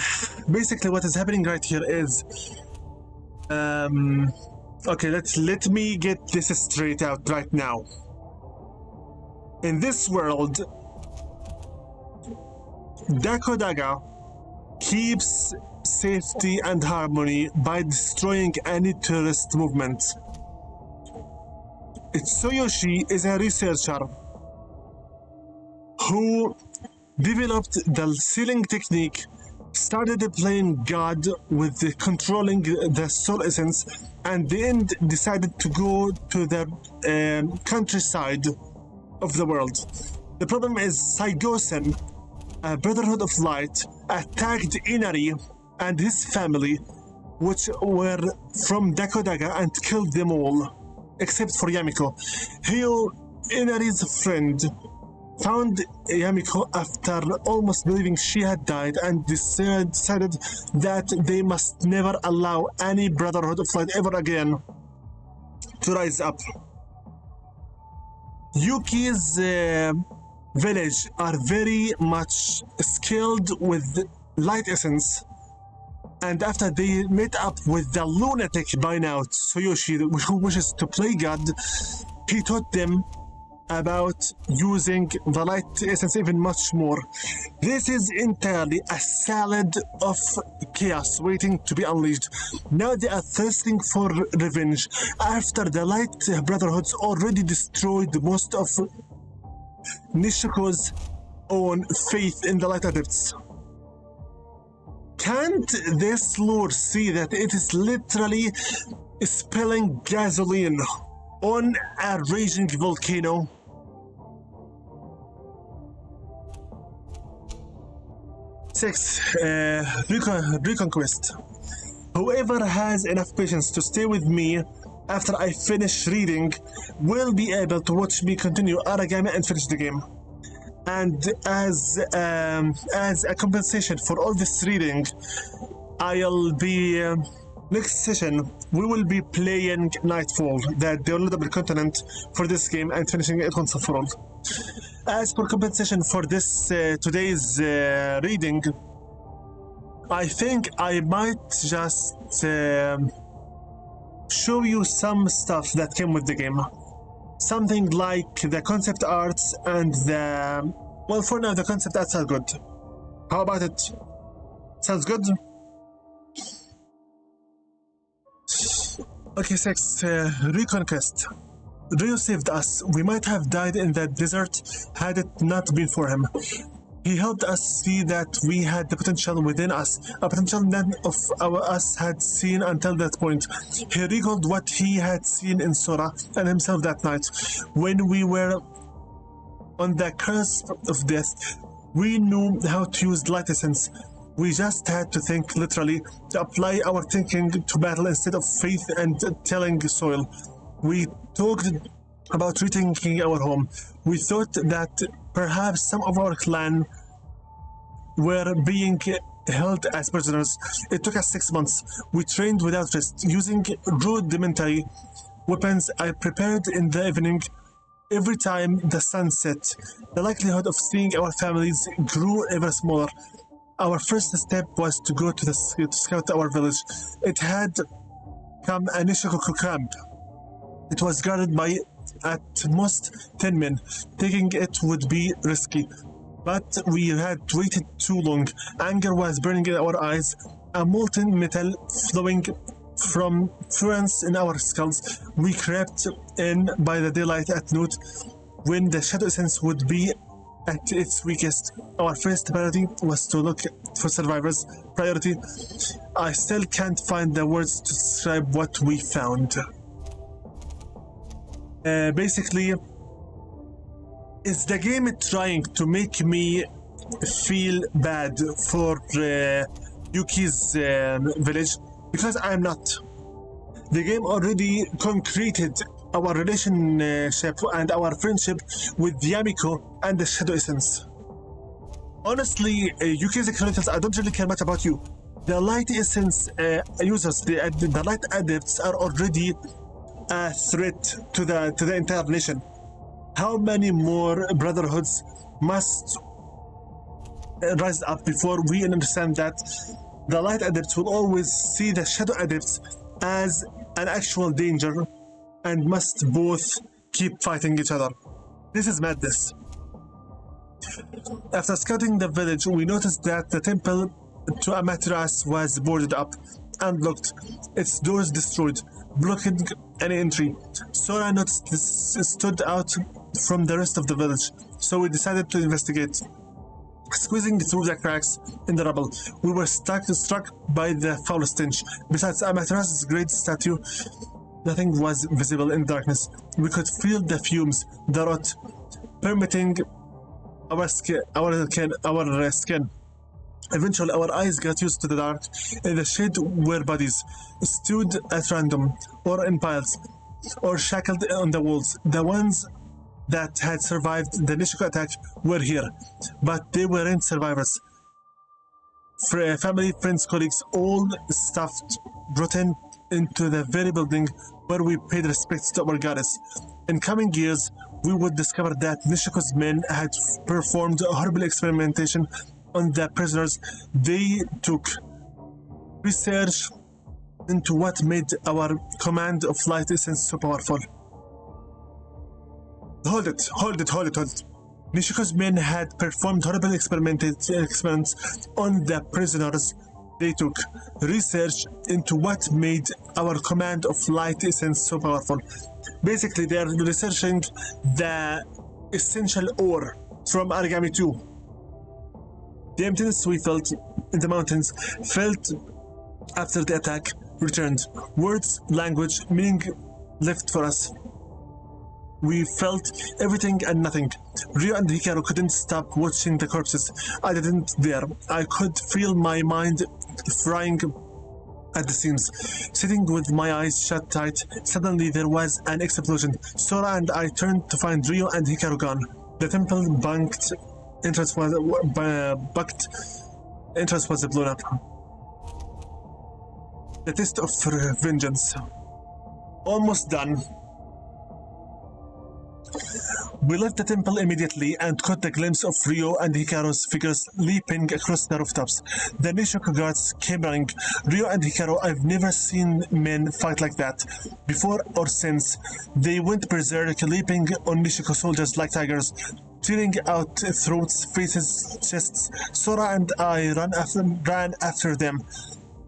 basically what is happening right here is okay, let me get this straight out right now. In this world, Dakodaga keeps safety and harmony by destroying any terrorist movement. Tsuyoshi is a researcher who developed the sealing technique, started playing God with controlling the soul essence, and then decided to go to the countryside of the world. The problem is Saigosen, a Brotherhood of Light, attacked Inari and his family, which were from Dakodaga, and killed them all, except for Yamiko. Inari's friend found Yamiko after almost believing she had died and decided that they must never allow any Brotherhood of Light ever again to rise up. Yuki's village are very much skilled with light essence, and after they met up with the lunatic by now, Tsuyoshi, who wishes to play God, he taught them about using the light essence even much more. This is entirely a salad of chaos waiting to be unleashed. Now they are thirsting for revenge after the Light Brotherhoods already destroyed most of Nishiko's own faith in the Light Adepts. Can't this lord see that it is literally spilling gasoline on a raging volcano? Six, Reconquest. Whoever has enough patience to stay with me after I finish reading will be able to watch me continue Aragami and finish the game. And as a compensation for all this reading, I'll be next session we will be playing Nightfall, the downloadable content for this game, and finishing it once and for all. As for compensation for this today's reading, I think I might just show you some stuff that came with the game. Something like the concept arts and the... Well, for now, the concept arts are good. How about it? Sounds good? Okay, 6. Reconquest. Ryo saved us. We might have died in that desert had it not been for him. He helped us see that we had the potential within us, a potential none of us had seen until that point. He recalled what he had seen in Sora and himself that night. When we were on the cusp of death, we knew how to use light essence. We just had to think literally, to apply our thinking to battle instead of faith and telling soil. We talked about rethinking our home. We thought that perhaps some of our clan were being held as prisoners. It took us 6 months. We trained without rest, using rudimentary weapons I prepared in the evening. Every time the sun set, the likelihood of seeing our families grew ever smaller. Our first step was to go to scout our village. It had come a Nishikoku camp. It was guarded by at most 10 men. Taking it would be risky, but we had waited too long. Anger was burning in our eyes, a molten metal flowing from furnace in our skulls. We crept in by the daylight at noon, when the shadow essence would be at its weakest. Our first priority was to look for survivors. I still can't find the words to describe what we found. Basically, is the game trying to make me feel bad for Yuki's village? because I'm not. The game already concreted our relationship and our friendship with Yamiko and the Shadow Essence. Honestly, UK's Chronicles, I don't really care much about you. The Light Essence users, the Light Adepts, are already a threat to the entire nation. How many more brotherhoods must rise up before we understand that the Light Adepts will always see the Shadow Adepts as an actual danger and must both keep fighting each other? This is madness. After scouting the village, we noticed that the temple to Amaterasu was boarded up, unlocked, its doors destroyed, blocking any entry. Sora noticed this stood out from the rest of the village, so we decided to investigate. Squeezing through the cracks in the rubble, we were struck by the foul stench. Besides Amaterasu's great statue, nothing was visible in darkness. We could feel the fumes, the rot, permeating our skin. Eventually, our eyes got used to the dark. In the shade were bodies, stood at random, or in piles, or shackled on the walls. The ones that had survived the Nishiko attack were here, but they weren't survivors. Family, friends, colleagues, all stuffed, brought into the very building where we paid respects to our goddess. In coming years, we would discover that Nishiko's men had performed horrible experimentation on the prisoners they took. Research into what made our command of Light Essence so powerful. Hold it. Nishiko's men had performed horrible experiments on the prisoners they took. Research into what made our command of Light Essence so powerful. Basically, they are researching the essential ore from Aragami 2. The emptiness we felt in the mountains, felt after the attack, returned. Words, language, meaning left for us. We felt everything and nothing. Ryo and Hikaru couldn't stop watching the corpses. I didn't dare. I could feel my mind frying at the seams. Sitting with my eyes shut tight, suddenly there was an explosion. Sora and I turned to find Ryo and Hikaru gone. The temple bunked entrance was blown up. The test of vengeance. Almost done. We left the temple immediately and caught a glimpse of Ryo and Hikaru's figures leaping across the rooftops. The Nishiko guards came running. Ryo and Hikaru, I've never seen men fight like that, before or since. They went berserk, leaping on Nishiko soldiers like tigers, tearing out throats, faces, chests. Sora and I ran after them,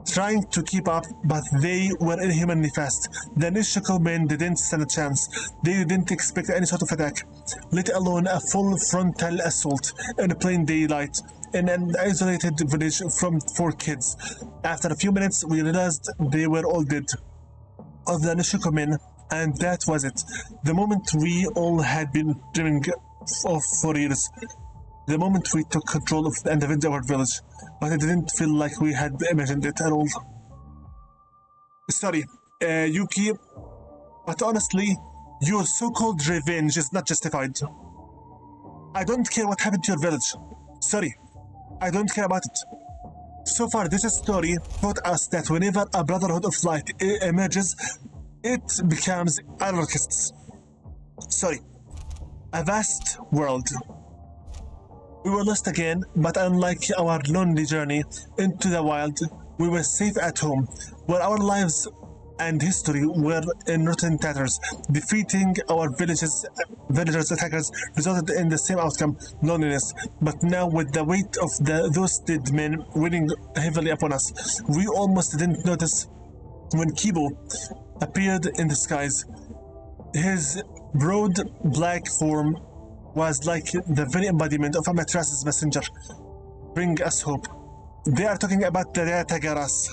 trying to keep up, but they were inhumanly fast. The Nishiko men didn't stand a chance. They didn't expect any sort of attack, let alone a full frontal assault in plain daylight in an isolated village from 4 kids. After a few minutes, we realized they were all dead of the Nishiko men, and that was it. The moment we all had been dreaming of for years. The moment we took control of and avenged our village, but it didn't feel like we had imagined it at all. Sorry, Yuki, but honestly, your so-called revenge is not justified. I don't care what happened to your village. Sorry, I don't care about it. So far, this story taught us that whenever a Brotherhood of Light emerges, it becomes anarchists. Sorry, a vast world. We were lost again, but unlike our lonely journey into the wild, we were safe at home, where our lives and history were in rotten tatters. Defeating our villagers' attackers resulted in the same outcome, loneliness. But now, with the weight of those dead men weighing heavily upon us, we almost didn't notice when Kibo appeared in the skies. His broad black form was like the very embodiment of Amaterasu's messenger. Bring us hope. They are talking about the Tagaras.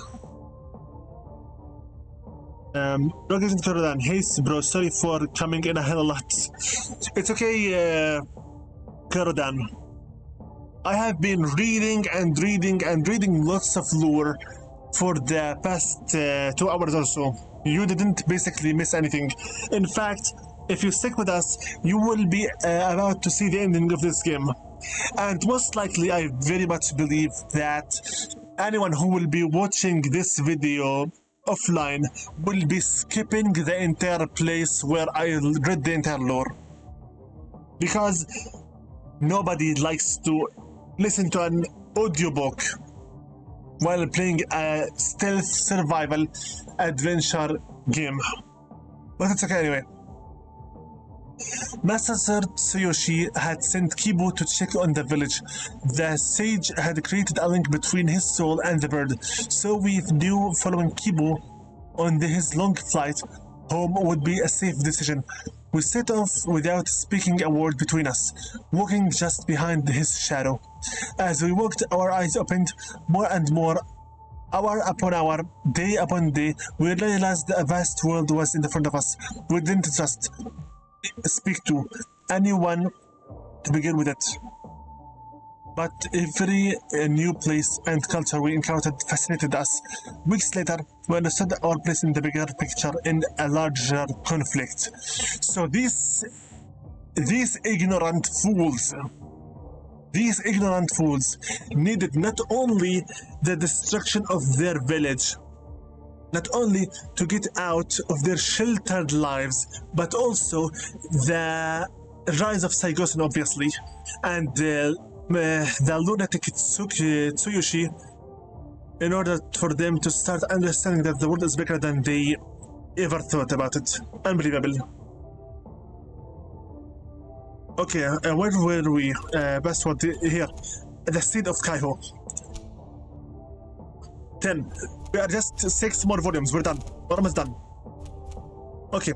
Roger Ferdinand, hey bro, sorry for coming in a hell of a lot. It's okay, Karodan. I have been reading lots of lore for the past 2 hours or so. You didn't basically miss anything. In fact, if you stick with us, you will be about to see the ending of this game. And most likely, I very much believe that anyone who will be watching this video offline will be skipping the entire place where I read the entire lore. Because nobody likes to listen to an audiobook while playing a stealth survival adventure game. But it's okay anyway. Master Tsuyoshi had sent Kibu to check on the village. The sage had created a link between his soul and the bird, so we knew following Kibu on his long flight home would be a safe decision. We set off without speaking a word between us, walking just behind his shadow. As we walked, our eyes opened more and more. Hour upon hour, day upon day, we realized a vast world was in the front of us. We didn't just speak to anyone to begin with it, but every new place and culture we encountered fascinated us. Weeks later, we understood our place in the bigger picture in a larger conflict. So these ignorant fools needed not only the destruction of their village, not only to get out of their sheltered lives, but also the rise of Saigosen, obviously, and the lunatic Tsuyoshi, in order for them to start understanding that the world is bigger than they ever thought about it. Unbelievable. Okay, where were we? Password here. The seed of Kaiho. 10. We are just 6 more volumes. We're done. We're almost done. Okay.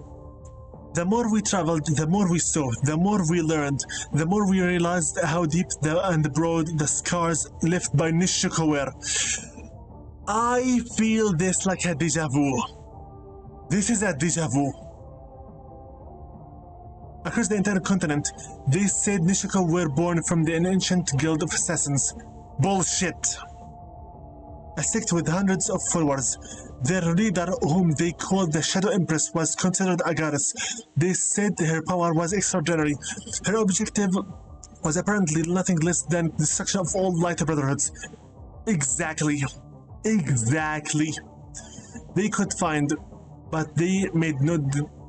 The more we traveled, the more we saw, the more we learned, the more we realized how deep and broad the scars left by Nishiko were. I feel this like a deja vu. This is a deja vu. Across the entire continent, they said Nishiko were born from the ancient guild of assassins. Bullshit. A sect with hundreds of followers. Their leader, whom they called the Shadow Empress, was considered a goddess. They said her power was extraordinary. Her objective was apparently nothing less than destruction of all light brotherhoods. Exactly. They could find, but they made no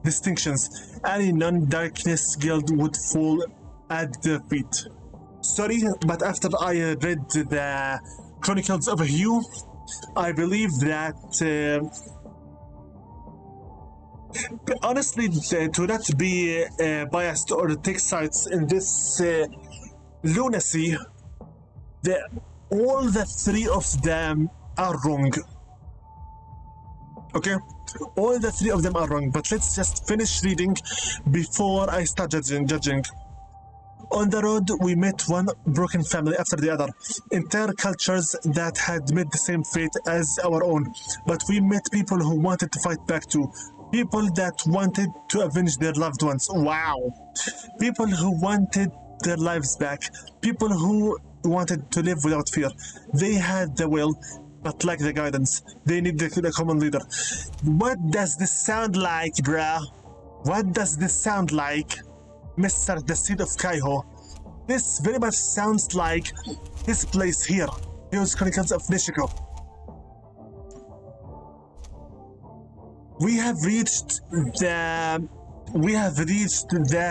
distinctions. Any non-darkness guild would fall at their feet. Sorry, but after I read the Chronicles of Hugh, I believe that honestly, to not be biased or take sides in this lunacy, all the 3 of them are wrong. Okay? All the 3 of them are wrong, but let's just finish reading before I start judging. On the road, we met one broken family after the other, entire cultures that had met the same fate as our own. But we met people who wanted to fight back too. People that wanted to avenge their loved ones. Wow. People who wanted their lives back. People who wanted to live without fear. They had the will, but lacked the guidance. They needed a common leader. What does this sound like, bruh? What does this sound like? Mr. The Seed of Kaiho. This very much sounds like this place here. Here's Chronicles of Nishiko. We have reached the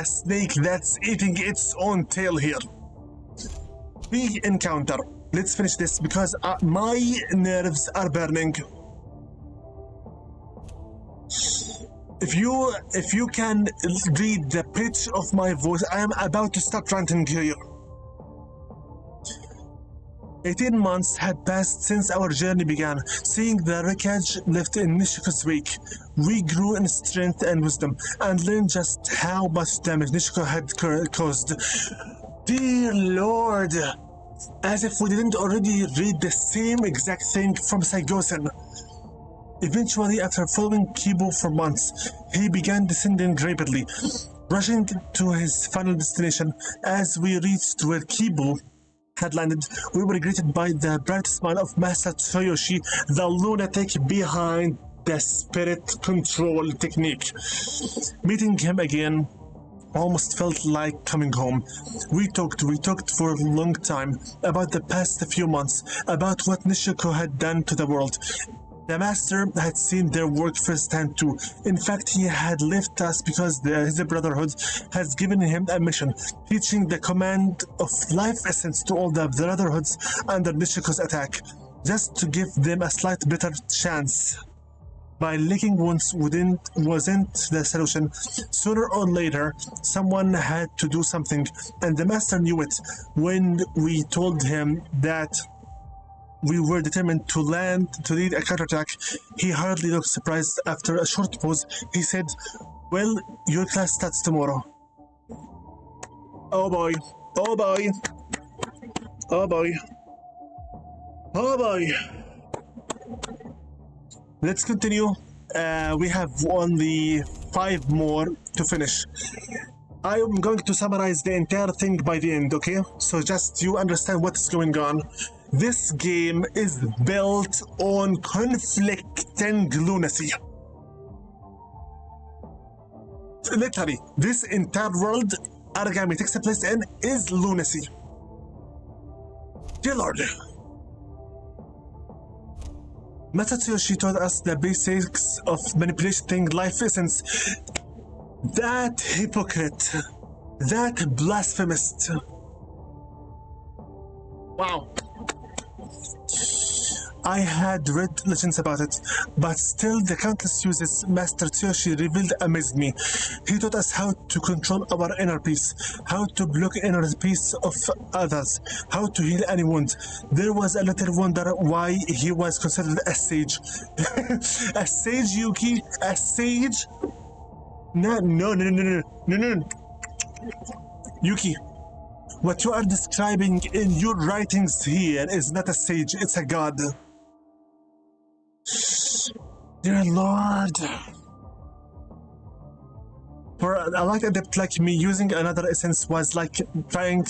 snake that's eating its own tail here. Big encounter. Let's finish this because my nerves are burning. If you can read the pitch of my voice, I am about to start ranting here. 18 months had passed since our journey began. Seeing the wreckage left in Nishiko's wake, we grew in strength and wisdom, and learned just how much damage Nishiko had caused. Dear Lord, as if we didn't already read the same exact thing from Saigosen. Eventually, after following Kibu for months, he began descending rapidly, rushing to his final destination. As we reached where Kibu had landed, we were greeted by the bright smile of Master Tsuyoshi, the lunatic behind the spirit control technique. Meeting him again almost felt like coming home. We talked for a long time about the past few months, about what Nishiko had done to the world. The master had seen their work firsthand too. In fact, he had left us because his brotherhood has given him a mission, teaching the command of life essence to all the brotherhoods under Nishiko's attack, just to give them a slight better chance. By licking wounds wasn't the solution. Sooner or later, someone had to do something, and the master knew it. When we told him that we were determined to lead a counterattack, he hardly looked surprised. After a short pause, he said, "Well, your class starts tomorrow." Oh boy, oh boy, oh boy, oh boy. Let's continue. We have only 5 more to finish. I am going to summarize the entire thing by the end, okay? So just you understand what is going on. This game is built on conflicting lunacy. Literally, this entire world Aragami takes place in is lunacy. Dear Lord. Master Tsuyoshi taught us the basics of manipulating life essence. That hypocrite. That blasphemist. Wow. I had read legends about it, but still the countless uses Master Tsuyoshi revealed amazed me. He taught us how to control our inner peace, how to block inner peace of others, how to heal any wound. There was a little wonder why he was considered a sage. A sage, Yuki? A sage? No. Yuki, what you are describing in your writings here is not a sage, it's a god. Dear Lord. For a light adept like me, using another essence was like trying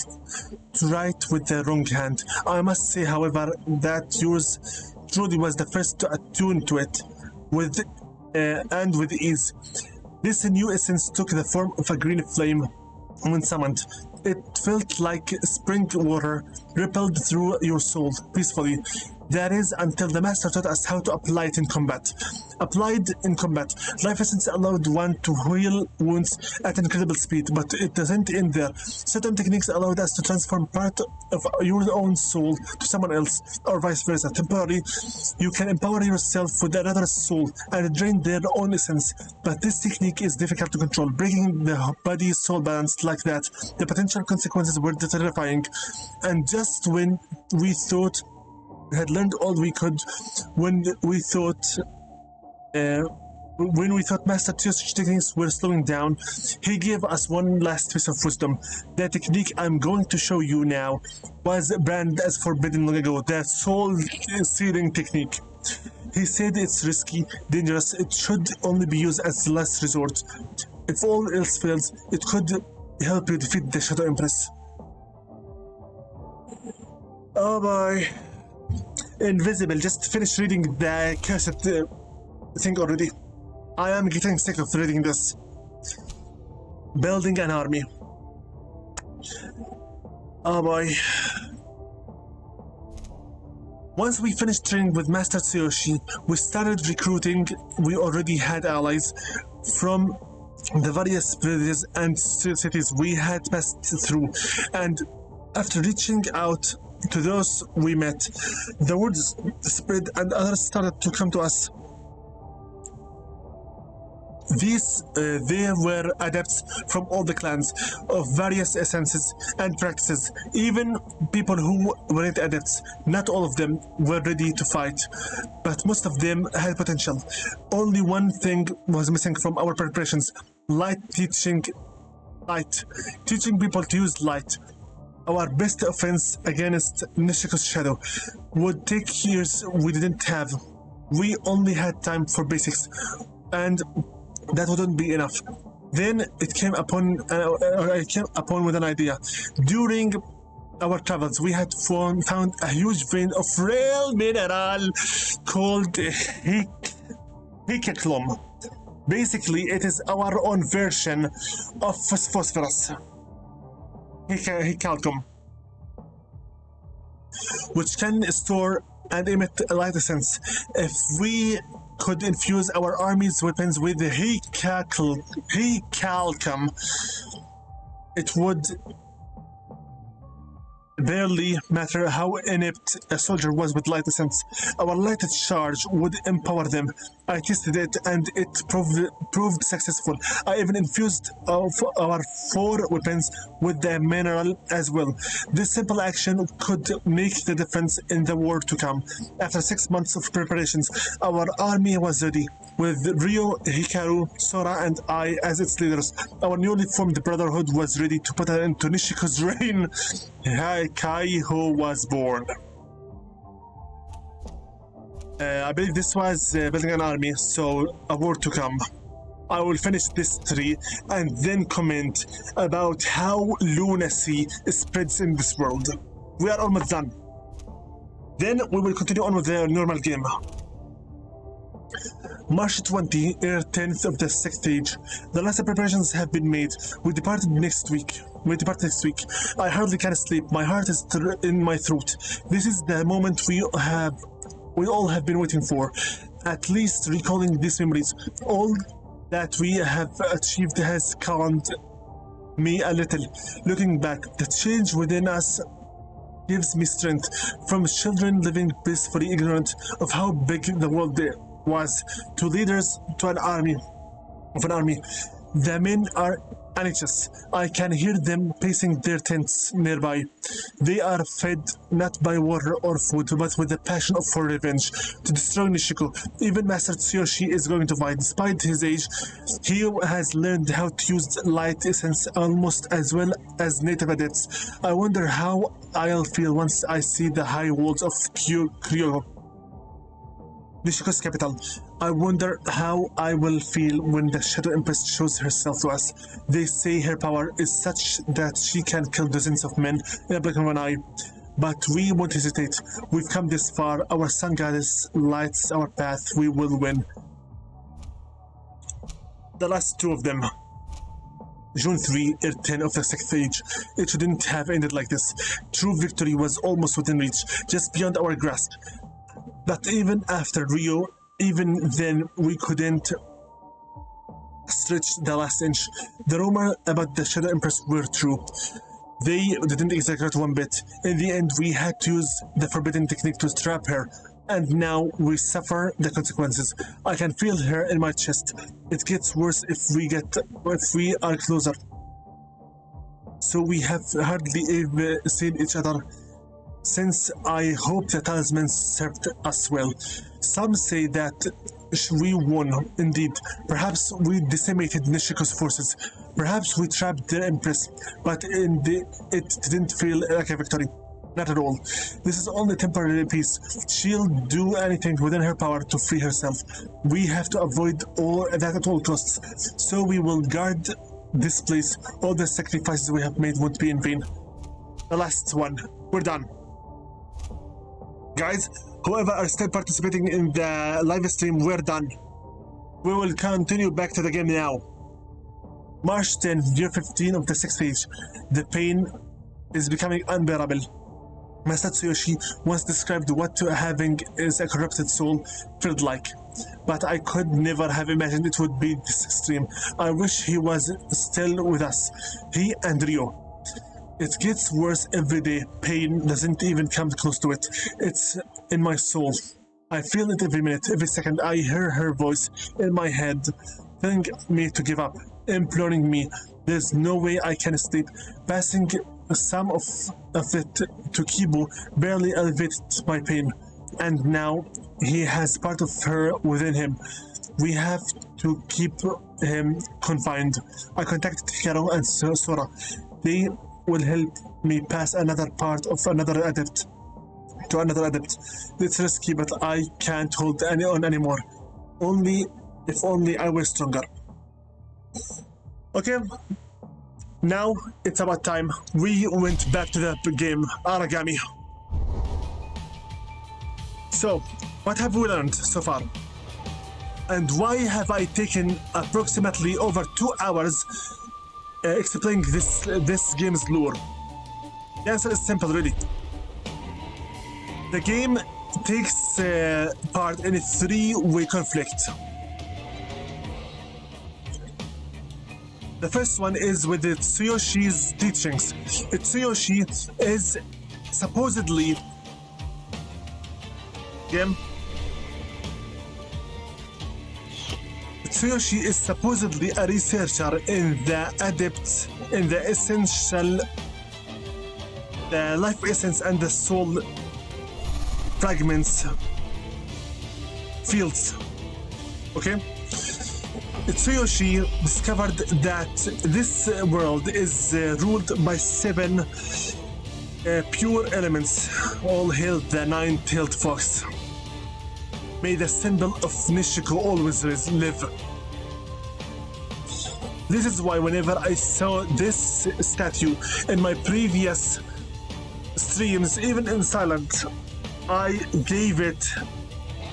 to write with the wrong hand. I must say, however, that yours truly was the first to attune to it with ease. This new essence took the form of a green flame when summoned. It felt like spring water rippled through your soul peacefully. That is, until the master taught us how to apply it in combat. Applied in combat, life essence allowed one to heal wounds at incredible speed, but it doesn't end there. Certain techniques allowed us to transform part of your own soul to someone else, or vice versa. Temporarily, you can empower yourself with another soul and drain their own essence, but this technique is difficult to control. Breaking the body-soul balance like that, the potential consequences were terrifying, and just when we thought we had learned all we could, when we thought Master Tsushi's techniques were slowing down, he gave us one last piece of wisdom. The technique I'm going to show you now was branded as forbidden long ago, the soul sealing technique. He said it's risky, dangerous, it should only be used as the last resort. If all else fails, it could help you defeat the Shadow Empress. Oh boy. Invisible, just finished reading the cursed thing already. I am getting sick of reading this. Building an army. Oh boy. Once we finished training with Master Tsuyoshi, we started recruiting. We already had allies from the various villages and cities we had passed through, and after reaching out to those we met, the word spread and others started to come to us. There were adepts from all the clans of various essences and practices, even people who weren't adepts. Not all of them were ready to fight, but most of them had potential. Only one thing was missing from our preparations: teaching people to use light. Our best offense against Nishiko's shadow would take years we didn't have. We only had time for basics, and that wouldn't be enough. Then I came upon with an idea. During our travels, we had found a huge vein of rare mineral called Hikaklum. Basically, it is our own version of phosphorus, Hicalcum, which can store and emit light essence. If we could infuse our army's weapons with the Hicalcum, it would barely matter how inept a soldier was with light essence. Our lighted charge would empower them. I tested it and it proved successful. I even infused our 4 weapons with the mineral as well. This simple action could make the difference in the war to come. After 6 months of preparations, our army was ready, with Ryo, Hikaru, Sora, and I as its leaders. Our newly formed brotherhood was ready to put an end to Nishiko's reign. Kaiho was born. I believe this was building an army, so a war to come. I will finish this tree and then comment about how lunacy spreads in this world. We are almost done. Then we will continue on with the normal game. March 20, year 10th of the 6th age. The last preparations have been made. We depart next week. I hardly can sleep. My heart is in my throat. This is the moment we all have been waiting for. At least recalling these memories. All that we have achieved has calmed me a little. Looking back, the change within us gives me strength. From children living peacefully ignorant of how big the world was, to leaders to an army. The men are anxious. I can hear them pacing their tents nearby. They are fed not by water or food, but with the passion for revenge, to destroy Nishiko. Even Master Tsuyoshi is going to fight. Despite his age, he has learned how to use light essence almost as well as native adepts. I wonder how I'll feel once I see the high walls of Kyoto, Nishiko's capital. I wonder how I will feel when the Shadow Empress shows herself to us. They say her power is such that she can kill dozens of men in a blink of an eye. But we won't hesitate. We've come this far. Our sun goddess lights our path. We will win. The last 2 of them. June 3, year 10 of the 6th age. It shouldn't have ended like this. True victory was almost within reach, just beyond our grasp. But even after Rio, even then we couldn't stretch the last inch. The rumor about the Shadow Empress were true. They didn't exaggerate one bit. In the end, we had to use the forbidden technique to trap her, and now we suffer the consequences. I can feel her in my chest. It gets worse if we are closer. So we have hardly ever seen each other since. I hope the talisman served us well. Some say that we won, indeed. Perhaps we decimated Nishiko's forces. Perhaps we trapped the Empress, but it didn't feel like a victory. Not at all. This is only temporary peace. She'll do anything within her power to free herself. We have to avoid all that at all costs. So we will guard this place. All the sacrifices we have made won't be in vain. The last one. We're done. Guys, whoever are still participating in the live stream, we're done. We will continue back to the game now. March 10, year 15 of the 6th age. The pain is becoming unbearable. Master Tsuyoshi once described what having is a corrupted soul felt like, but I could never have imagined it would be this extreme. I wish he was still with us, he and Ryo. It gets worse every day. Pain doesn't even come close to it. It's in my soul. I feel it every minute, every second. I hear her voice in my head, telling me to give up, imploring me. There's no way I can escape. Passing some of it to Kibu barely elevated my pain, and now he has part of her within him. We have to keep him confined. I contacted Hikaru and Sora. They will help me pass another part of another adept to another adept. It's risky, but I can't hold on anymore. If only I were stronger. Okay, Now it's about time we went back to the game, Aragami. So, what have we learned so far? And why have I taken approximately over 2 hours explaining this game's lore? The answer is simple, really. The game takes part in a 3-way conflict. The first one is with Tsuyoshi's teachings. Tsuyoshi is supposedly Tsuyoshi is supposedly a researcher in the essential, the life essence and the soul fragments fields. Okay? Tsuyoshi discovered that this world is ruled by 7 pure elements. All hail the 9-tailed fox. May the symbol of Nishiko always live. This is why whenever I saw this statue in my previous streams, even in silent, I gave it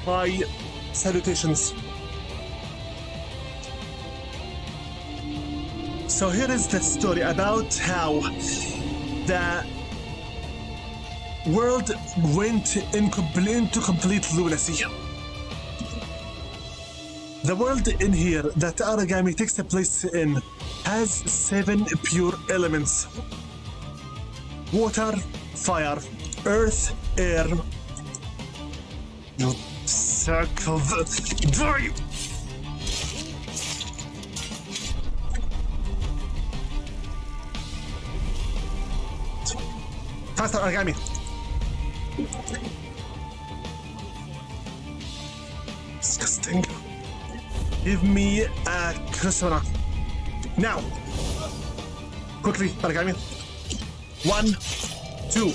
my salutations. So here is the story about how the world went into complete lunacy. The world in here that Aragami takes place in has 7 pure elements: water, fire, earth, air. You circle the die! Faster, Aragami! Disgusting. Give me a Krasona. Now! Quickly, Aragami. 1, 2.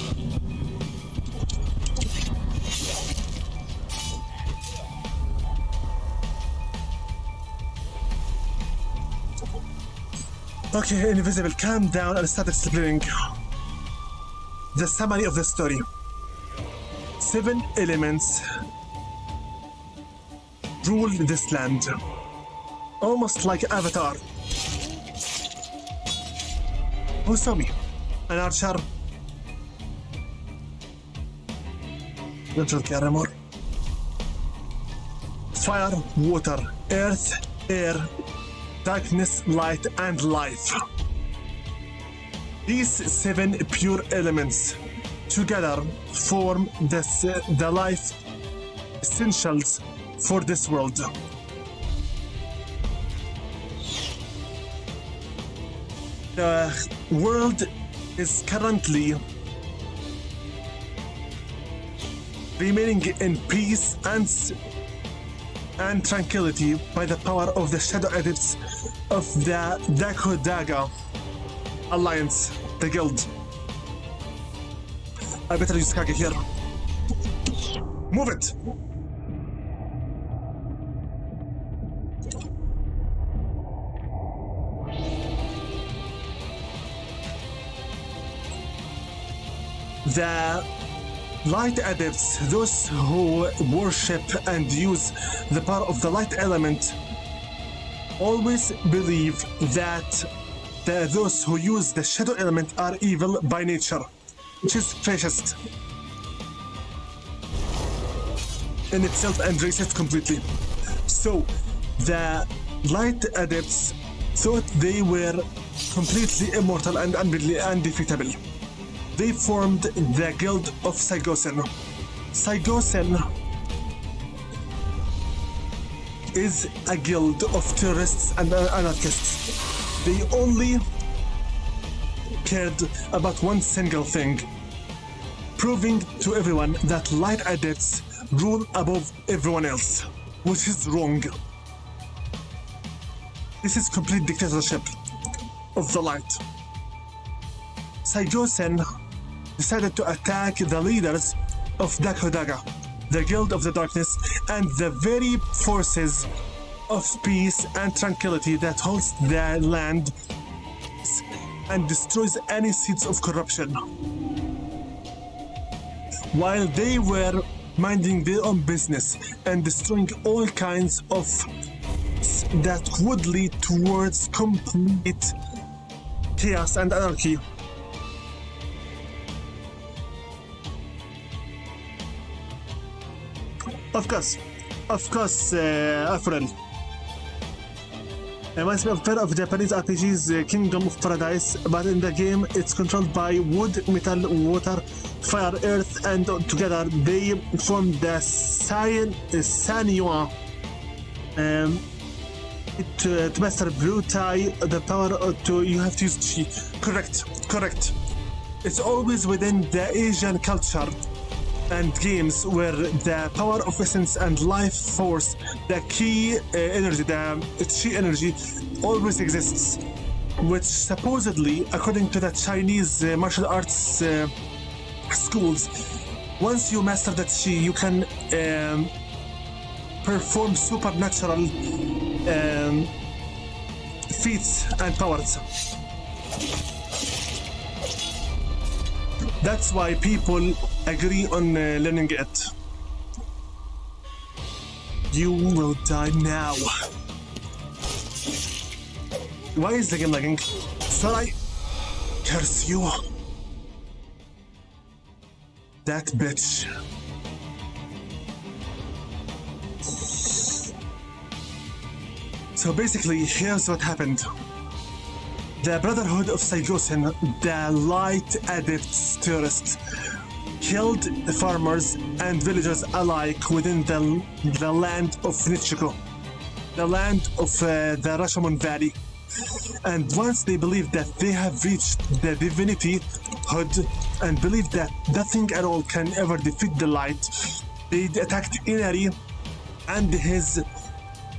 Okay, Invisible, calm down and start explaining the summary of the story. 7 elements rule this land, almost like Avatar. Who saw me? An archer? Don't care anymore. Fire, water, earth, air, darkness, light, and life. These 7 pure elements together form the life essentials for this world. The world is currently remaining in peace and tranquility by the power of the shadow adepts of the Dakodaga Alliance, the guild. I better use Kage here. Move it! The light adepts, those who worship and use the power of the light element, always believe that those who use the shadow element are evil by nature, which is fascist in itself and racist completely. So the light adepts thought they were completely immortal and undefeatable. They formed the Guild of Saigosen. Saigosen is a guild of terrorists and anarchists. They only cared about one single thing: proving to everyone that light adepts rule above everyone else, which is wrong. This is complete dictatorship of the light. Saigosen decided to attack the leaders of Dakodaga, the Guild of the Darkness, and the very forces of peace and tranquility that holds the land and destroys any seeds of corruption. While they were minding their own business and destroying all kinds of that would lead towards complete chaos and anarchy. Of course, April. Reminds me of pair of Japanese RPGs, Kingdom of Paradise, but in the game it's controlled by wood, metal, water, fire, earth, and together they form the Sanyua. To master Blue Tie, the power to you have to use chi. Correct. It's always within the Asian culture and games where the power of essence and life force, the key energy, the chi energy, always exists. Which supposedly, according to the Chinese martial arts schools, once you master that chi, you can perform supernatural feats and powers. That's why people agree on learning it. You will die now. Why is the game lagging? Sorry. Curse you. That bitch. So basically, here's what happened. The Brotherhood of Saigosen, the Light Adepts tourists, killed the farmers and villagers alike within the land of Nichiko, the land of the Rashomon Valley. And once they believe that they have reached the divinity hood and believe that nothing at all can ever defeat the light, they attacked Inari and his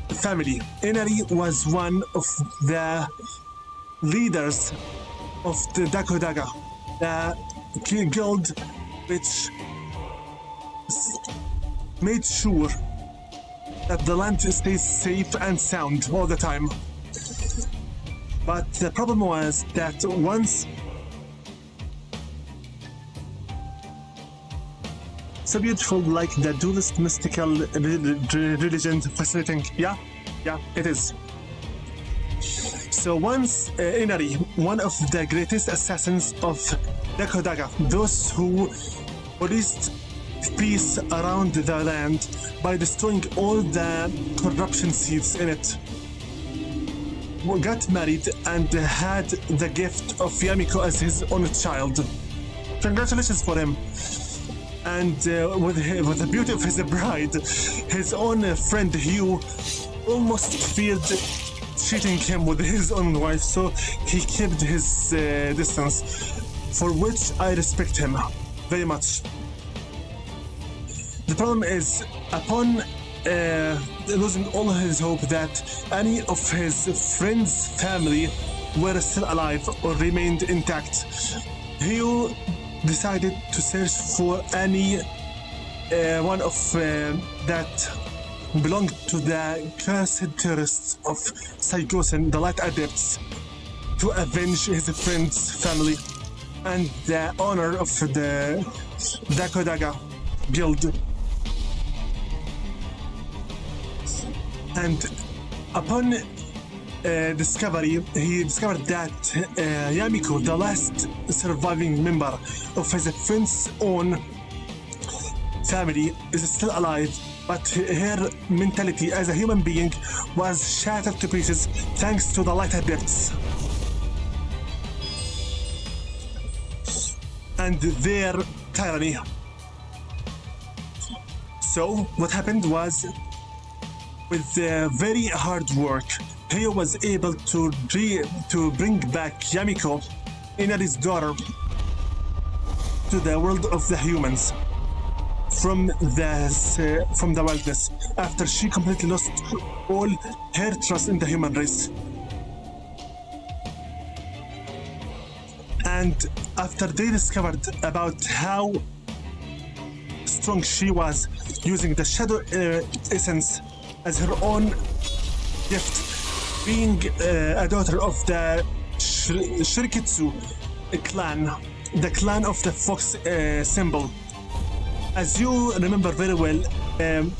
family. Inari was one of the leaders of the Dakodaga, the guild which made sure that the land stays safe and sound all the time. But the problem was that once so beautiful, like the dualist mystical religion, fascinating. Yeah, it is. So once Inari, one of the greatest assassins of Dakodaga, those who released peace around the land by destroying all the corruption seeds in it, got married and had the gift of Yamiko as his own child. Congratulations for him. And with the beauty of his bride, his own friend Hugh almost feared cheating him with his own wife, so he kept his distance, for which I respect him very much. The problem is, upon losing all his hope that any of his friends' family were still alive or remained intact, Hugh decided to search for any one of that belonged to the cursed terrorists of Saigosen, the Light Adepts, to avenge his friend's family and the honor of the Dakodaga guild. And upon discovery, he discovered that Yamiko, the last surviving member of his friend's own family, is still alive, but her mentality as a human being was shattered to pieces thanks to the Light Adepts and their tyranny. So what happened was, with very hard work, Heo was able to bring back Yamiko, Inari's daughter, to the world of the humans from the wilderness, after she completely lost all her trust in the human race. And after they discovered about how strong she was, using the shadow essence as her own gift, being a daughter of the Shirikitsu clan, the clan of the fox symbol. As you remember very well, in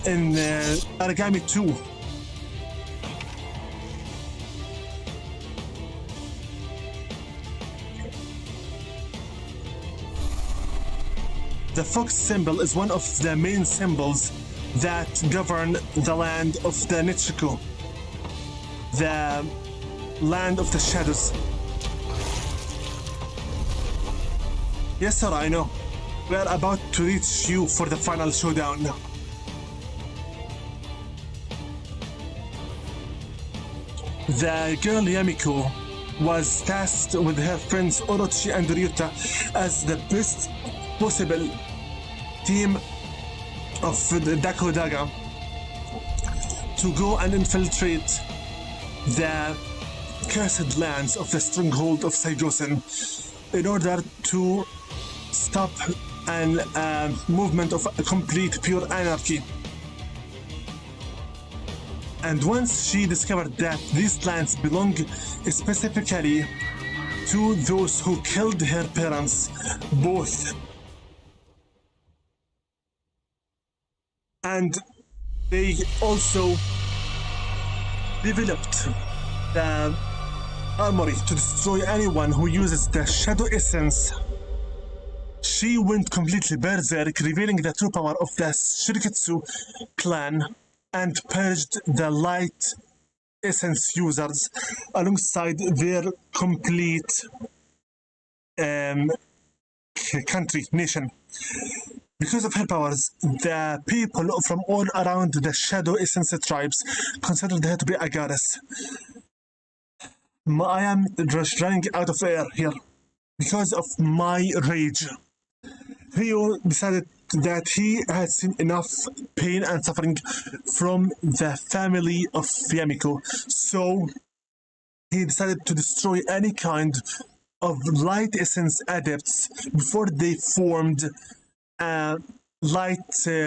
Aragami 2, the fox symbol is one of the main symbols that govern the land of the Nichiku, the land of the shadows. Yes, sir, I know. We are about to reach you for the final showdown. The girl Yamiko was tasked with her friends Orochi and Ryuta as the best possible team of the Dakodaga to go and infiltrate the cursed lands of the stronghold of Saigosen in order to stop an movement of a complete pure anarchy. And once she discovered that these lands belong specifically to those who killed her parents, both, and they also developed the armory to destroy anyone who uses the shadow essence, she went completely berserk, revealing the true power of the Shirikitsu clan and purged the light essence users alongside their complete country, nation. Because of her powers, the people from all around the Shadow Essence tribes considered her to be a goddess. I am just running out of air here because of my rage. Ryo decided that he had seen enough pain and suffering from the family of Yamiko, so he decided to destroy any kind of light essence adepts before they formed a light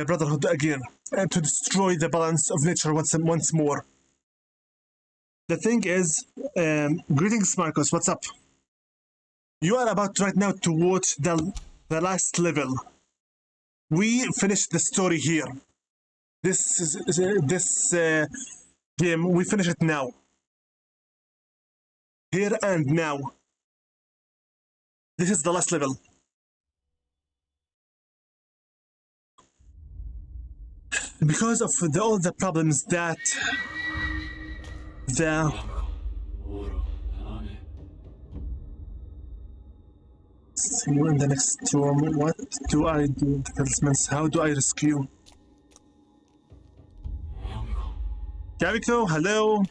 brotherhood again, and to destroy the balance of nature once more. The thing is, greetings Marcos, what's up? You are about right now to watch the last level. We finished the story here. This game, we finish it now. Here and now. This is the last level. Because of all the problems that the you in the next room. What do I do? Talismans. How do I rescue? Yamiko, hello.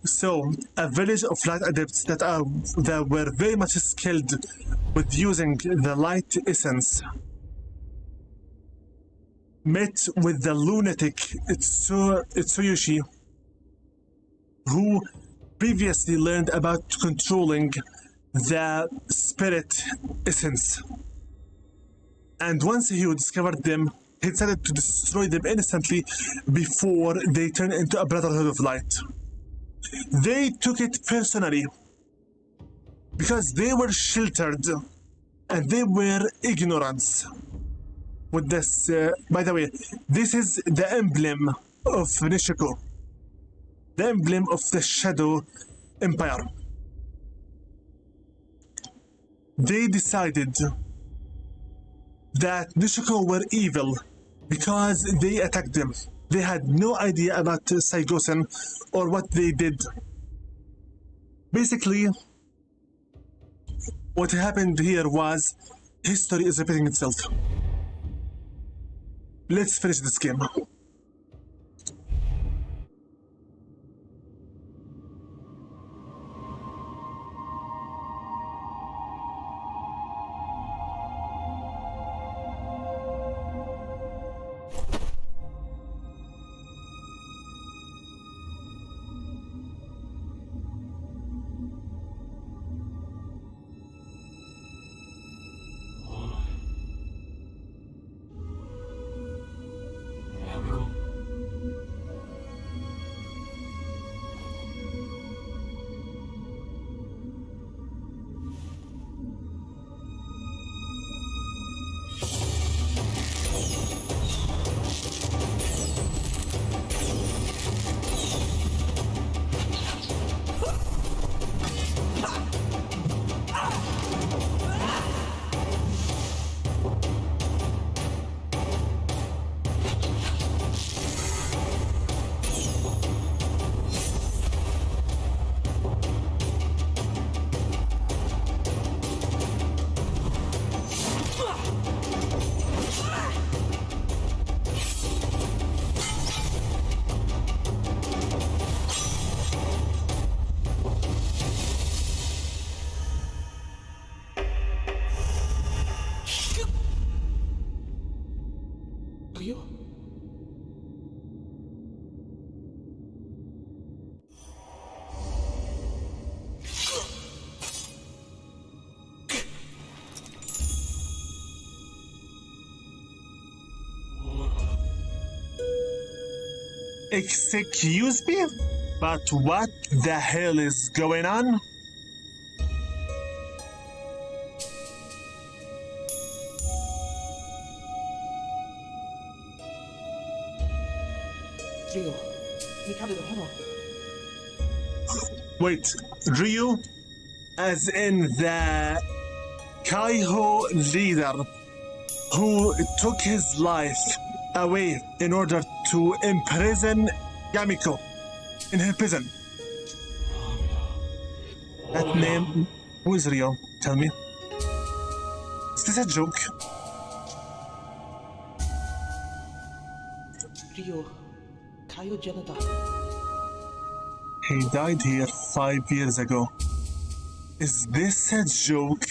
So, a village of light adepts that were very much skilled with using the light essence met with the lunatic Tsuyoshi, who previously learned about controlling the spirit essence. And once he discovered them, he decided to destroy them instantly before they turned into a brotherhood of light. They took it personally because they were sheltered and they were ignorant. With this, by the way, this is the emblem of Nishiko, the emblem of the Shadow Empire. They decided that Nishiko were evil because they attacked them. They had no idea about Saigosen or what they did. Basically, what happened here was history is repeating itself. Let's finish this game. Excuse me? But what the hell is going on? Ryo, 見かけた炎。 Wait, Ryu? As in the Kaiho leader who took his life away in order to imprison Yamiko in her prison. That name, who is Ryo? Tell me. Is this a joke? リオ、カイオじゃなだ。 He died here 5 years ago. Is this a joke?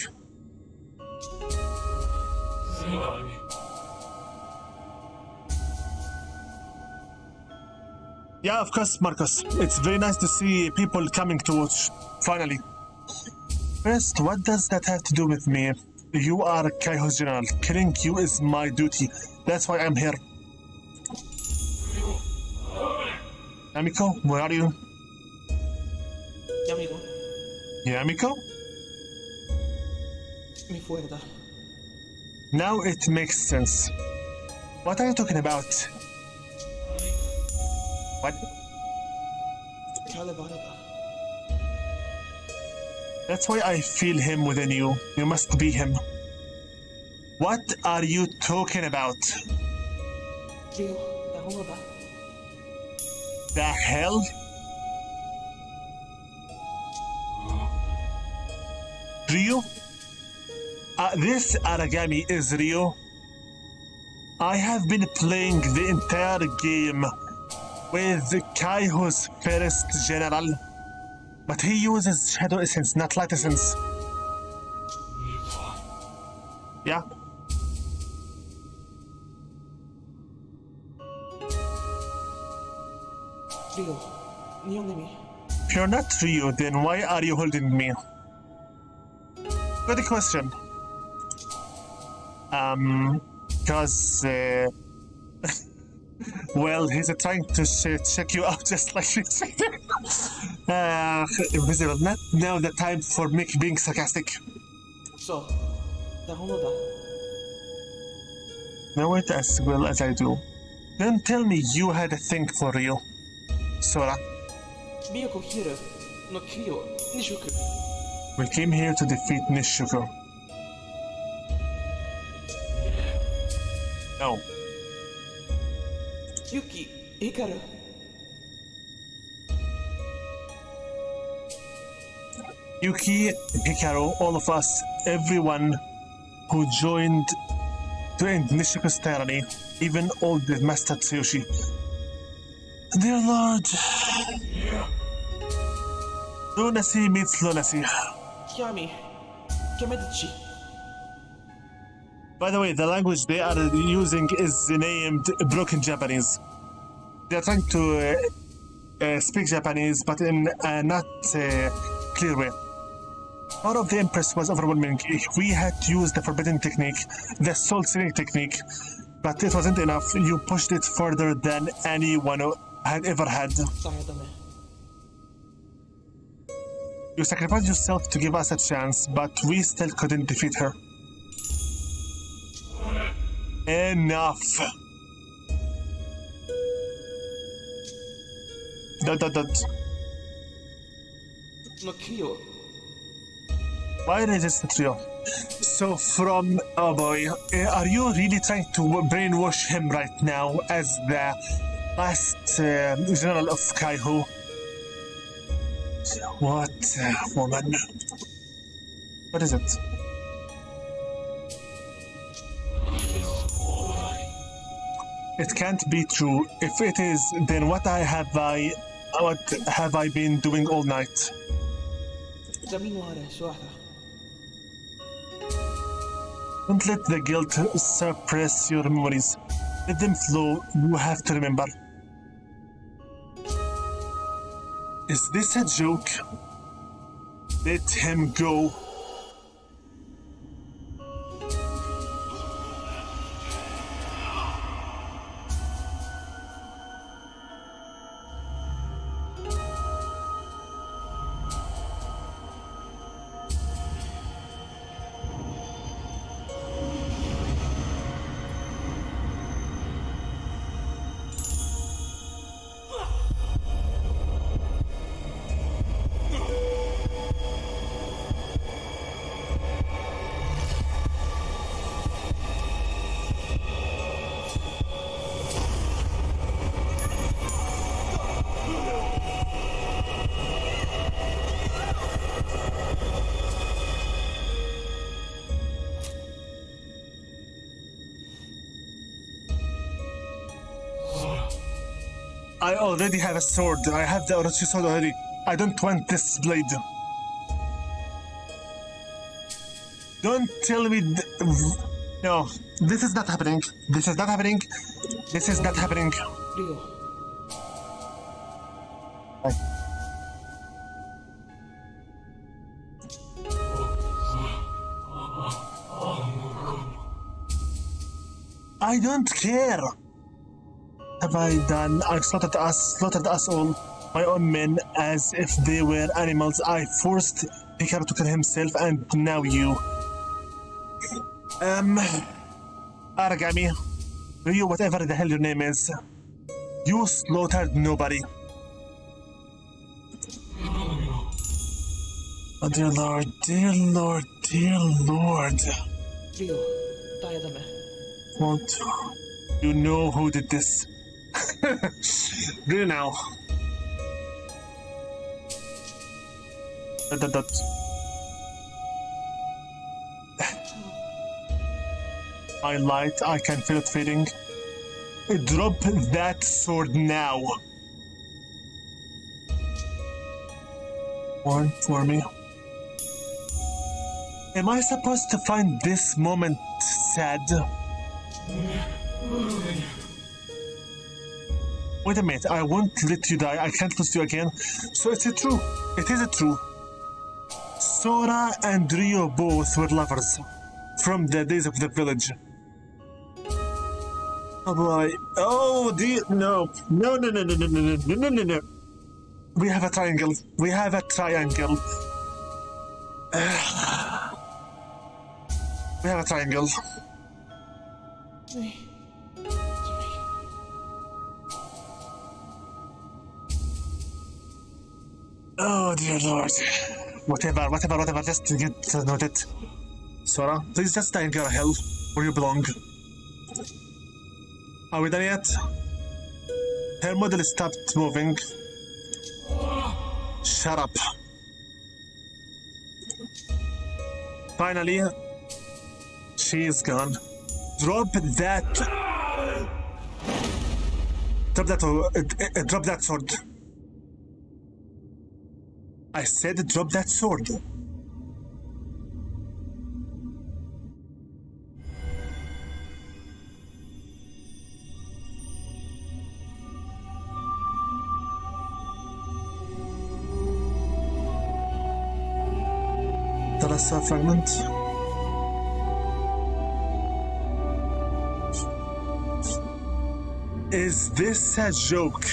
Yeah, of course, Marcus. It's very nice to see people coming to watch, finally. First, what does that have to do with me? You are Kaiho's general. Killing you is my duty. That's why I'm here. Yamiko, where are you? ヤミゴ、 Yamiko? ミフォエルだ。 Now it makes sense. What are you talking about? What? キャレバラだ。 That's why I feel him within you. You must be him. What are you talking about? リオ、だ炎だ。 The hell? Ryu? This Aragami is Ryu. I have been playing the entire game with Kaiho's first general, but he uses Shadow Essence, not Light Essence. Yeah. Ryo, 日本で見。 If you're not Ryu, then why are you holding me? Good question. Because, well, he's trying to check you out just like you said. Invisible, not now the time for being sarcastic. そう、だ炎だ。 Know it as well as I do. Then tell me you had a thing for Ryu. Sora, 美代子ヒールのキリオ、2色。 we came here to defeat Nishuko. No. ユキ、ヒカル。 Yuki, Hikaru, all of us, everyone who joined to end Nishuko's tyranny, even old Master Tsuyoshi. Dear Lord. Lunacy meets lunacy. キャミ、キャメデチ。 By the way, the language they are using is named Broken Japanese. They are trying to speak Japanese, but in a not clear way. Power of the Empress was overwhelming. We had to use the forbidden technique, the soul sealing technique, but it wasn't enough. You pushed it further than anyone had ever had. さあ、ダメ。 You sacrificed yourself to give us a chance, but we still couldn't defeat her. Enough. Dot. のキリオ。 Why resist Trio? So from oh boy, are you really trying to brainwash him right now as the last general of Kaiho? What woman? What is it? It can't be true. If it is, then what have I been doing all night? ジャミノアレ、シュワハ。 Don't let the guilt suppress your memories. Let them flow. You have to remember. Is this a joke? Let him go. I already have a sword. I have the Orochi sword already. I don't want this blade. Don't tell me... No, this is not happening. This is not happening. This is not happening. Ryo. I don't care. Have I done? I slaughtered us all, my own men, as if they were animals. I forced Hikaru to kill himself, and now you. Aragami, Ryu, whatever the hell your name is, you slaughtered nobody. Oh dear Lord, dear Lord, dear Lord. Ryo, tayo dame. What? You know who did this. Really now. Dot. My light, I can feel it fading. Drop that sword now. One for me. Am I supposed to find this moment sad? Wait a minute, I won't let you die. I can't lose you again. So it's true. It is true. Sora and Ryo both were lovers from the days of the village. Oh boy. Oh dear. No. No. We have a triangle. We have a triangle. We have a triangle. Oh dear Lord. Whatever, just get noted. Sora, please just stay in your hell where you belong. Are we done yet? Her model stopped moving. Shut up. Finally, she is gone. Drop that. Drop that sword. I said drop that sword. Terasa fragment. Is this a joke?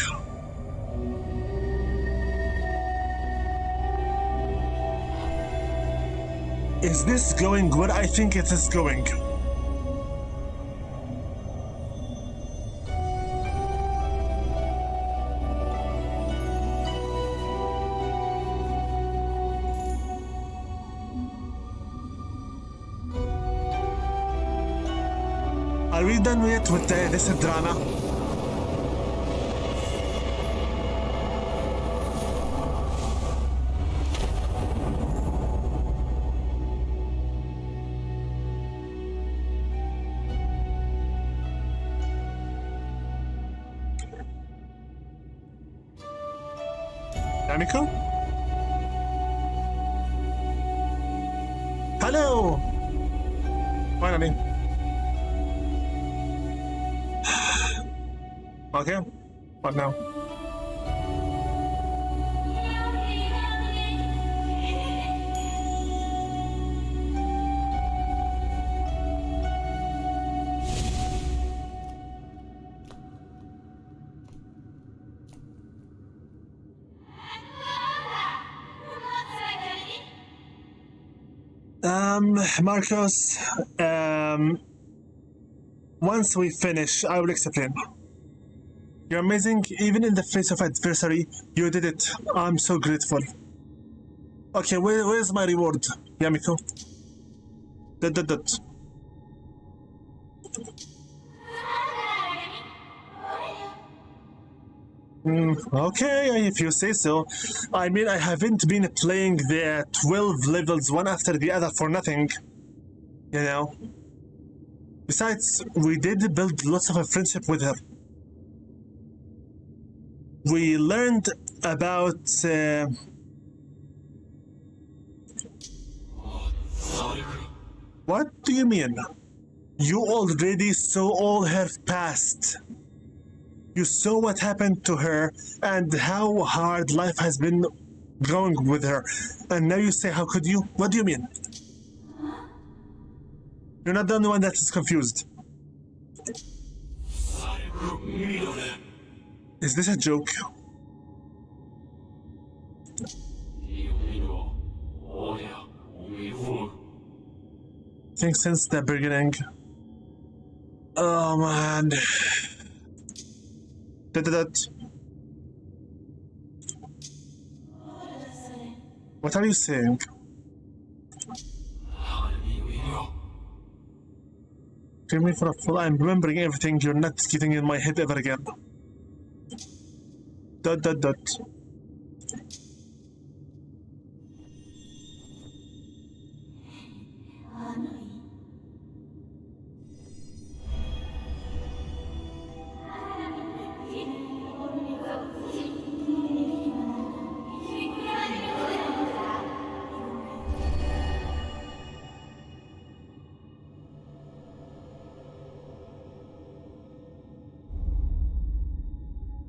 Is this going where I think it is going? Are we done yet with this drama? Namiko? Hello! Finally. Okay, what now? Marcos, once we finish, I will explain. You're amazing, even in the face of adversity, you did it. I'm so grateful. Okay, where's my reward, Yamiko? Dot. Okay, if you say so. I mean, I haven't been playing the 12 levels one after the other for nothing. You know? Besides, we did build lots of a friendship with her. We learned about what do you mean? You already saw all her past. You saw what happened to her and how hard life has been going with her. And now you say, how could you? What do you mean? You're not the only one that is confused. Is this a joke? I think since the beginning. Oh man. What are you saying? Take me for a fool. I'm remembering everything. You're not getting in my head ever again. ...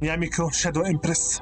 Yamiko, Shadow Empress.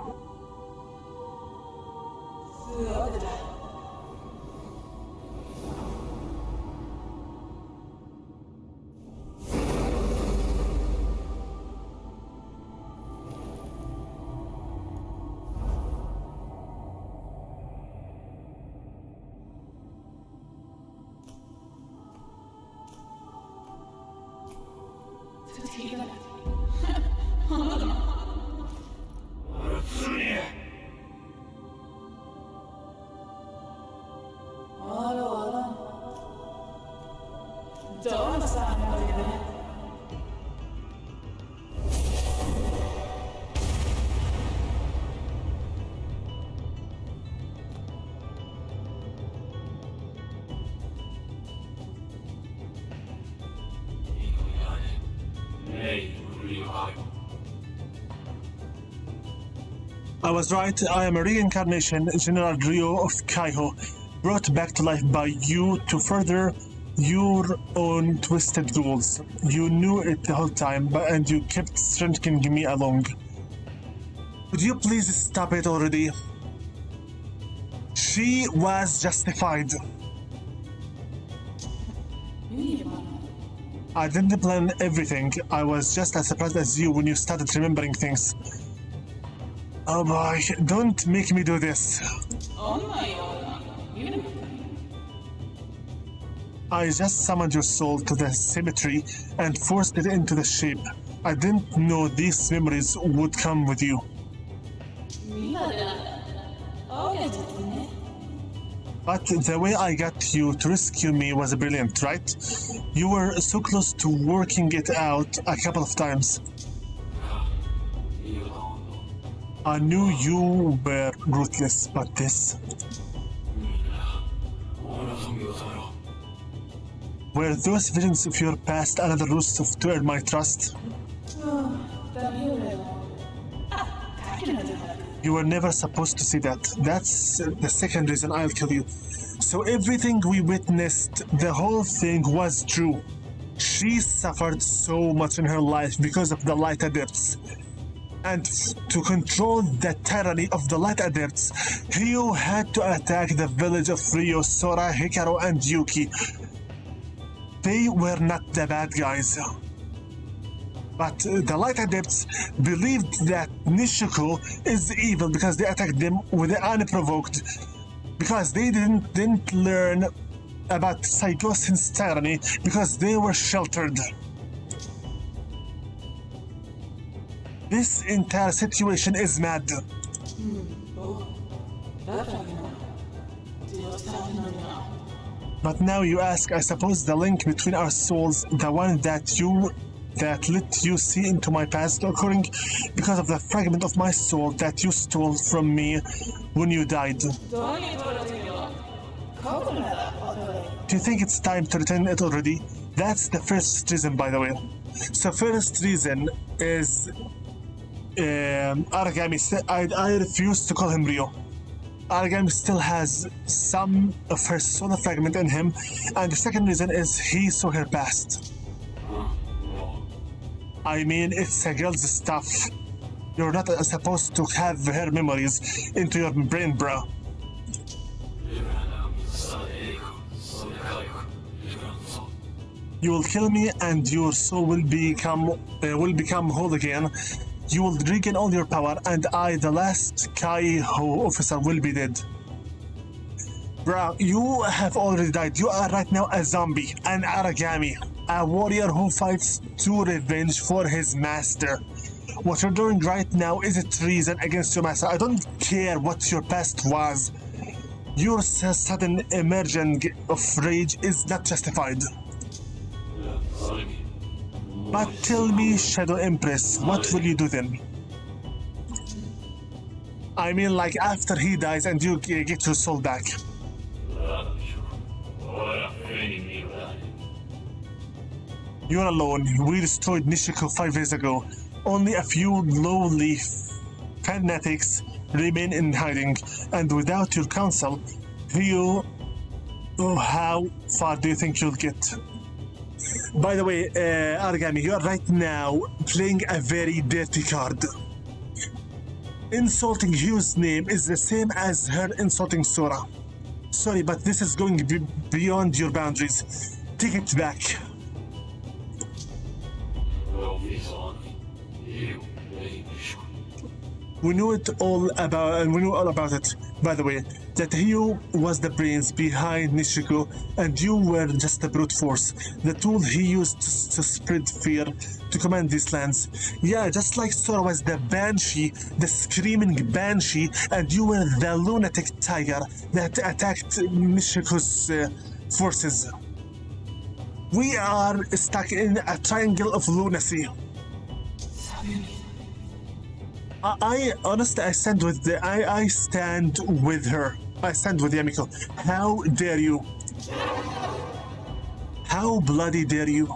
I was right. I am a reincarnation, General Ryo of Kaiho, brought back to life by you to further your own twisted goals. You knew it the whole time, and you kept stringing me along. Could you please stop it already? She was justified. I didn't plan everything. I was just as surprised as you when you started remembering things. Oh boy, don't make me do this. I just summoned your soul to the cemetery and forced it into the shape. I didn't know these memories would come with you. But the way I got you to rescue me was brilliant, right? You were so close to working it out a couple of times. I knew you were ruthless, but this... Were those visions of your past another ruse to earn my trust? You were never supposed to see that. That's the second reason I'll kill you. So everything we witnessed, the whole thing was true. She suffered so much in her life because of the Light Adepts. And to control the tyranny of the Light Adepts, Ryo had to attack the village of Ryo, Sora, Hikaru, and Yuki. They were not the bad guys. But the Light Adepts believed that Nishiko is evil because they attacked them with the unprovoked. Because they didn't learn about Psychosin's tyranny because they were sheltered. This entire situation is mad. But now you ask, I suppose the link between our souls, the one that let you see into my past, occurring because of the fragment of my soul that you stole from me when you died. Do you think it's time to return it already? That's the first reason, by the way. So first reason is Aragami, I refuse to call him Rio. Aragami still has some of her solar fragment in him, and the second reason is he saw her past. I mean, it's a girl's stuff. You're not supposed to have her memories into your brain, bro. You will kill me, and your soul will become whole again. You will regain all your power, and I, the last Kaiho officer, will be dead. Bro, you have already died. You are right now a zombie, an Aragami, a warrior who fights to revenge for his master. What you're doing right now is a treason against your master. I don't care what your past was. Your sudden emergence of rage is not justified. But tell me, Shadow Empress, what will you do then? I mean, like after he dies and you get your soul back. You're alone. We destroyed Nishiko 5 days ago. Only a few lowly fanatics remain in hiding, and without your counsel, how far do you think you'll get? By the way, Aragami, you are right now playing a very dirty card. Insulting Hugh's name is the same as her insulting Sora. Sorry, but this is going beyond your boundaries. Take it back. We knew all about it, by the way, that Hyu was the brains behind Nishiko, and you were just the brute force, the tool he used to spread fear, to command these lands. Yeah, just like Sora was the Banshee, the screaming Banshee, and you were the lunatic tiger that attacked Nishiko's forces. We are stuck in a triangle of lunacy. I honestly, I stand with her. I stand with Yamiko. How dare you? How bloody dare you?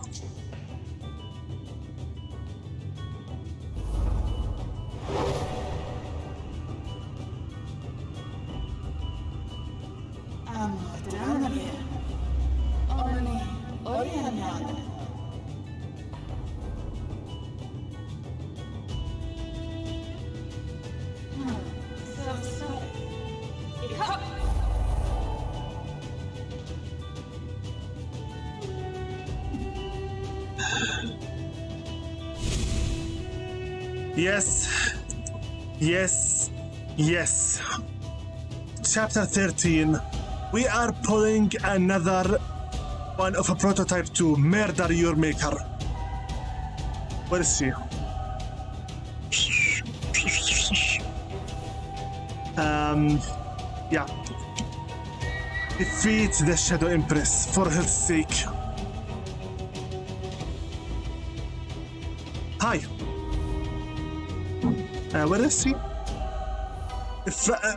Yes. Chapter 13. We are pulling another one of a prototype to murder your maker. Where is she? Yeah. Defeat the Shadow Empress for her sake. Hi. Where is she?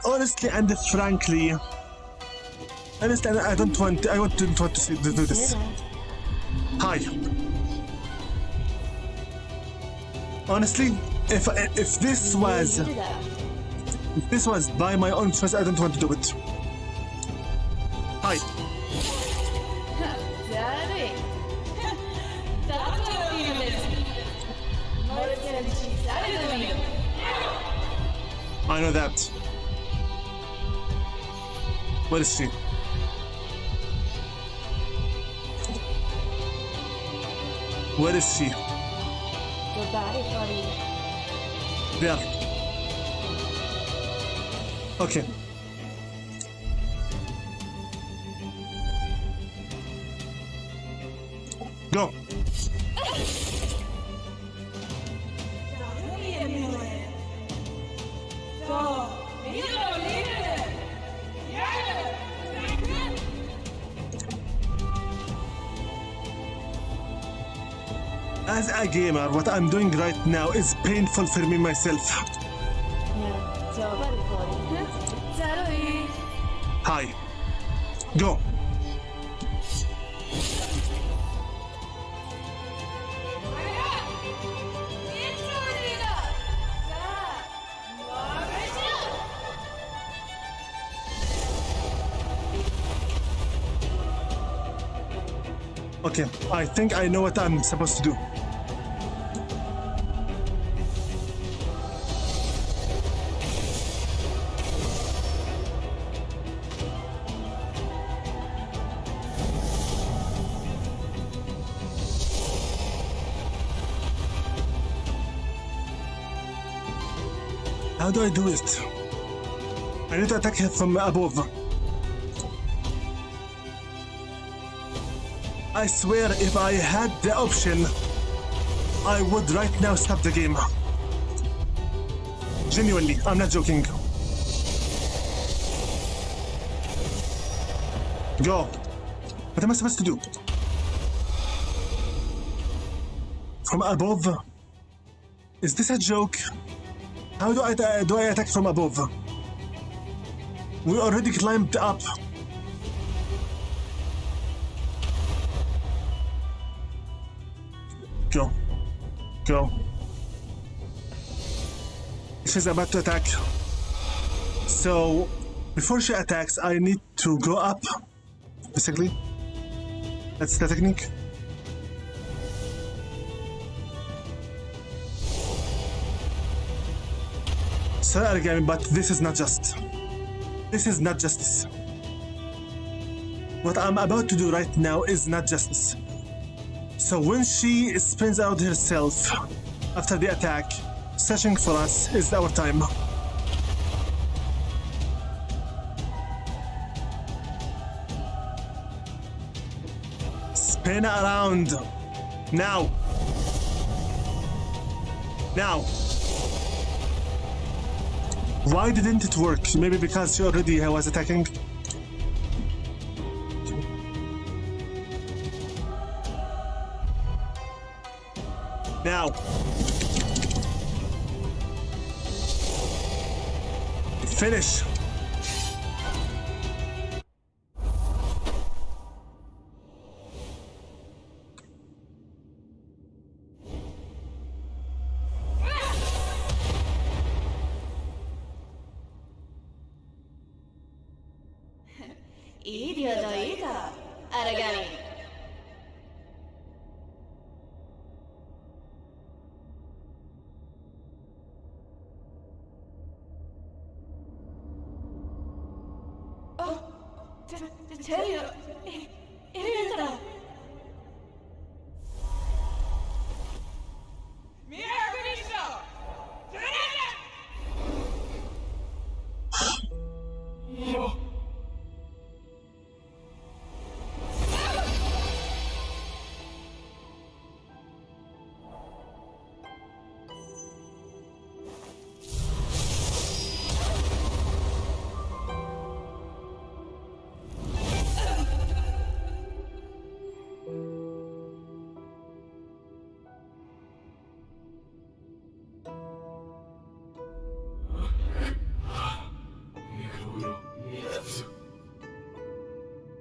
Honestly and frankly, I don't want to do this. Hi. Honestly, if this was by my own choice, I don't want to do it. Hi. I know that. Where is she? Where is she? There. Okay. Go. As a gamer, what I'm doing right now is painful for me myself. Hi. Go. Okay, I think I know what I'm supposed to do. How do I do it? I need to attack him from above. I swear if I had the option, I would right now stop the game. Genuinely, I'm not joking. Go. What am I supposed to do? From above? Is this a joke? How do I attack from above? We already climbed up. Go. Go. She's about to attack. So, before she attacks, I need to go up. Basically. That's the technique. Sorry, Aragami, but this is not just. This is not justice. What I'm about to do right now is not justice. So when she spins out herself after the attack, searching for us is our time. Spin around. Now. Now. Why didn't it work? Maybe because she already was attacking. Now. Finish. Aragami. tell you, it isn't a...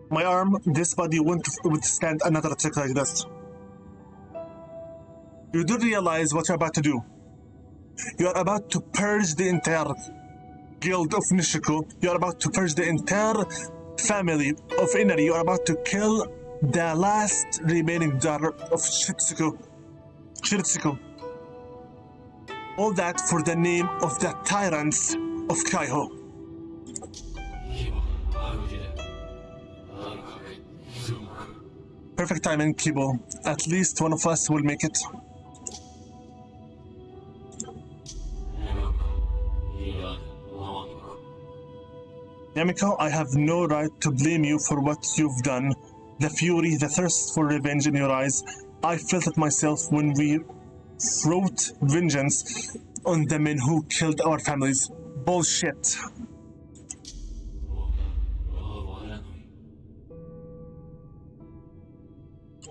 My arm, this body won't withstand another attack like this. You do realize what you're about to do. You are about to purge the entire guild of Nishiko. You are about to purge the entire family of Inari. You are about to kill the last remaining daughter of Shiritsuko. All that for the name of the tyrants of Kaiho. Perfect timing, Kibo. At least one of us will make it. Yamiko, I have no right to blame you for what you've done. The fury, the thirst for revenge in your eyes. I felt it myself when we wrote vengeance on the men who killed our families. Bullshit.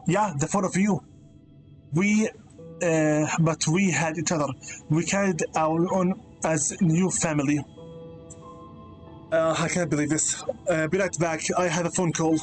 Yeah, the four of you. But we had each other. We carried our own as new family. I can't believe this. Be right back. I have a phone call.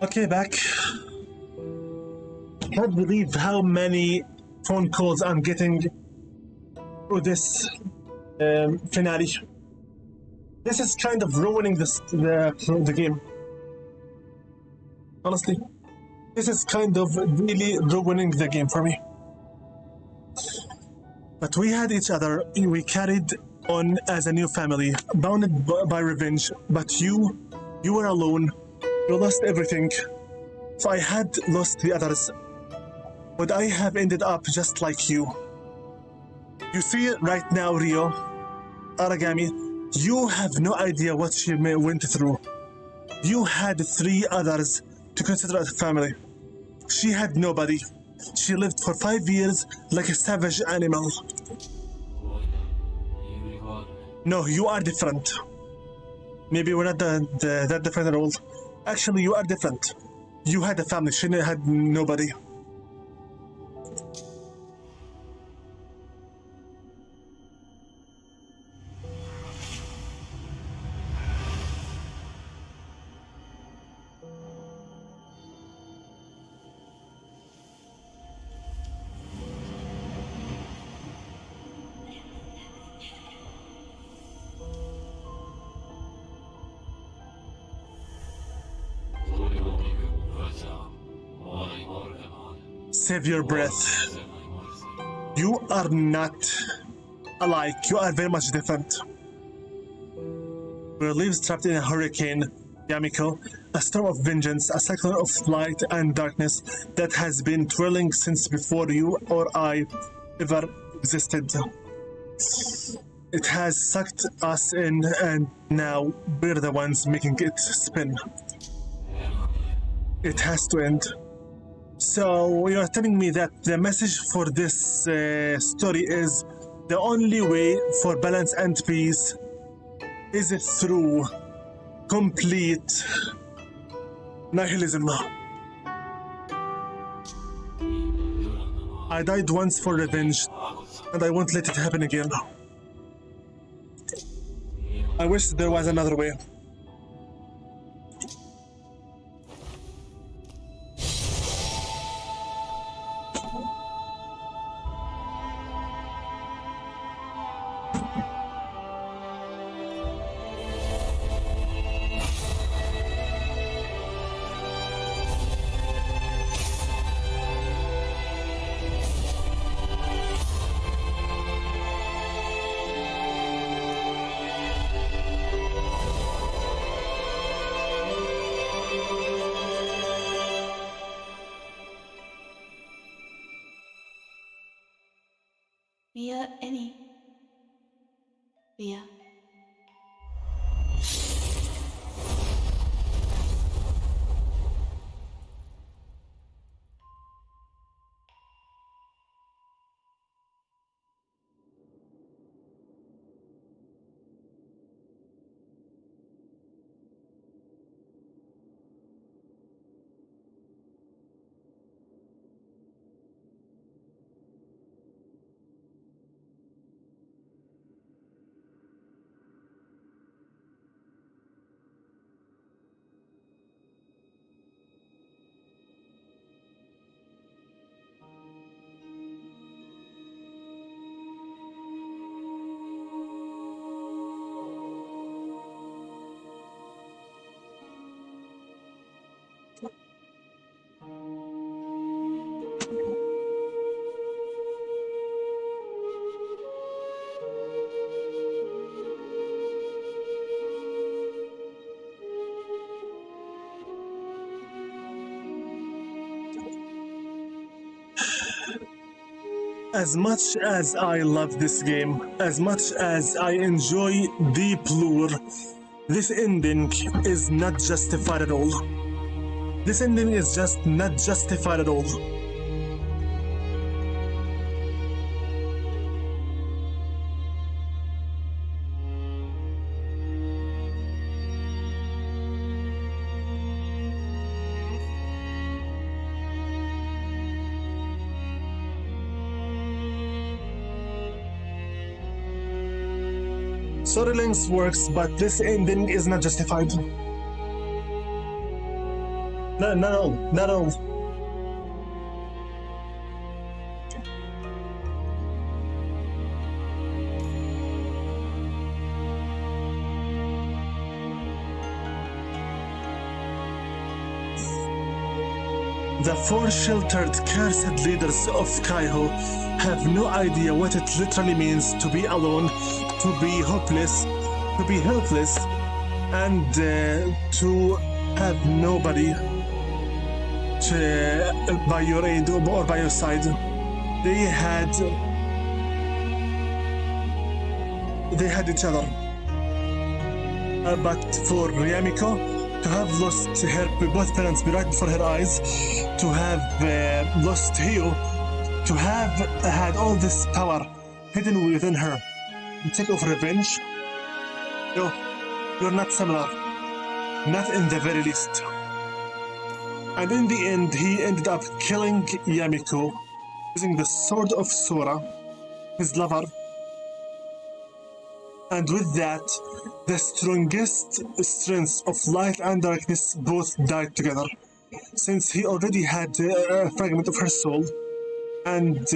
Okay, back. Can't believe how many phone calls I'm getting through this finale. This is kind of ruining the game. Honestly, this is kind of really ruining the game for me. But we had each other. We carried on as a new family, bounded by revenge. But you were alone. You lost everything. If I had lost the others, would I have ended up just like you? You see right now, Rio, Aragami, you have no idea what she went through. You had 3 others to consider as family. She had nobody. She lived for 5 years like a savage animal. No, you are different. Maybe we're not that different at all. Actually, you are different. You had a family. She had nobody. Save your breath. You are not alike. You are very much different. We're leaves trapped in a hurricane, Yamiko, a storm of vengeance, a cyclone of light and darkness that has been twirling since before you or I ever existed. It has sucked us in, and now we're the ones making it spin. It has to end. So you are telling me that the message for this story is the only way for balance and peace is through complete nihilism. I died once for revenge, and I won't let it happen again. I wish there was another way. Via any. Via. As much as I love this game, as much as I enjoy Deep Lure, this ending is not justified at all. This ending is just not justified at all. Sorry, LinceWorks, but this ending is not justified. No, not all. The four sheltered, cursed leaders of Kaiho have no idea what it literally means to be alone, to be hopeless, to be helpless, and to have nobody by your aid or by your side. They had each other. But for Yamiko, to have lost her both parents right before her eyes, to have lost Hio, to have had all this power hidden within her, to take of revenge, you're not similar, not in the very least. And in the end, he ended up killing Yamiko using the sword of Sora, his lover. And with that, the strongest strengths of light and darkness both died together, since he already had a fragment of her soul, and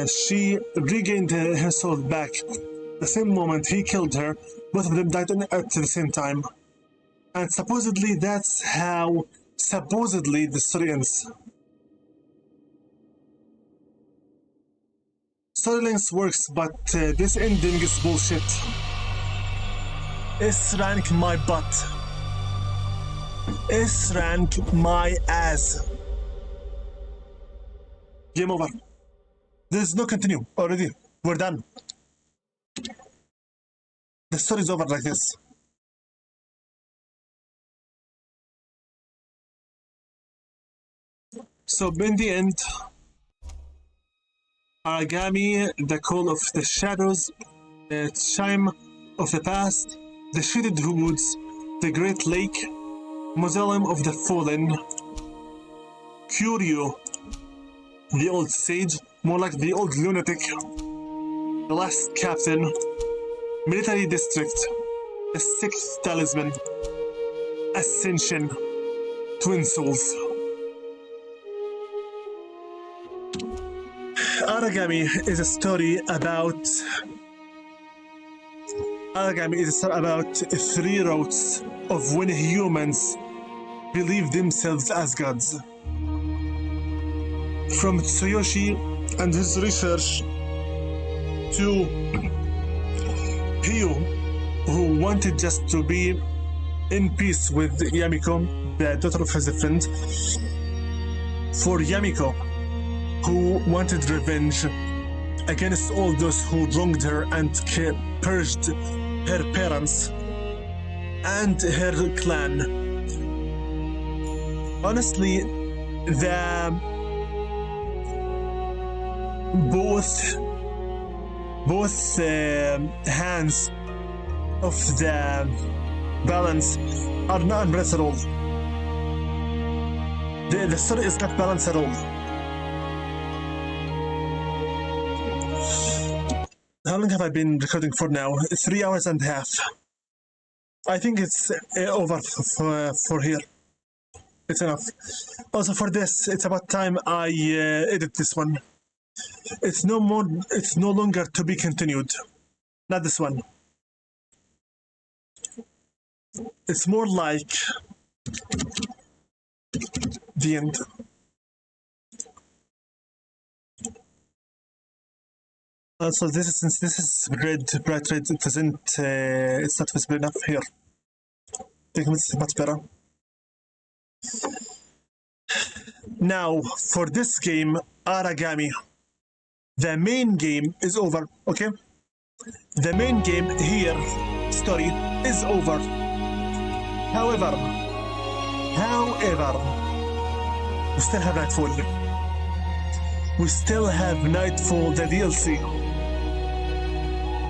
she regained her soul back. The same moment he killed her, both of them died at the same time. And supposedly that's how the story ends. Story LinceWorks, but this ending is bullshit. S-rank my butt. S-rank my ass. Game over. There's no continue already. We're done. The story's over like this. So in the end, Aragami, the call of the shadows, the chime of the past, the shaded woods, the great lake, mausoleum of the fallen, Curio, the old sage, more like the old lunatic, the last captain, military district, the sixth talisman, ascension, twin souls. Aragami is a story about three routes of when humans believe themselves as gods. From Tsuyoshi and his research to Hio, who wanted just to be in peace with Yamiko, the daughter of his friend, for Yamiko, who wanted revenge against all those who wronged her and purged her parents and her clan. Honestly, both hands of the balance are not balanced at all. The story is not balanced at all. How long have I been recording for now? 3 hours and a half. I think it's over for here. It's enough. Also for this, it's about time I edit this one. It's no longer to be continued. Not this one. It's more like the end. Also, since this is bright red, it doesn't. It's not visible enough here. I think it's much better. Now, for this game, Aragami, the main game is over. Okay, the main game here, story, is over. However, we still have Nightfall. We still have Nightfall, the DLC.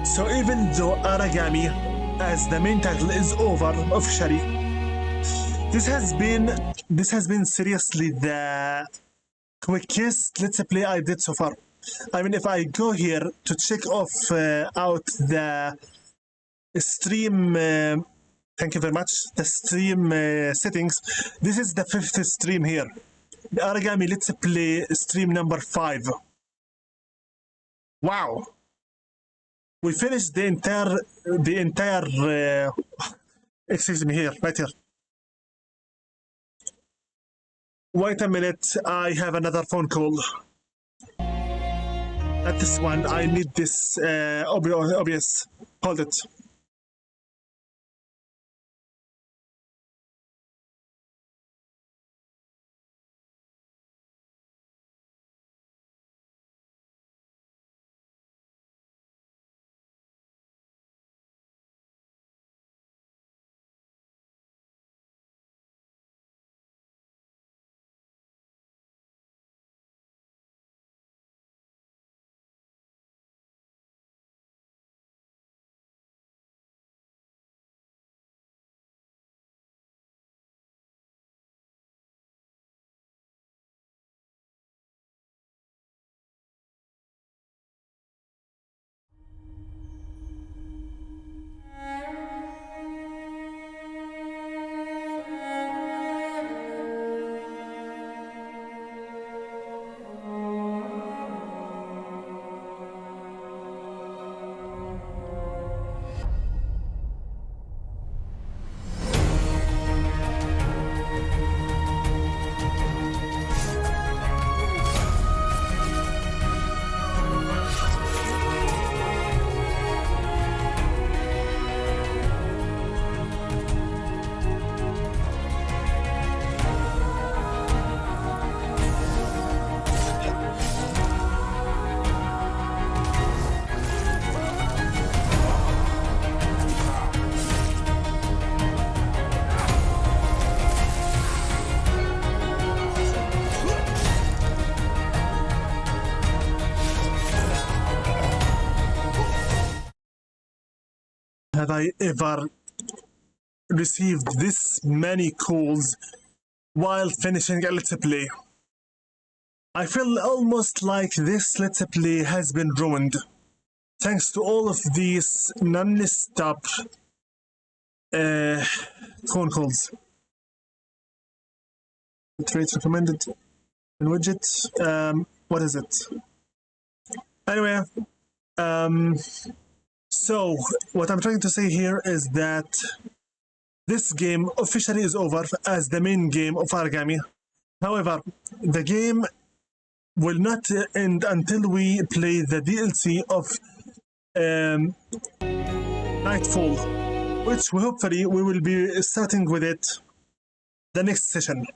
So even though Aragami, as the main title, is over officially, this has been seriously the quickest Let's Play I did so far. I mean, if I go here to check off out the stream. Thank you very much. The stream settings. This is the 5th stream here. The Aragami Let's Play stream number 5. Wow. We finished the entire excuse me, here, right here. Wait a minute, I have another phone call. Not this one, I need this OBS. Hold it. Have I ever received this many calls while finishing a Let's Play? I feel almost like this Let's Play has been ruined, thanks to all of these non-stop phone calls. Trades recommended in widget. What is it? Anyway, so what I'm trying to say here is that this game officially is over as the main game of Aragami. However, the game will not end until we play the DLC of Nightfall, which hopefully we will be starting with it the next session.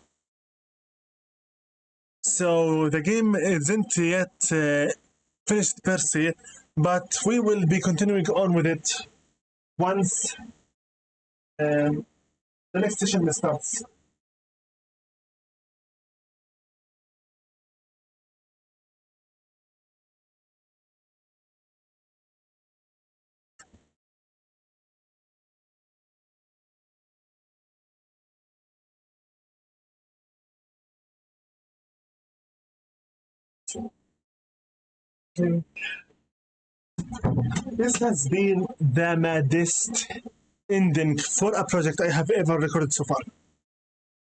So the game isn't yet finished per se, but we will be continuing on with it once the next session starts. Okay. This has been the maddest ending for a project I have ever recorded so far.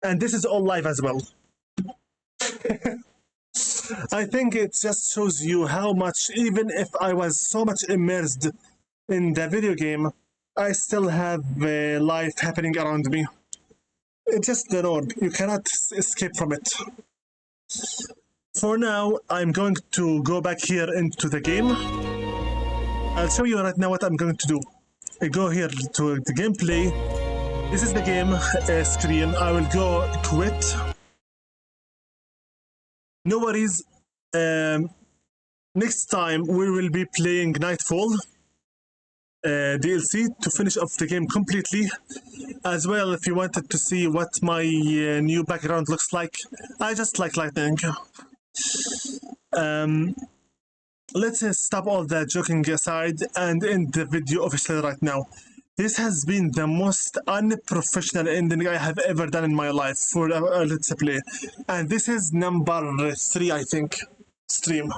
And this is all live as well. I think it just shows you how much, even if I was so much immersed in the video game, I still have life happening around me. It's just the norm. You cannot escape from it. For now, I'm going to go back here into the game. I'll show you right now what I'm going to do. I go here to the gameplay. This is the game screen. I will go quit. No worries. Next time we will be playing Nightfall DLC to finish off the game completely. As well, if you wanted to see what my new background looks like, I just like lightning. Let's stop all that joking aside and end the video officially right now. This has been the most unprofessional ending I have ever done in my life for a Let's Play. And this is number 3, I think, stream.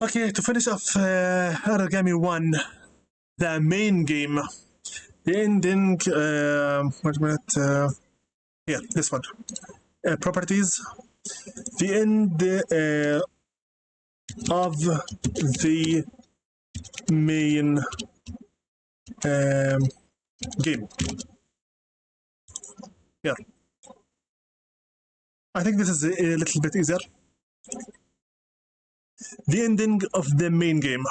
Okay, to finish off Aragami 1, the main game. The ending, wait a minute, here, this one. Properties. The end of the main game. Here. I think this is a little bit easier. The ending of the main game.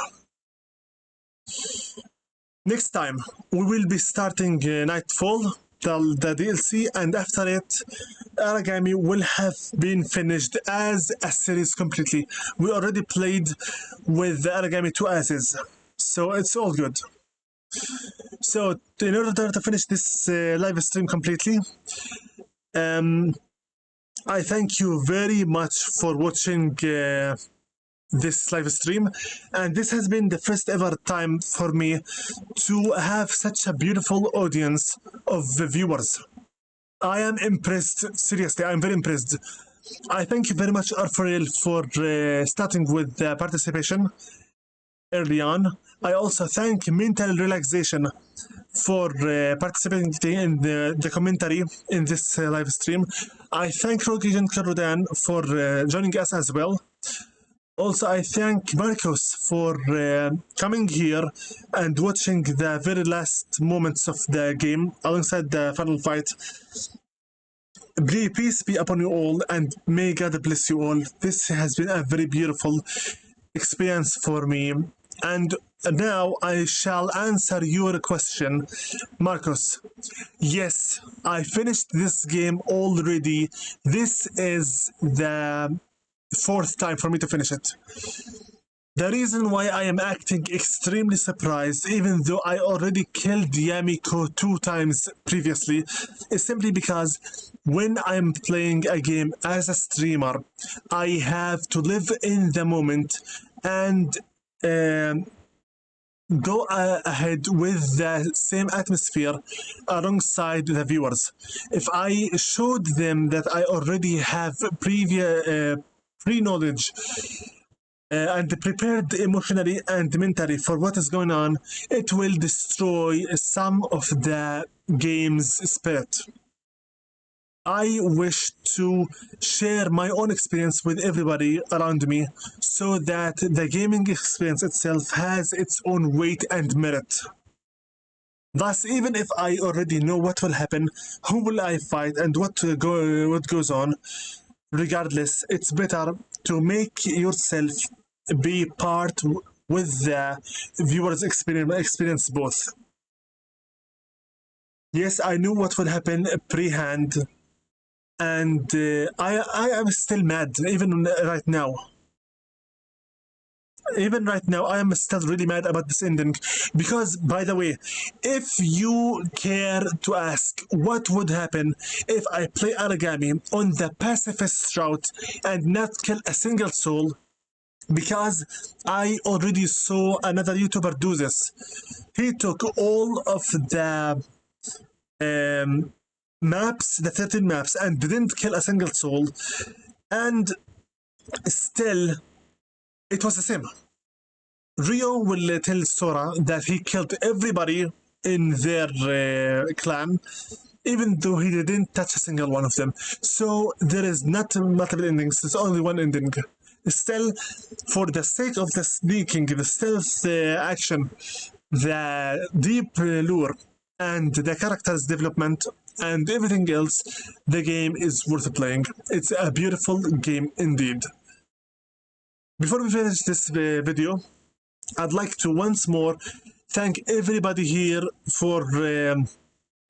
Next time, we will be starting Nightfall, the DLC, and after it, Aragami will have been finished as a series completely. We already played with the Aragami 2 Asses, so it's all good. So, in order to finish this live stream completely, I thank you very much for watching this live stream, and this has been the first ever time for me to have such a beautiful audience of viewers. I am impressed, seriously, I'm very impressed. I thank you very much, Arfariel, for starting with the participation early on. I also thank Mental Relaxation for participating in the commentary in this live stream. I thank Rogi Karudan for joining us as well. Also, I thank Marcos for coming here and watching the very last moments of the game alongside the final fight. Peace be upon you all, and may God bless you all. This has been a very beautiful experience for me. And now I shall answer your question, Marcos. Yes, I finished this game already. This is the fourth time for me to finish it. The reason why I am acting extremely surprised, even though I already killed Yamiko 2 times previously, is simply because when I'm playing a game as a streamer, I have to live in the moment and go ahead with the same atmosphere alongside the viewers. If I showed them that I already have pre-knowledge and prepared emotionally and mentally for what is going on, it will destroy some of the game's spirit. I wish to share my own experience with everybody around me so that the gaming experience itself has its own weight and merit. Thus, even if I already know what will happen, who will I fight, and what goes on, regardless, it's better to make yourself be part with the viewers' experience both. Yes, I knew what will happen pre-hand, and I am still mad, even right now. Even right now, I am still really mad about this ending. Because, by the way, if you care to ask what would happen if I play Aragami on the pacifist route and not kill a single soul, because I already saw another YouTuber do this. He took all of the maps, the 13 maps, and didn't kill a single soul, and still it was the same. Rio will tell Sora that he killed everybody in their clan, even though he didn't touch a single one of them. So there is not multiple endings, there's only one ending. Still, for the sake of the sneaking, the stealth action, the deep lure, and the character's development, and everything else, the game is worth playing. It's a beautiful game indeed. Before we finish this video, I'd like to once more thank everybody here for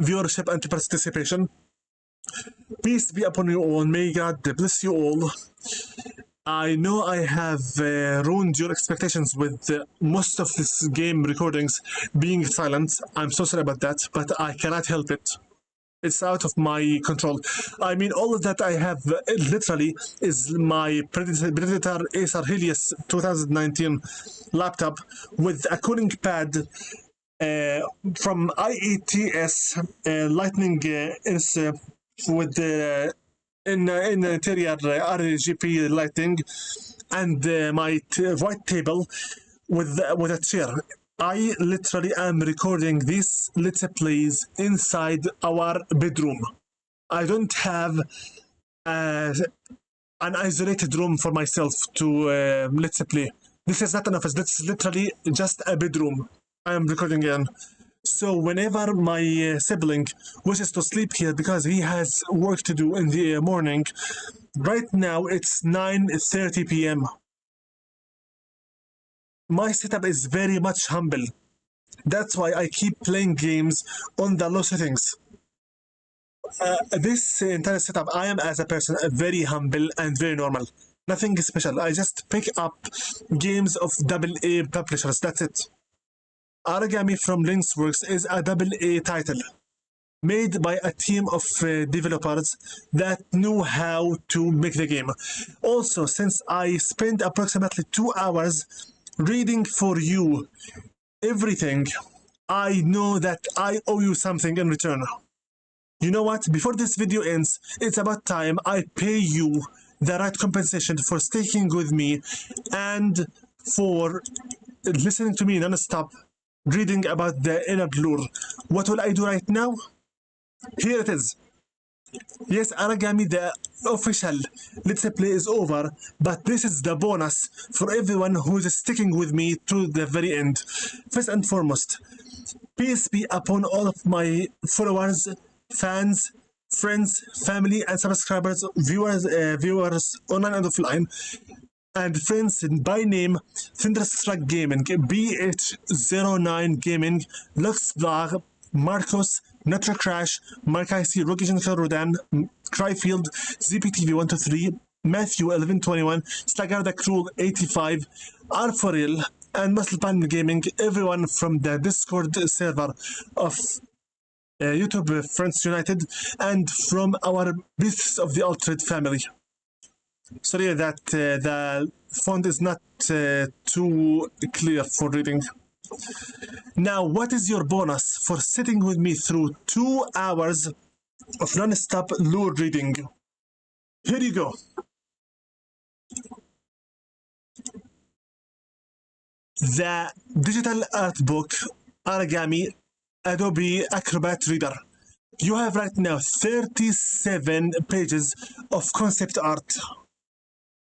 viewership and participation. Peace be upon you all. May God bless you all. I know I have ruined your expectations with most of this game recordings being silent. I'm so sorry about that, but I cannot help it. It's out of my control. I mean, all of that I have literally is my Predator Acer Helios 2019 laptop with a cooling pad from IETS Lightning with the in interior RGB lighting, and my white table with a chair. I literally am recording these Let's Plays inside our bedroom. I don't have uh, an isolated room for myself to Let's Play. This is not an office, this is literally just a bedroom I am recording in. So whenever my sibling wishes to sleep here because he has work to do in the morning, right now it's 9:30 p.m. My setup is very much humble. That's why I keep playing games on the low settings. This entire setup, I am as a person very humble and very normal. Nothing special. I just pick up games of AA publishers. That's it. Aragami from LinceWorks is a AA title made by a team of developers that knew how to make the game. Also, since I spent approximately 2 hours reading for you everything, I know that I owe you something in return. You know what? Before this video ends, it's about time I pay you the right compensation for sticking with me and for listening to me non-stop, reading about the inner lore. What will I do right now? Here it is. Yes, Aragami, the official Let's Play is over, but this is the bonus for everyone who is sticking with me to the very end. First and foremost, peace be upon all of my followers, fans, friends, family, and subscribers, viewers online and offline, and friends by name: Thunderstruck Gaming, BH09 Gaming, Luxblog, Marcos, Nutri Crash, Mark IC, Rocky Jennifer Rodan, Cryfield, ZPTV123, Matthew 1121, Slagar the Cruel 85, R4L, and Musclepan Gaming, everyone from the Discord server of YouTube Friends United, and from our Beasts of the Altered family. Sorry that the font is not too clear for reading. Now, what is your bonus for sitting with me through 2 hours of non-stop lore reading? Here you go. The digital art book Aragami Adobe Acrobat Reader. You have right now 37 pages of concept art.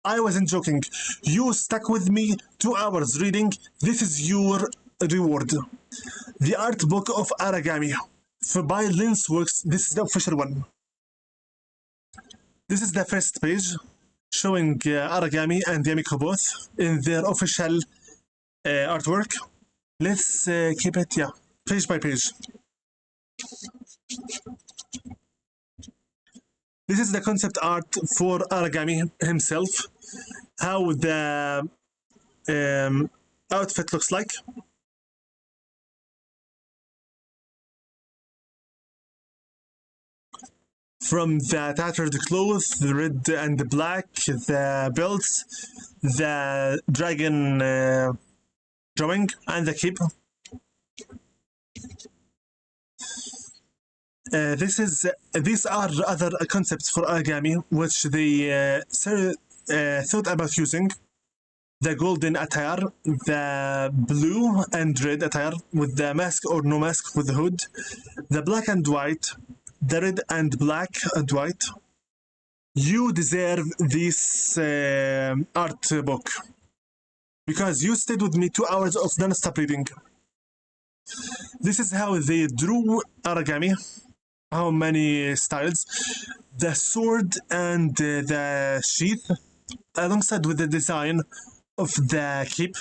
I wasn't joking. You stuck with me 2 hours reading. This is your reward. The art book of Aragami by LinceWorks. This is the official one. This is the first page showing Aragami and Yamiko both in their official artwork. Let's keep it, page by page. This is the concept art for Aragami himself, how the outfit looks like. From the tattered clothes, the red and the black, the belts, the dragon drawing, and the cape. These are other concepts for Aragami, which they thought about using. The golden attire, the blue and red attire with the mask or no mask with the hood, the black and white, the red and black and white. You deserve this art book because you stayed with me 2 hours of non-stop reading. This is how they drew Aragami. How many styles? The sword and the sheath, alongside with the design of the cape.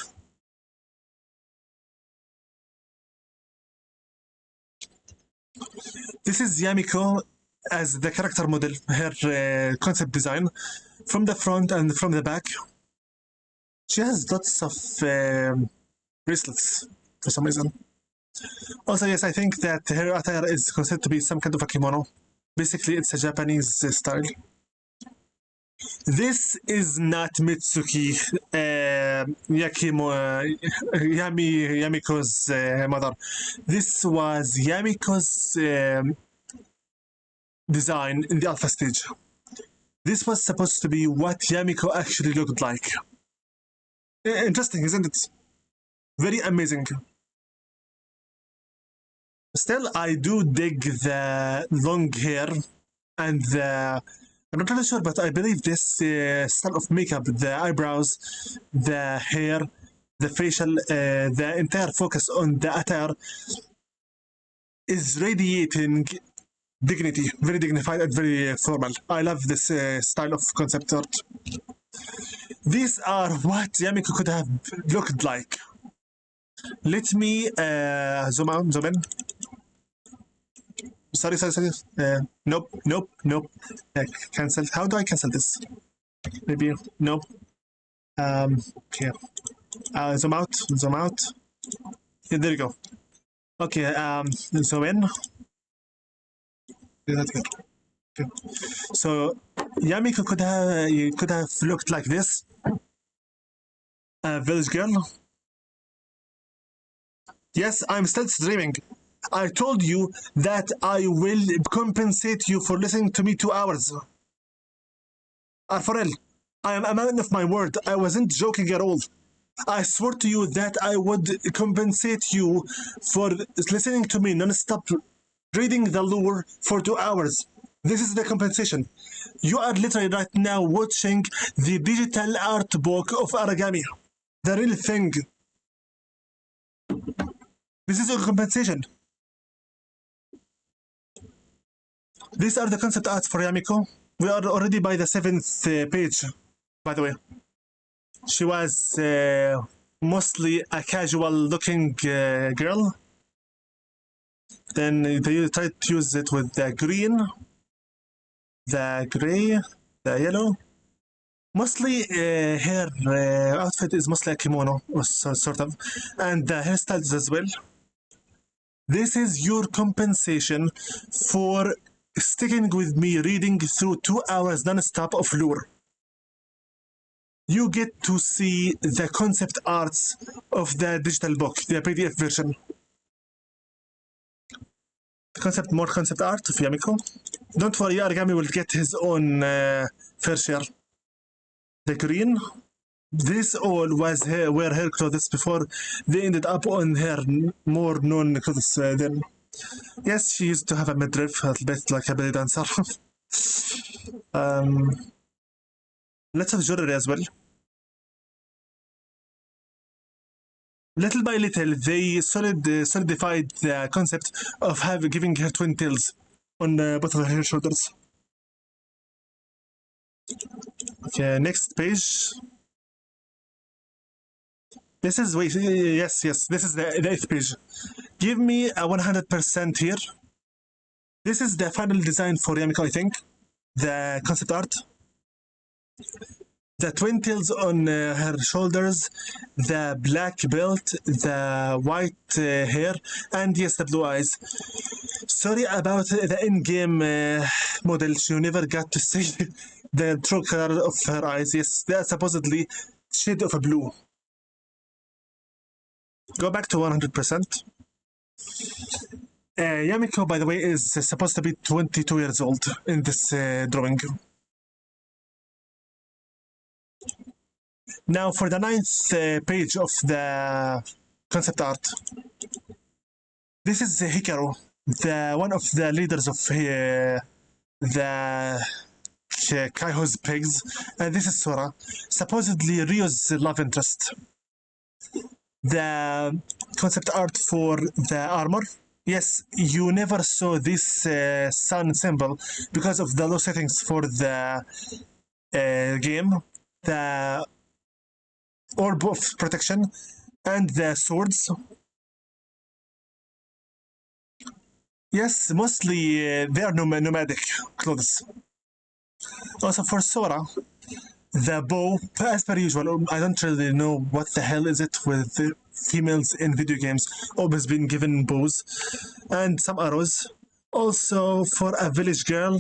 This is Yamiko as the character model, her concept design, from the front and from the back. She has lots of bracelets for some reason. Also, yes, I think that her attire is considered to be some kind of a kimono. Basically, it's a Japanese style. This is not Mitsuki Yamiko's mother. This was Yamiko's design in the alpha stage. This was supposed to be what Yamiko actually looked like. Interesting, isn't it? Very amazing. Still, I do dig the long hair and the. I'm not really sure, but I believe this style of makeup, the eyebrows, the hair, the facial, the entire focus on the attire is radiating dignity, very dignified and very formal. I love this style of concept art. These are what Yamiko could have looked like. Let me zoom out, zoom in. Sorry. Nope. Cancel. How do I cancel this? Maybe, nope. Okay. Zoom out. Yeah, there you go. Okay, zoom in. Okay. So Yamiko could have looked like this. Village girl. Yes, I'm still streaming. I told you that I will compensate you for listening to me 2 hours. For real, I am a man of my word. I wasn't joking at all. I swore to you that I would compensate you for listening to me non-stop, reading the lore for 2 hours. This is the compensation. You are literally right now watching the digital art book of Aragami. The real thing. This is your compensation. These are the concept arts for Yamiko. We are already by the 7th page, by the way. She was mostly a casual-looking girl. Then they tried to use it with the green, the gray, the yellow. Mostly her outfit is mostly a kimono, or sort of, and the hairstyles as well. This is your compensation for sticking with me reading through 2 hours non-stop of lore. You get to see the concept arts of the digital book, the PDF version. More concept art of Yamiko. Don't worry, Aragami will get his own fair share. The green. This all were her clothes before they ended up on her more known clothes then. Yes, she used to have a midriff, a little bit like a belly dancer. Lots of jewelry as well. Little by little, they solidified the concept of giving her twin tails on both of her shoulders. Okay, next page. This is, yes, this is the 8th page. Give me a 100% here. This is the final design for Yamiko, I think. The concept art. The twin tails on her shoulders, the black belt, the white hair, and yes, the blue eyes. Sorry about the in-game model. She never got to see the true color of her eyes. Yes, they are supposedly shade of a blue. Go back to 100%. Yamiko, by the way, is supposed to be 22 years old in this drawing. Now for the 9th page of the concept art. This is Hikaru, one of the leaders of the Kaiho's pigs. And this is Sora, supposedly Ryo's love interest. The concept art for the armor. Yes, you never saw this sun symbol because of the low settings for the game. The orb of protection and the swords. Yes, mostly they are nomadic clothes. Also for Sora, the bow, as per usual, I don't really know what the hell is it with the females in video games, always been given bows, and some arrows. Also for a village girl,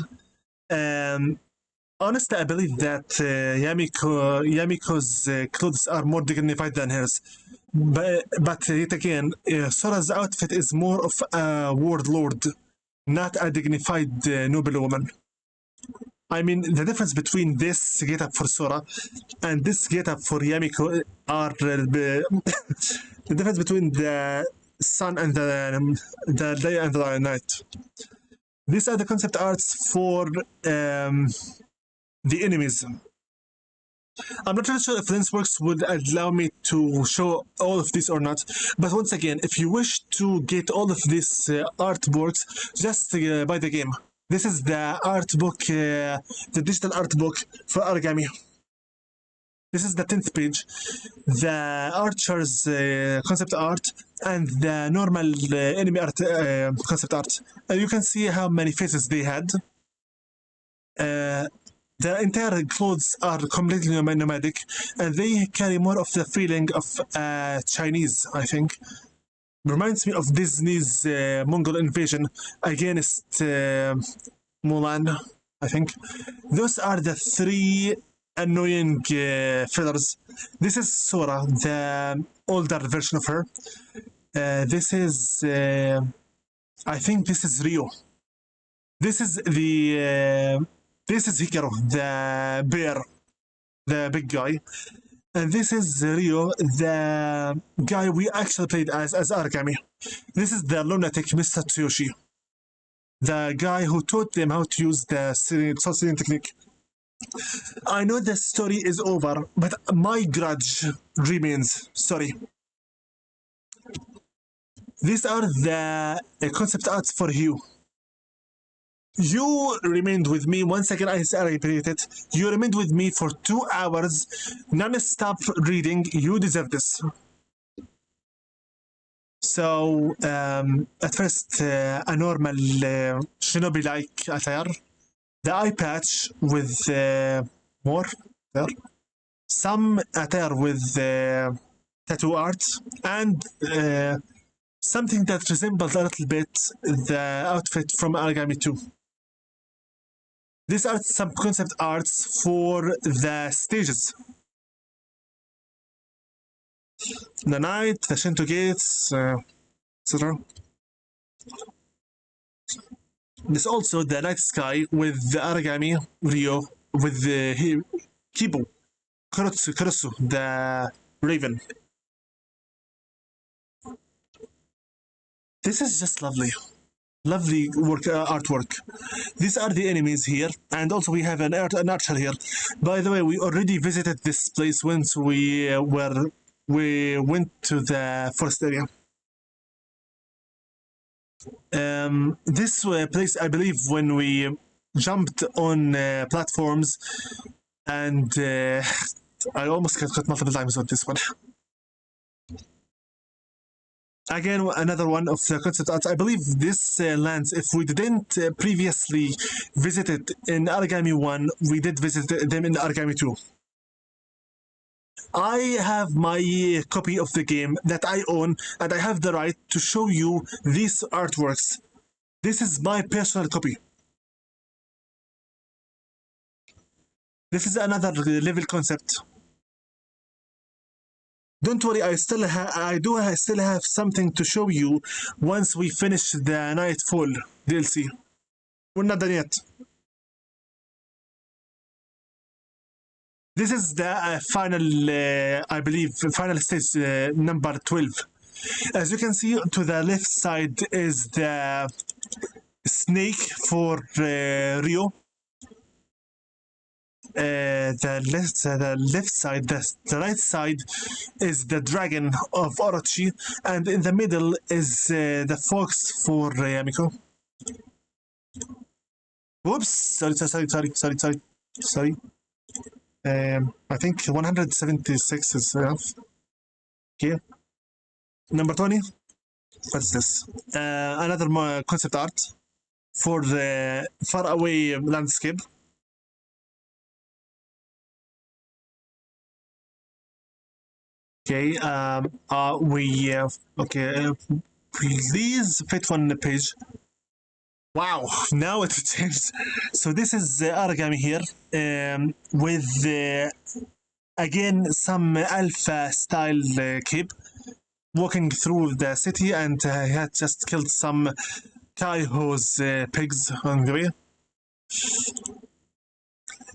honestly, I believe that Yamiko's clothes are more dignified than hers. But yet again, Sora's outfit is more of a warlord, not a dignified noble woman. I mean, the difference between this getup for Sora and this getup for Yamiko are the difference between the sun and the day and the night. These are the concept arts for the enemies. I'm not really sure if LinceWorks would allow me to show all of this or not, but once again, if you wish to get all of these artworks, just buy the game. This is the art book, the digital art book for Aragami. This is the 10th page, the archer's concept art and the normal enemy art concept art. And you can see how many faces they had. The entire clothes are completely nomadic, and they carry more of the feeling of Chinese, I think. Reminds me of Disney's Mongol invasion against Mulan, I think. Those are the three annoying fillers. This is Sora, the older version of her. This is, I think this is Rio. This is Hikaru, the bear, the big guy. And this is Rio, the guy we actually played as Aragami. This is the lunatic Mr. Tsuyoshi, the guy who taught them how to use the Soul technique. I know the story is over, but my grudge remains. Sorry. These are the concept arts for you. You remained with me, once again I repeat it, you remained with me for 2 hours, non-stop reading, you deserve this. So, at first, a normal shinobi-like attire, the eye patch with more there, some attire with tattoo art, and something that resembles a little bit the outfit from Aragami 2. These are some concept arts for the stages. The night, the Shinto gates, etc. There's also the night sky with the Aragami Rio with the Kibo, Kurusu, the raven. This is just lovely. Lovely work, artwork. These are the enemies here, and also we have an archer here. By the way, we already visited this place once we went to the forest area. This place, I believe, when we jumped on platforms, and I almost got cut multiple times with this one. Again, another one of the concept arts. I believe this lands, if we didn't previously visit it in Aragami 1, we did visit them in Aragami 2. I have my copy of the game that I own, and I have the right to show you these artworks. This is my personal copy. This is another level concept. Don't worry, I still have something to show you once we finish the Nightfall DLC. We're not done yet. This is the final, I believe, final stage number 12. As you can see, to the left side is the snake for Rio. The left side, the right side is the dragon of Orochi, and in the middle is the fox for Yamiko. Whoops! Sorry. I think 176 is enough. Okay. Number 20. What's this? Another concept art for the faraway landscape. Okay, please fit one page. Wow, now it changed. So this is Aragami here, with again some alpha style cape, walking through the city, and he had just killed some Kaiho's pigs on the way.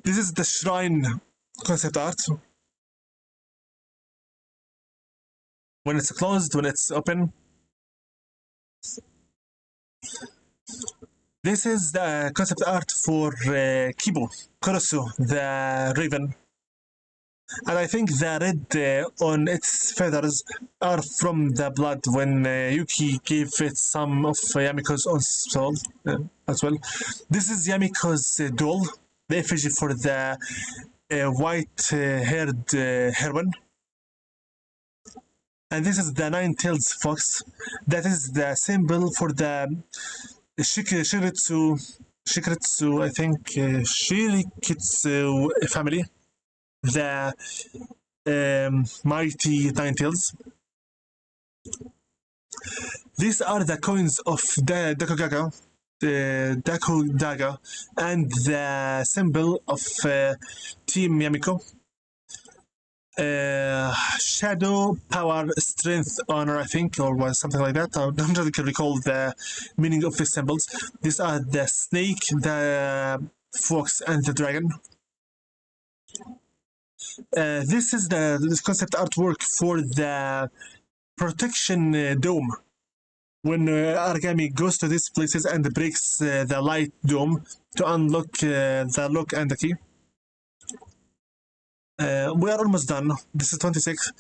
This is the shrine concept art. When it's closed, when it's open. This is the concept art for Kibo, Kurosu, the raven. And I think the red on its feathers are from the blood when Yuki gave it some of Yamiko's own soul as well. This is Yamiko's doll, the effigy for the white-haired heroine. And this is the nine-tailed fox. That is the symbol for the Shirikitsu, I think, Shirikitsu family. The mighty Ninetales. These are the coins of the Dakugaga, and the symbol of Team Yamiko. Shadow, power, strength, honor, I think, or was something like that. I don't really recall the meaning of these symbols. These are the snake, the fox, and the dragon. This is this concept artwork for the protection dome. When Aragami goes to these places and breaks the light dome to unlock the lock and the key. We are almost done. This is 26.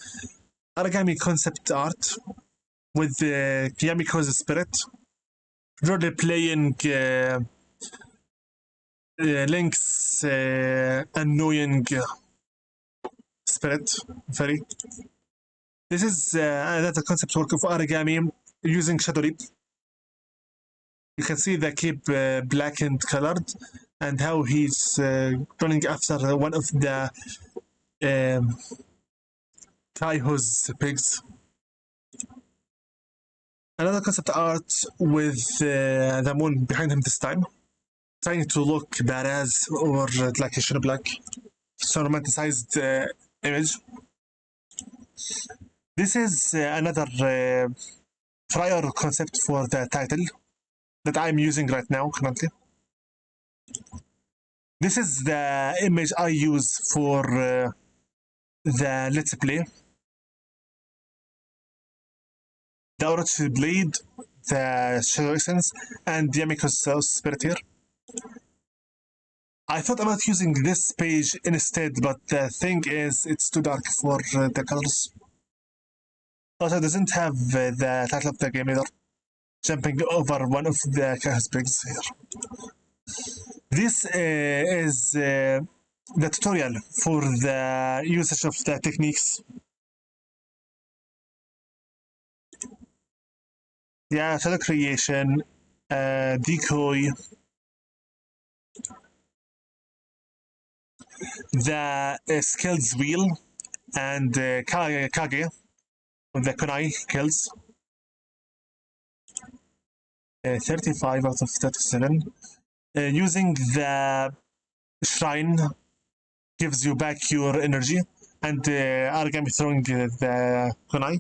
Aragami concept art with Yamiko's spirit. Role playing Link's annoying spirit. Very. This is another concept work of Aragami using Shadow Leap. You can see the cape black and colored, and how he's running after one of the Kaiho's pigs. Another concept art with the moon behind him this time, trying to look badass or like a Shadow Black. So romanticized image. This is another prior concept for the title that I'm using right now currently. This is the image I use for the Let's Play. The Orochi Blade, the Shadow Essence, and Yamiko's Spirit here. I thought about using this page instead, but the thing is, it's too dark for the colors. Also, it doesn't have the title of the game either. Jumping over one of the Kaiho's pigs here. This is the tutorial for the usage of the techniques. Yeah, shadow creation, decoy, the skills wheel, and Kage, the kunai kills. 35 out of 37. Using the shrine gives you back your energy, and Aragami throwing the kunai.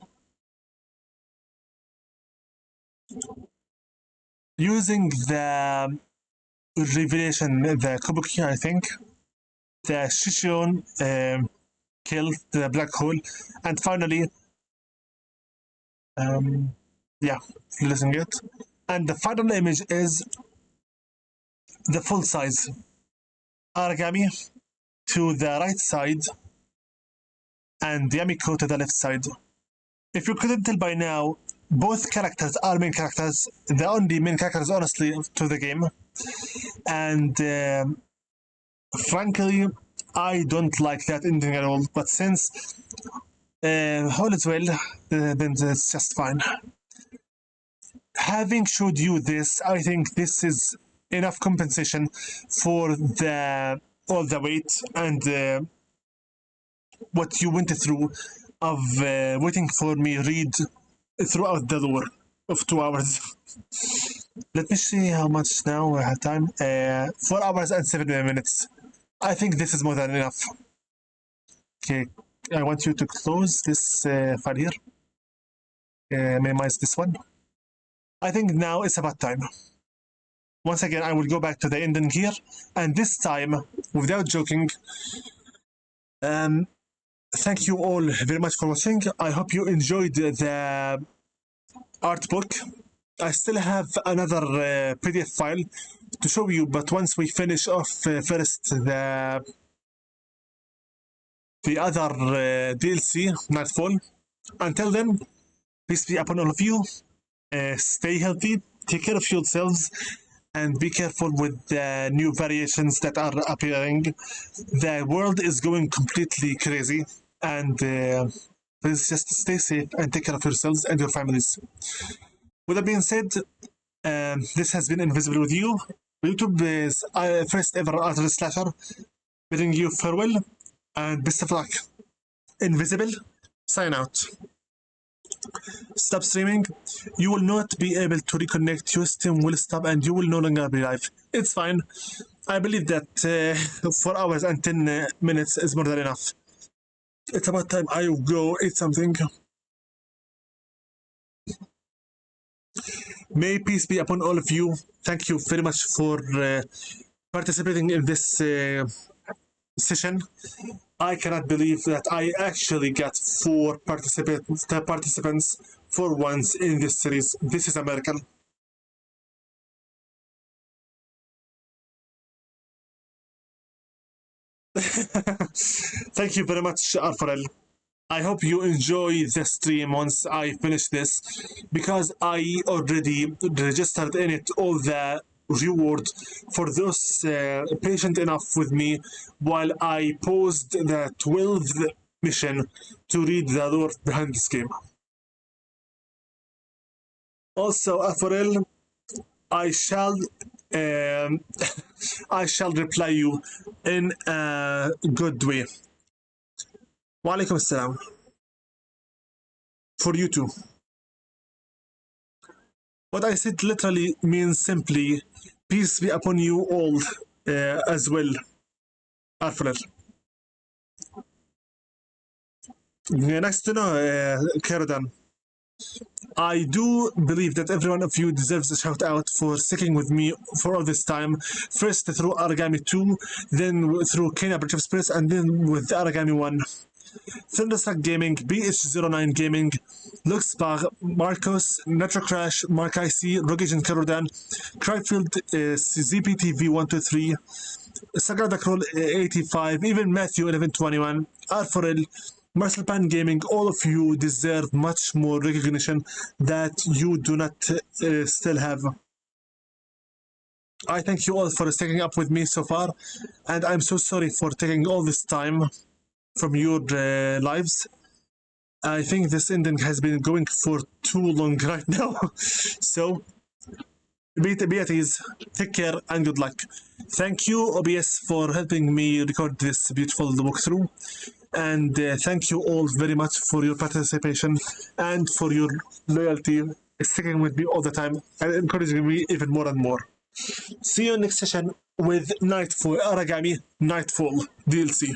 Using the revelation, the Kabuki, I think, the Shishon kill, the black hole, and finally, yeah, releasing it. And the final image is the full size Aragami to the right side and Yamiko to the left side. If you couldn't tell by now, both characters are main characters, the only main characters, honestly, to the game. And frankly, I don't like that ending at all. But since all is well, then it's just fine. Having showed you this, I think this is enough compensation for all the wait and what you went through of waiting for me read throughout the lore of 2 hours. Let me see how much now I have time. 4 hours and 7 minutes. I think this is more than enough. Okay, I want you to close this file here. Minimize this one. I think now it's about time. Once again, I will go back to the ending here, and this time, without joking, thank you all very much for watching. I hope you enjoyed the art book. I still have another PDF file to show you, but once we finish off first the other DLC, Nightfall. Until then, peace be upon all of you. Stay healthy, take care of yourselves, and be careful with the new variations that are appearing. The world is going completely crazy, and please just stay safe and take care of yourselves and your families. With that being said, this has been Invisible with you. YouTube is first ever artist slasher, bidding you farewell and best of luck. Invisible, sign out. Stop streaming. You will not be able to reconnect. Your stream will stop and you will no longer be live. It's fine. I believe that 4 hours and 10 minutes is more than enough. It's about time I go eat something. May peace be upon all of you. Thank you very much for participating in this session. I cannot believe that I actually got 4 participants for once in this series. This is a miracle. Thank you very much, Arforel. I hope you enjoy the stream once I finish this, because I already registered in it all the reward for those patient enough with me while I paused the 12th mission to read the lore behind this game. Also, Aforel, I shall I shall reply you in a good way. Wa alaikum assalam. For you too. What I said literally means simply, peace be upon you all as well, Alfred. Nice to know, Keradan. I do believe that every one of you deserves a shout out for sticking with me for all this time. First through Aragami 2, then through Kena Bridge of Spirits, and then with Aragami 1. Thunderstruck Gaming, BH09 Gaming, Luxbar, Marcos, Netro Crash, Mark IC, Rogic and Karodan, Cryfield, ZPTV123, Sagrada Kroll 85, even Matthew 1121, Arforel, Marcel Pan Gaming. All of you deserve much more recognition that you do not still have. I thank you all for sticking up with me so far, and I'm so sorry for taking all this time from your lives. I think this ending has been going for too long right now. So be at ease, take care, and good luck. Thank you, OBS, for helping me record this beautiful walkthrough. And thank you all very much for your participation and for your loyalty, sticking with me all the time and encouraging me even more and more. See you next session with Nightfall, Aragami Nightfall DLC.